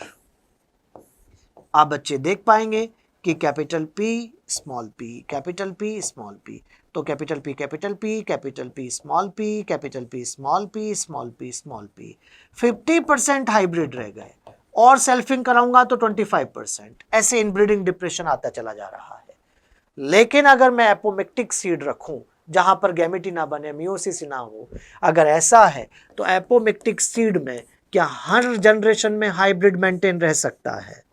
आप बच्चे देख पाएंगे कि capital P small p, capital P small p, तो capital P capital P, capital P small p, capital P small p, small p small p, 50% hybrid रह गए, और सेल्फिंग कराऊंगा तो 25%। ऐसे इनब्रीडिंग डिप्रेशन आता चला जा रहा है। लेकिन अगर मैं एपोमिक्टिक सीड रखूं जहां पर गैमेटी ना बने, मियोसिस ना हो, अगर ऐसा है तो एपोमिक्टिक सीड में क्या हर जनरेशन में हाइब्रिड मेंटेन रह सकता है?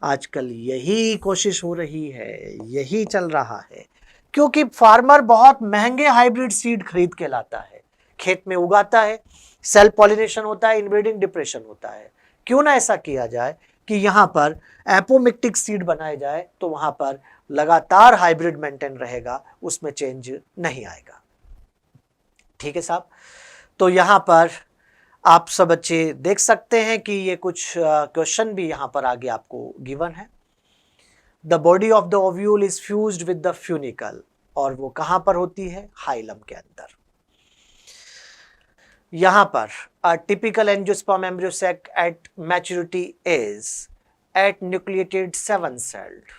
आजकल यही कोशिश हो रही है, यही चल रहा है, क्योंकि फार्मर बहुत महंगे हाइब्रिड सीड खरीद के लाता है, खेत में उगाता है, सेल्फ पॉलिनेशन होता है, इनब्रीडिंग डिप्रेशन होता है। क्यों ना ऐसा किया जाए कि यहां पर एपोमिक्टिक सीड बनाए जाए, तो वहां पर लगातार हाइब्रिड मेंटेन रहेगा, उसमें चेंज नहीं आएगा। ठीक है साहब, तो यहां पर आप सब बच्चे देख सकते हैं कि ये कुछ क्वेश्चन भी यहां पर आगे आपको गिवन है। The body of the ovule is fused with the funicle, और वो कहां पर होती है, हाइलम के अंदर। यहां पर a typical angiosperm embryo sac at maturity is at nucleated 7 celled।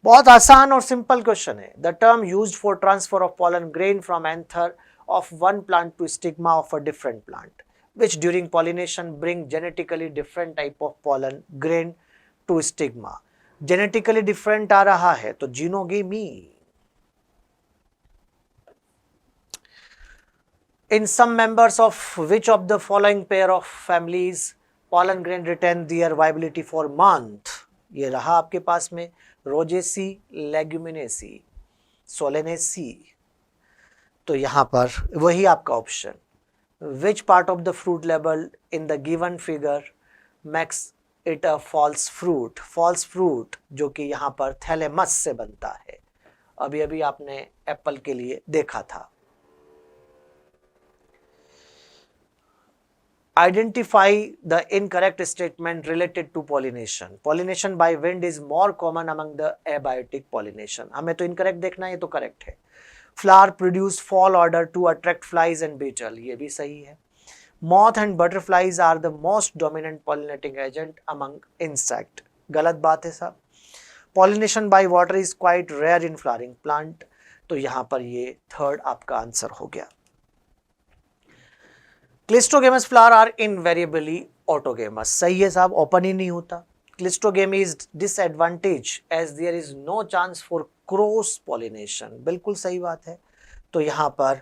बहुत आसान और सिंपल क्वेश्चन है। The term used for transfer of pollen grain from anther of one plant to stigma of a different plant which during pollination bring genetically different type of pollen grain to stigma। Genetically different आ रहा है तो xenogamy. In some members of which of the following pair of families pollen grain retain their viability for month। ये रहा आपके पास में Rosaceae, Leguminosae, Solanaceae. तो यहां पर वही आपका option which part of the fruit label in the given figure makes it a false fruit. False fruit जो कि यहां पर थैलेमस से बनता है, अभी अभी आपने एप्पल के लिए देखा था। Identify the incorrect statement related to pollination। Pollination by wind is more common among the abiotic pollination। हमें तो incorrect देखना है, ये तो correct है। Flower produce fall odor to attract flies and beetle, ये भी सही है। Moth and butterflies are the most dominant pollinating agent among insect, गलत बात है साहब। Pollination by water is quite rare in flowering plant, तो यहाँ पर ये थर्ड आपका आंसर हो गया। Cleistogamous flower are invariably autogamous, सही है साहब, ओपन ही नहीं होता। Cleistogamy is disadvantage as there is no chance for cross pollination, बिल्कुल सही बात है। तो यहां पर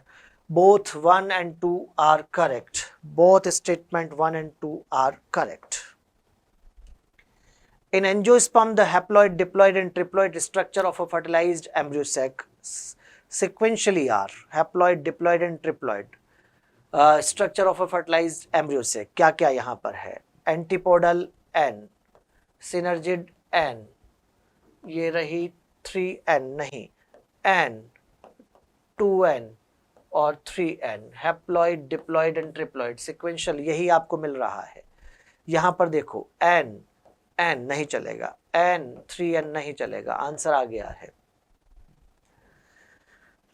both 1 and 2 are correct, both statement 1 and 2 are correct. In angiosperm, the haploid, diploid and triploid structure of a fertilized embryo sac sequentially are haploid, diploid and triploid structure of a fertilized embryo sac। क्या क्या यहाँ पर है? Antipodal N, synergid N, ये रही 3N नहीं, N, 2N और 3N, haploid, diploid and triploid sequential, यही आपको मिल रहा है। यहाँ पर देखो N नहीं चलेगा, N 3N नहीं चलेगा, आंसर आ गया है।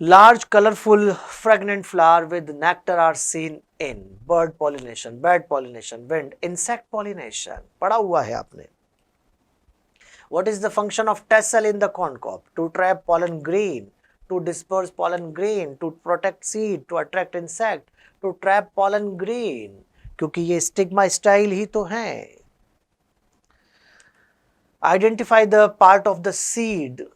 Large colorful fragrant flower with nectar are seen in bird pollination, bat pollination, wind, insect pollination, पढ़ा हुआ है आपने। What is the function of tassel in the corn cob? To trap pollen grain, to disperse pollen grain, to protect seed, to attract insect, to trap pollen grain, क्योंकि ये stigma style ही तो है। Identify the part of the seed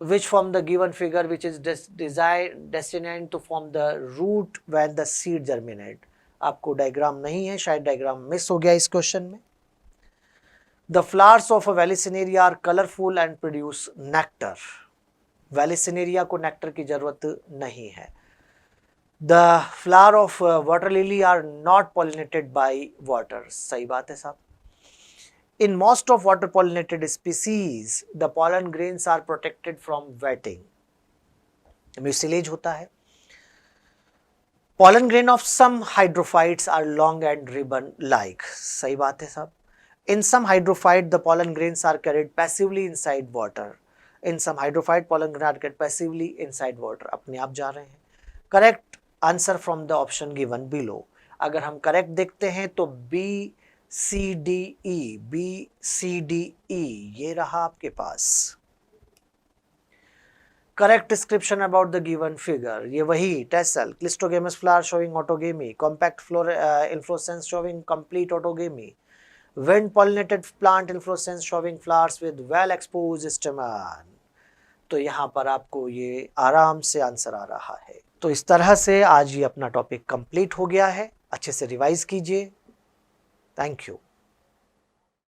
which form the given figure which is destined to form the root when the seed germinate। आपको diagram नहीं है, शायद diagram miss हो गया इस क्वेश्चन में। The flowers of a Vallisneria are colorful and produce nectar। Vallisneria को nectar की जरूरत नहीं है। The flower of water lily are not pollinated by water, सही बात है साहब। In most of water pollinated species, the pollen grains are protected from wetting, mucilage होता है। Pollen grain of some hydrophytes are long and ribbon like, सही बात है साहब। In some hydrophyte, the pollen grains are carried passively inside water। In some hydrophyte, pollen grains are carried passively inside water, अपने आप जा रहे हैं। Correct answer from the option given below। अगर हम correct देखते हैं तो B C D E, B C D E ये रहा आपके पास। Correct description about the given figure, ये वही tassel, clistogamous flower showing autogamy, compact inflorescence showing complete autogamy, wind pollinated plant inflorescence showing flowers with well exposed stamen। तो यहाँ पर आपको ये आराम से आंसर आ रहा है। तो इस तरह से आज ये अपना टॉपिक कंप्लीट हो गया है, अच्छे से रिवाइज कीजिए। Thank you।